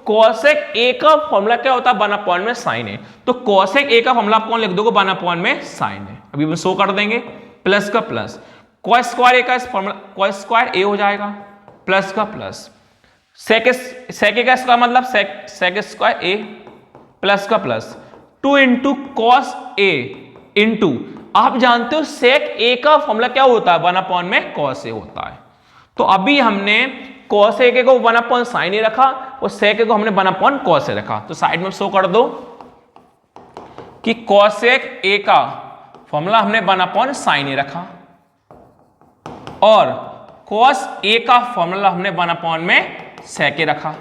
cosec a का फॉर्मूला क्या होता है, 1/में sin a, तो cosec a का फॉर्मूला आप कौन लिख दोगे, 1/में sin a। अभी हम शो कर देंगे, प्लस का प्लस, cos स्क्वायर a का फॉर्मूला cos स्क्वायर a हो जाएगा, प्लस का प्लस, sec a का स्क्वायर मतलब sec स्क्वायर a, प्लस का plus, 2 into cos a into, आप जानते हो sec a का फॉर्मूला क्या होता है, 1/में cos a होता है। तो अभी हमने cos a को 1/sin a रखा और sec a को हमने 1/cos a रखा। तो साइड में शो कर दो कि cosec a का फॉर्मूला हमने 1/sin a रखा और cos a का फॉर्मूला हमने 1/sec a रखा।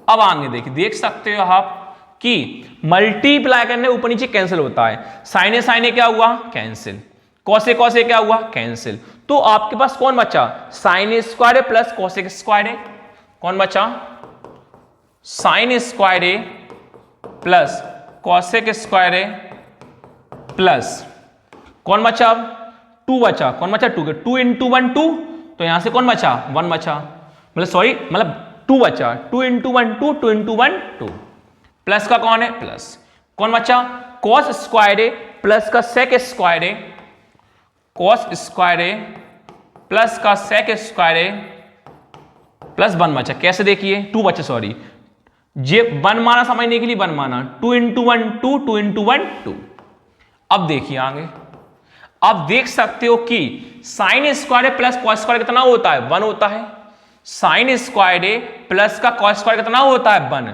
अब आगे देखिए, देख सकते हो आप कि मल्टीप्लाई करने ऊपर नीचे कैंसिल होता है, sin a क्या हुआ, कैंसिल, cos a क्या हुआ, कैंसिल। तो आपके पास कौन बचा, sin a स्क्वायर है प्लस cos a स्क्वायर है, कौन बचा, sin a स्क्वायर है प्लस cos a स्क्वायर है प्लस कौन बचा, अब 2 बचा, कौन बचा, 2 के 2 इंटू 1 2, तो यहां से कौन बचा, 1 बचा, मतलब सॉरी मतलब 2 बचा, 2 इंटू 1 2, 2 इंटू 1 2, प्लस का कौन है, प्लस कौन बचा, cos स्क्वायर है प्लस का sec स्क्वायर है, cos स्क्वायर है प्लस का sec स्क्वायर है प्लस 1 बचा। कैसे देखिए, 2 बचा, सॉरी जे 1 माना समझने के लिए 1 माना, 2 इंटू 1 2, 2 इंटू 1 2। अब देखिए आगे, आप देख सकते हो कि sin स्क्वायर है प्लस cos स्क्वायर कितना होता है, 1 होता है, sin स्क्वायर है प्लस का cos स्क्वायर कितना होता है, 1,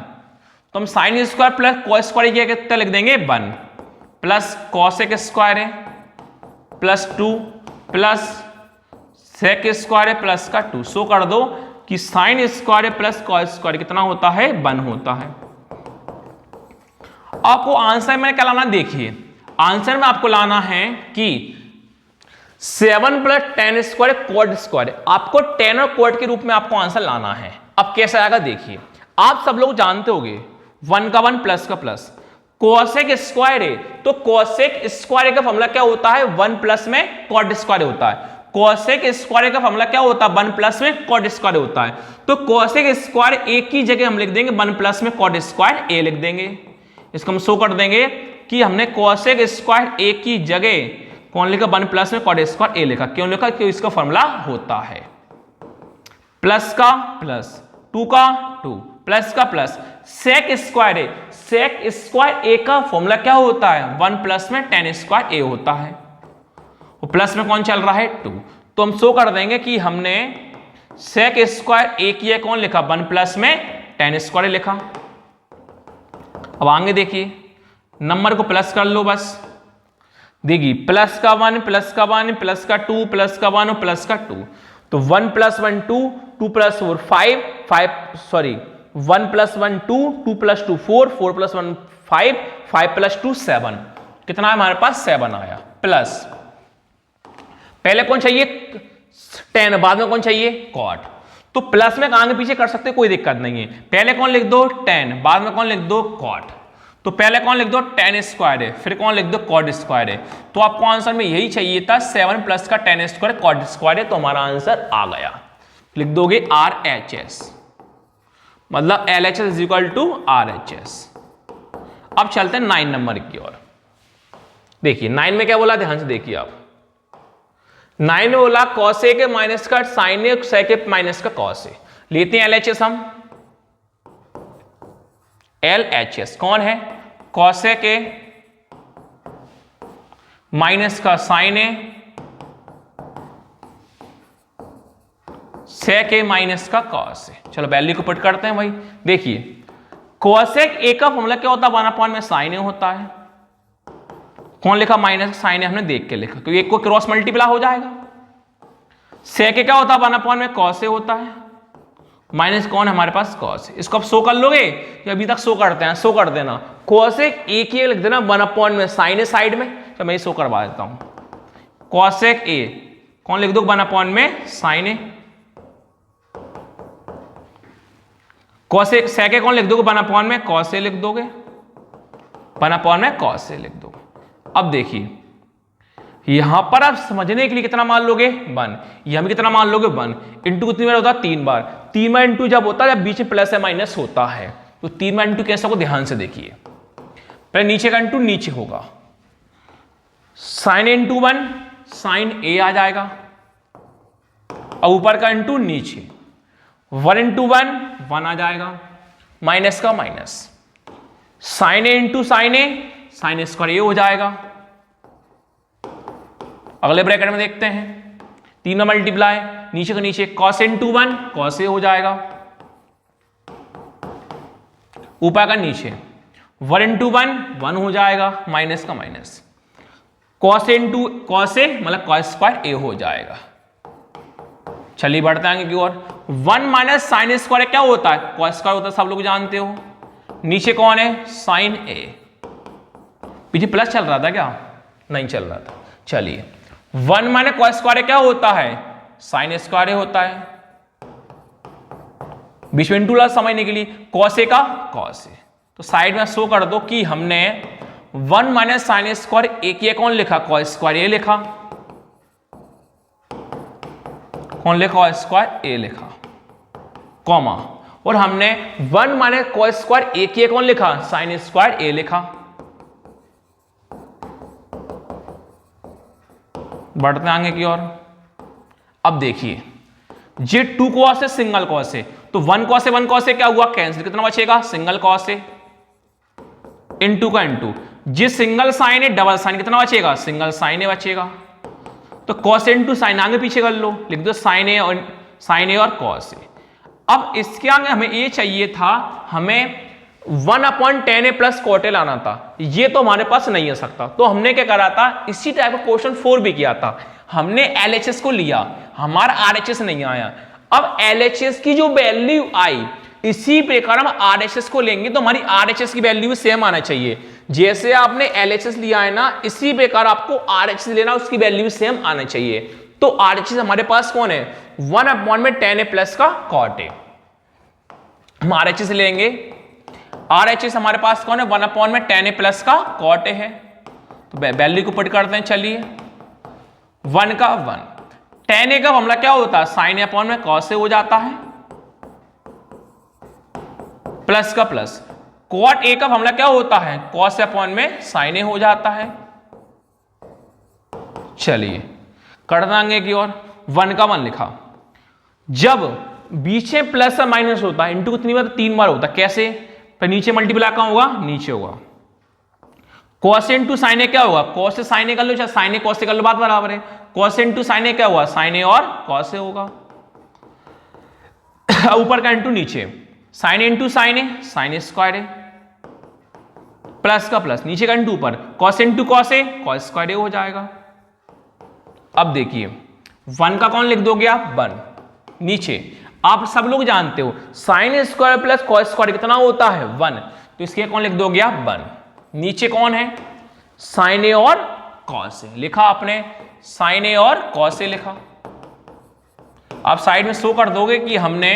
तो हम sin square plus cos square कितना लिख देंगे, 1 प्लस cos a स्क्वायर है प्लस 2 प्लस sec स्क्वायर है प्लस का 2। सो कर दो कि sin स्क्वायर है प्लस cos स्क्वायर कितना होता है, 1 होता है। आपको आंसर में क्या लाना, देखिए आंसर में आपको लाना है कि 7 plus tan square cot square, आपको tan और cot के रूप में आपको आंसर लाना है। अब कैसे आएगा देखिए, आप सब लोग जानते होंगे 1 का 1 प्लस का प्लस, cosec स्क्वायर है तो cosec स्क्वायर का फॉर्मूला क्या होता है, 1 प्लस में cot स्क्वायर होता है, cosec स्क्वायर का फॉर्मूला क्या होता है, 1 प्लस में cot स्क्वायर होता है। तो cosec स्क्वायर a की जगह हम लिख देंगे 1 प्लस में cot स्क्वायर a लिख देंगे। इसको हम शो कर देंगे कि हमने cosec स्क्वायर a की जगह कौन लिखा, 1 प्लस में cot स्क्वायर a लिखा। क्यों लिखा, क्यों इसका फॉर्मूला होता है प्लस का प्लस, 2 का 2 प्लस का प्लस, sec स्क्वायर है, sec स्क्वायर a का फॉर्मूला क्या होता है, 1 प्लस में tan स्क्वायर a होता है, वो प्लस में कौन चल रहा है, 2। तो हम शो कर देंगे कि हमने sec स्क्वायर a किया कौन लिखा, 1 प्लस में tan स्क्वायर लिखा। अब आगे देखिए, नंबर को प्लस कर लो बस, देखिए प्लस का 1 प्लस का 1 प्लस का 2 प्लस का 1 प्लस का 2, तो 1 plus 1 2, 2 plus 4 5 5 sorry 1 plus 1 2, 2 plus 2 4, 4 plus 1 5, 5 plus 2 7, कितना है हमारे पास, 7 आया। प्लस पहले कौन चाहिए, tan, बाद में कौन चाहिए, cot। तो प्लस में आगे पीछे कर सकते, कोई दिक्कत नहीं है। पहले कौन लिख दो, tan, बाद में कौन लिख दो, cot। तो पहले कौन लिख दो, tan स्क्वायर है, फिर कौन लिख दो, cot स्क्वायर है। तो आपको आंसर में यही चाहिए था, 7 प्लस का tan स्क्वायर cot स्क्वायर है, तो हमारा आंसर आ गया। लिख दोगे RHS, मतलब LHS is equal to RHS। अब चलते हैं 9 नंबर की ओर। देखिए 9 में क्या बोला, ध्यान से देखिए आप, 9 में बोला cos a के माइनस का sin a, sec a minus का cos a। लेते हैं LHS हम, LHS कौन है, cos a के माइनस का sin a sec A minus का कॉस ए। चलो वैल्यू को पुट करते हैं भाई। देखिए कोसेक ए का फॉर्मूला क्या होता है, 1 में साइन ए होता है। कौन लिखा, माइनस साइन ए हमने देख के लिखा क्योंकि एक को क्रॉस मल्टीप्लाई हो जाएगा। सेक ए क्या होता है, 1 में कॉस ए होता है, माइनस कौन है हमारे पास, कॉस ए। इसको आप शो कर लोगे या अभी तक शो करते हैं, शो कर देना। कोसेक ए की लिख देना 1 में साइन ए साइड में, तो मैं शो करवा देता हूं। कोसेक ए कौन लिख दो, 1 में साइन ए। कॉसेक सेक ए कौन लिख दोगे, 1 में कॉस ए लिख दोगे, 1 में कॉस ए लिख दोगे। अब देखिए यहां पर आप समझने के लिए कितना मान लोगे, 1। यहां भी कितना मान लोगे, 1। इंटू कितनी बार होता है, 3 बार। 3 बार इंटू जब होता है जब बीच में प्लस या माइनस होता है, तो 3 बार इंटू कैसे को ध्यान से देखिए। पहले नीचे का इंटू नीचे होगा, साइन ए इंटू 1 साइन ए आ जाएगा, और ऊपर का इंटू नीचे 1 इंटू 1 आ जाएगा, माइनस का माइनस, साइन ए इंटू साइन ए साइन स्क्वायर ए हो जाएगा। अगले ब्रैकेट में देखते हैं 3 में मल्टीप्लाई, नीचे का नीचे कॉस इंटू 1 कॉस ए हो जाएगा, ऊपर का नीचे 1 इंटू 1 हो जाएगा, माइनस का minus, cos into cos A मतलब कॉस स्क्वायर ए हो जाएगा। चलिए बढ़ते आगे की ओर। 1 माइनस साइन स्क्वायर क्या होता है, कॉस स्क्वायर होता है, सब लोग जानते हो। नीचे कौन है, साइन ए। पीछे प्लस चल रहा था क्या, नहीं चल रहा था। चलिए 1 माइनस कॉस स्क्वायर क्या होता है, साइन स्क्वायर होता है। बीच में इंटू ला समझने के लिए, कॉस ए का कॉस ए। तो साइड में शो कर दो कि हमने 1 माइनस साइन स्क्वायर ए की कौन लिखा, कॉस स्क्वायर ए लिखा। कौन लिखा, स्क्वायर ए लिखा, कॉमा, और हमने 1 माइनस कॉस स्क्वायर ए की कौन लिखा, साइन स्क्वायर ए लिखा। बढ़ते आगे की ओर। अब देखिए ये 2 कॉस है सिंगल कॉस है, तो 1 कॉस है 1 कॉस है क्या हुआ, कैंसिल, कितना बचेगा, सिंगल कॉस है इंटू का इंटू, ये सिंगल साइन है डबल साइन, कितना बचेगा, सिंगल साइन है बचेगा। तो कॉस इंटू साइन आगे पीछे कर लो, लिख दो साइन ए और कॉस ए। अब इसके आगे हमें ये चाहिए था, हमें 1/tan ए प्लस कॉट ए लाना था, ये तो हमारे पास नहीं आ सकता। तो हमने क्या करा था, इसी टाइप का क्वेश्चन 4 भी किया था, हमने LHS को लिया, हमारा RHS नहीं आया। अब LHS की जो वैल्यू आई इसी प्रकार हम RHS को लेंगे, तो हमारी RHS की वैल्यू भी सेम आना चाहिए। जैसे आपने LHS लिया है ना, इसी प्रकार आपको RHS लेना, उसकी वैल्यू सेम आना चाहिए। तो RHS हमारे पास कौन है, 1/tan ए प्लस का कॉट ए। हम RHS लेंगे, RHS हमारे पास कौन है, 1/tan ए प्लस का कॉट ए है। तो वैल्यू को पुट करते हैं। चलिए 1 का 1, tan ए का मामला क्या होता है, साइन ए अपॉन में कॉस ए हो जाता है, प्लस का प्लस, कॉट ए का मामला क्या होता है, कॉस ए अपॉन में साइन ए हो जाता है। चलिए कर देंगे की ओर। 1 का 1 लिखा, जब बीच में प्लस और माइनस होता है, इंटू कितनी बार, 3 बार होता है। कैसे, पर नीचे मल्टीप्लाई कहां होगा, नीचे होगा। कॉस इंटू साइन ए क्या होगा, कॉस से साइन ए कर लो, चाहे साइन ए कॉस से कर लो, बात बराबर है। कॉस इंटू साइन ए क्या हुआ, साइन ए और कॉस ए होगा। ऊपर का इंटू नीचे, sine into sine A sign square A, plus का प्लस, नीचे का इंटू ऊपर, cos into cos A cos square ए हो जाएगा। अब देखिए 1 का कौन लिख दोगे आप, 1। नीचे आप सब लोग जानते हो sign square plus cos square कितना होता है, 1, तो इसके कौन लिख दोगे आप, 1। नीचे कौन है, साइन ए और कॉस ए लिखा आपने, साइन ए और कॉस ए लिखा। आप साइड में शो कर दोगे कि हमने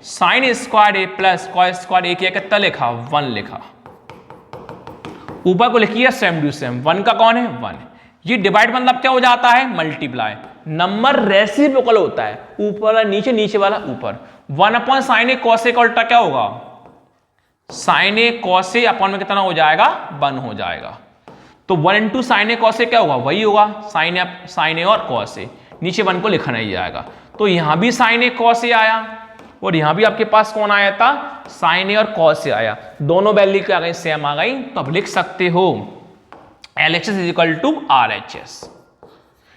sign square A plus cos square ए कितना लिखा, 1 लिखा। ऊपर को लिखिए सेम टू सेम, 1 का कौन है, 1। ये डिवाइड मतलब क्या हो जाता है, मल्टीप्लाई। नंबर रेसिप्रोकल होता है, ऊपर वाला नीचे, नीचे वाला ऊपर। 1/sin ए cos ए का उल्टा क्या होगा, sin ए cos ए अपॉन में कितना हो जाएगा, 1 हो जाएगा। तो 1 × sin ए cos ए क्या होगा, वही होगा sin ए और cos ए, नीचे 1 को लिखा नहीं जाएगा। तो यहां भी sin ए cos ए आया और यहां भी आपके पास कौन आया था, sin ए और cos ए आया। दोनों वैल्यू क्या गई, सेम आ गई। तो अब लिख सकते हो LHS = RHS।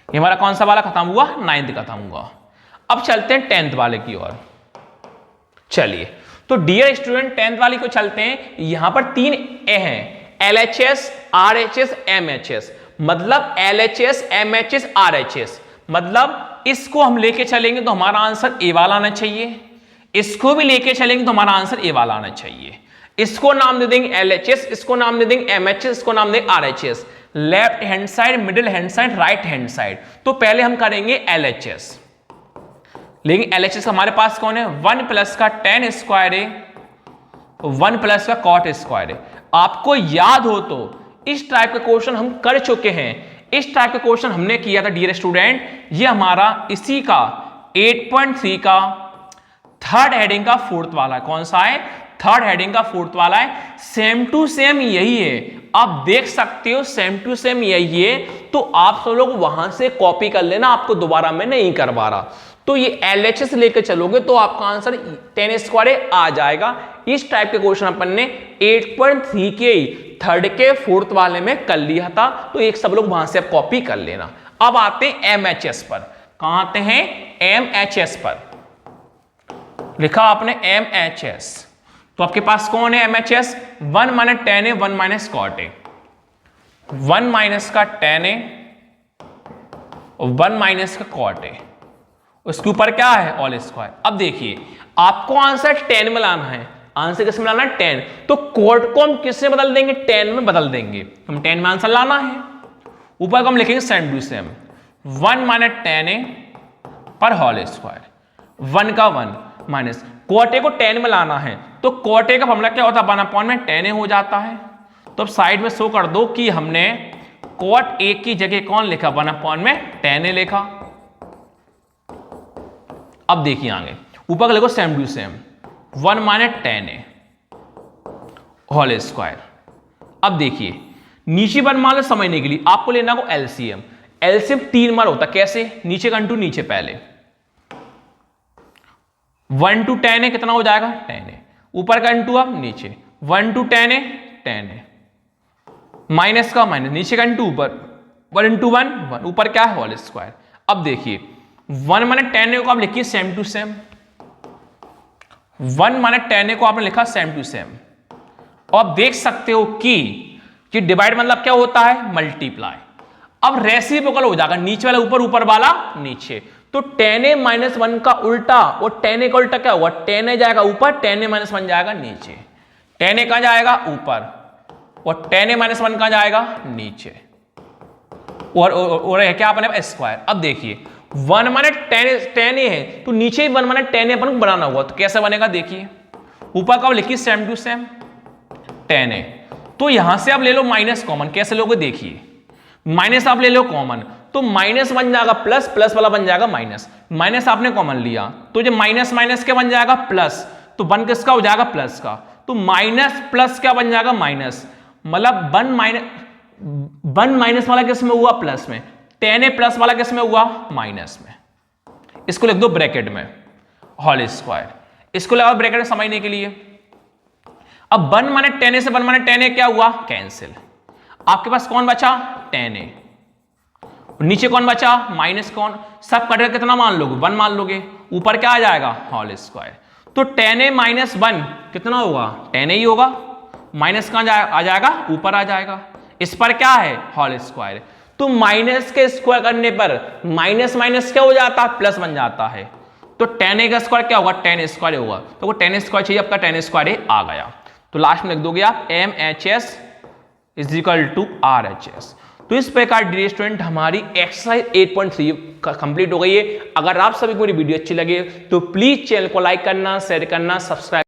ये हमारा कौन सा वाला खत्म हुआ, 9th खत्म हुआ। अब चलते हैं 10th वाले की ओर। चलिए, तो डियर स्टूडेंट 10th वाले को चलते हैं। यहां पर 3 ए हैं, LHS, RHS, MHS। मतलब LHS, MHS, RHS, मतलब इसको हम लेके चलेंगे तो हमारा आंसर ए वाला आना चाहिए, इसको भी लेके चलेंगे तो हमारा आंसर ए वाला आना चाहिए। इसको नाम दे देंगे LHS, इसको नाम दे देंगे MHS, इसको नाम देंगे RHS। Left hand side, middle hand side, right hand side. तो पहले हम करेंगे LHS। लेकिन LHS हमारे पास कौन है? 1 प्लस का tan स्क्वायर है, 1 प्लस का cot स्क्वायर है। आपको याद हो तो इस टाइप के क्वेश्चन हम कर चुके हैं। इस टाइप के क्वेश्चन हमने किया था डियर स्टूडेंट, ये हमारा इसी का 8.3 का थर्ड हेडिंग का फोर्थ वाला। कौन सा है? थर्ड हेडिंग का फोर्थ वाला है। सेम टू सेम यही है, आप देख सकते हो सेम टू सेम यही है। तो आप सब लोग वहां से कॉपी कर लेना, आपको दोबारा मैं नहीं करवा रहा। तो ये LHS लेकर चलोगे तो आपका आंसर tan स्क्वायर आ जाएगा। इस टाइप के क्वेश्चन अपन ने 8.3 के थर्ड के फोर्थ वाले में कर लिया था, तो एक सब लोग वहां से आप कॉपी कर लेना। अब आते हैं MHS पर। कहां आते हैं? MHS पर। लिखा आपने MHS, तो आपके पास कौन है MHS? 1 माइनस tan है, 1 माइनस cot है, 1 माइनस का tan है और 1 माइनस का cot है, उसके ऊपर क्या है? All square. अब देखिए, आपको आंसर tan में लाना है। आंसर किस में लाना है? tan। तो cot को हम किससे बदल देंगे? tan में बदल देंगे। हम tan में आंसर लाना है। ऊपर को हम लिखेंगे same to same, 1 minus tan है पर होल स्क्वायर, 1 का 1 माइनस cot a को tan में लाना है। तो cot a का फॉर्मूला क्या होता है? 1 में tan a हो जाता है। तो अब साइड में शो कर दो कि हमने cot a की जगह कौन लिखा? 1 में tan a लिखा। अब देखिए आगे, ऊपर का लिखो same to same, 1 minus tan a whole square. अब देखिए नीचे 1 मान लो, समझने के लिए आपको लेना को LCM। LCM 3 बार होता। कैसे? नीचे का इंटू नीचे पहले, 1 टू tan a कितना हो जाएगा? tan a। ऊपर का इंटू अब नीचे, 1 two tan a, tan a, minus का माइनस, नीचे का इंटू ऊपर, 1 इंटू 1 1, ऊपर क्या है? Whole square. अब देखिए 1 माइनस tan a को आप लिखिए same to same, 1 minus tan a को आपने लिखा सेम टू सेम। और आप देख सकते हो कि डिवाइड मतलब क्या होता है? मल्टीप्लाई। अब रेसिप्रोकल हो जाएगा, नीचे वाला ऊपर, ऊपर वाला नीचे। तो tan a माइनस 1 का उल्टा, और tan a का उल्टा क्या हुआ? tan a जाएगा ऊपर, tan a माइनस 1 जाएगा नीचे। tan a कहां जाएगा? ऊपर, और tan a माइनस 1 कहां जाएगा? नीचे। और है क्या अपने स्क्वायर। अब देखिए 1 माइनस tan a है, तो नीचे ही 1 माइनस tan a अपन को बनाना होगा। तो कैसे बनेगा? देखिए ऊपर का लिखिए same to same tan a। तो यहां से आप ले लो माइनस कॉमन। कैसे लोगे? देखिए माइनस आप ले लो कॉमन, तो माइनस बन जाएगा प्लस, प्लस वाला बन जाएगा माइनस। माइनस आपने कॉमन लिया तो जो माइनस माइनस क्या बन जाएगा? प्लस। तो 1 किसका हो जाएगा? प्लस का। तो माइनस प्लस क्या बन जाएगा? माइनस। मतलब 1 माइनस वाला किस में हुआ? प्लस में। tan a प्लस वाला किस में हुआ? माइनस में। इसको लिख दो ब्रैकेट में होल स्क्वायर। इसको लगाओ ब्रैकेट में समझने के लिए। अब 1 माइनस tan a से 1 माइनस tan a क्या हुआ? कैंसिल। आपके पास कौन बचा? tan a। नीचे कौन बचा? माइनस कौन? सब कट कितना मान लोगे? 1 मान लोगे। ऊपर क्या आ जाएगा? Whole square. तो tan a माइनस 1 कितना होगा? tan a ही होगा। माइनस कहां आ जाएगा? ऊपर आ जाएगा। इस पर क्या है? Whole square. तो माइनस के स्क्वायर करने पर माइनस माइनस क्या हो जाता है? प्लस बन जाता है। तो tan a का स्क्वायर क्या होगा? tan स्क्वायर होगा। तो वो tan स्क्वायर चाहिए, आपका tan स्क्वायर आ गया। तो लास्ट में लिख दोगे आप MHS is equal to RHS। तो इस प्रकार डियर स्टूडेंट हमारी एक्सरसाइज 8.3 कंप्लीट हो गई है। अगर आप सभी को मेरी वीडियो अच्छी लगे तो प्लीज चैनल को लाइक करना, शेयर करना, सब्सक्राइब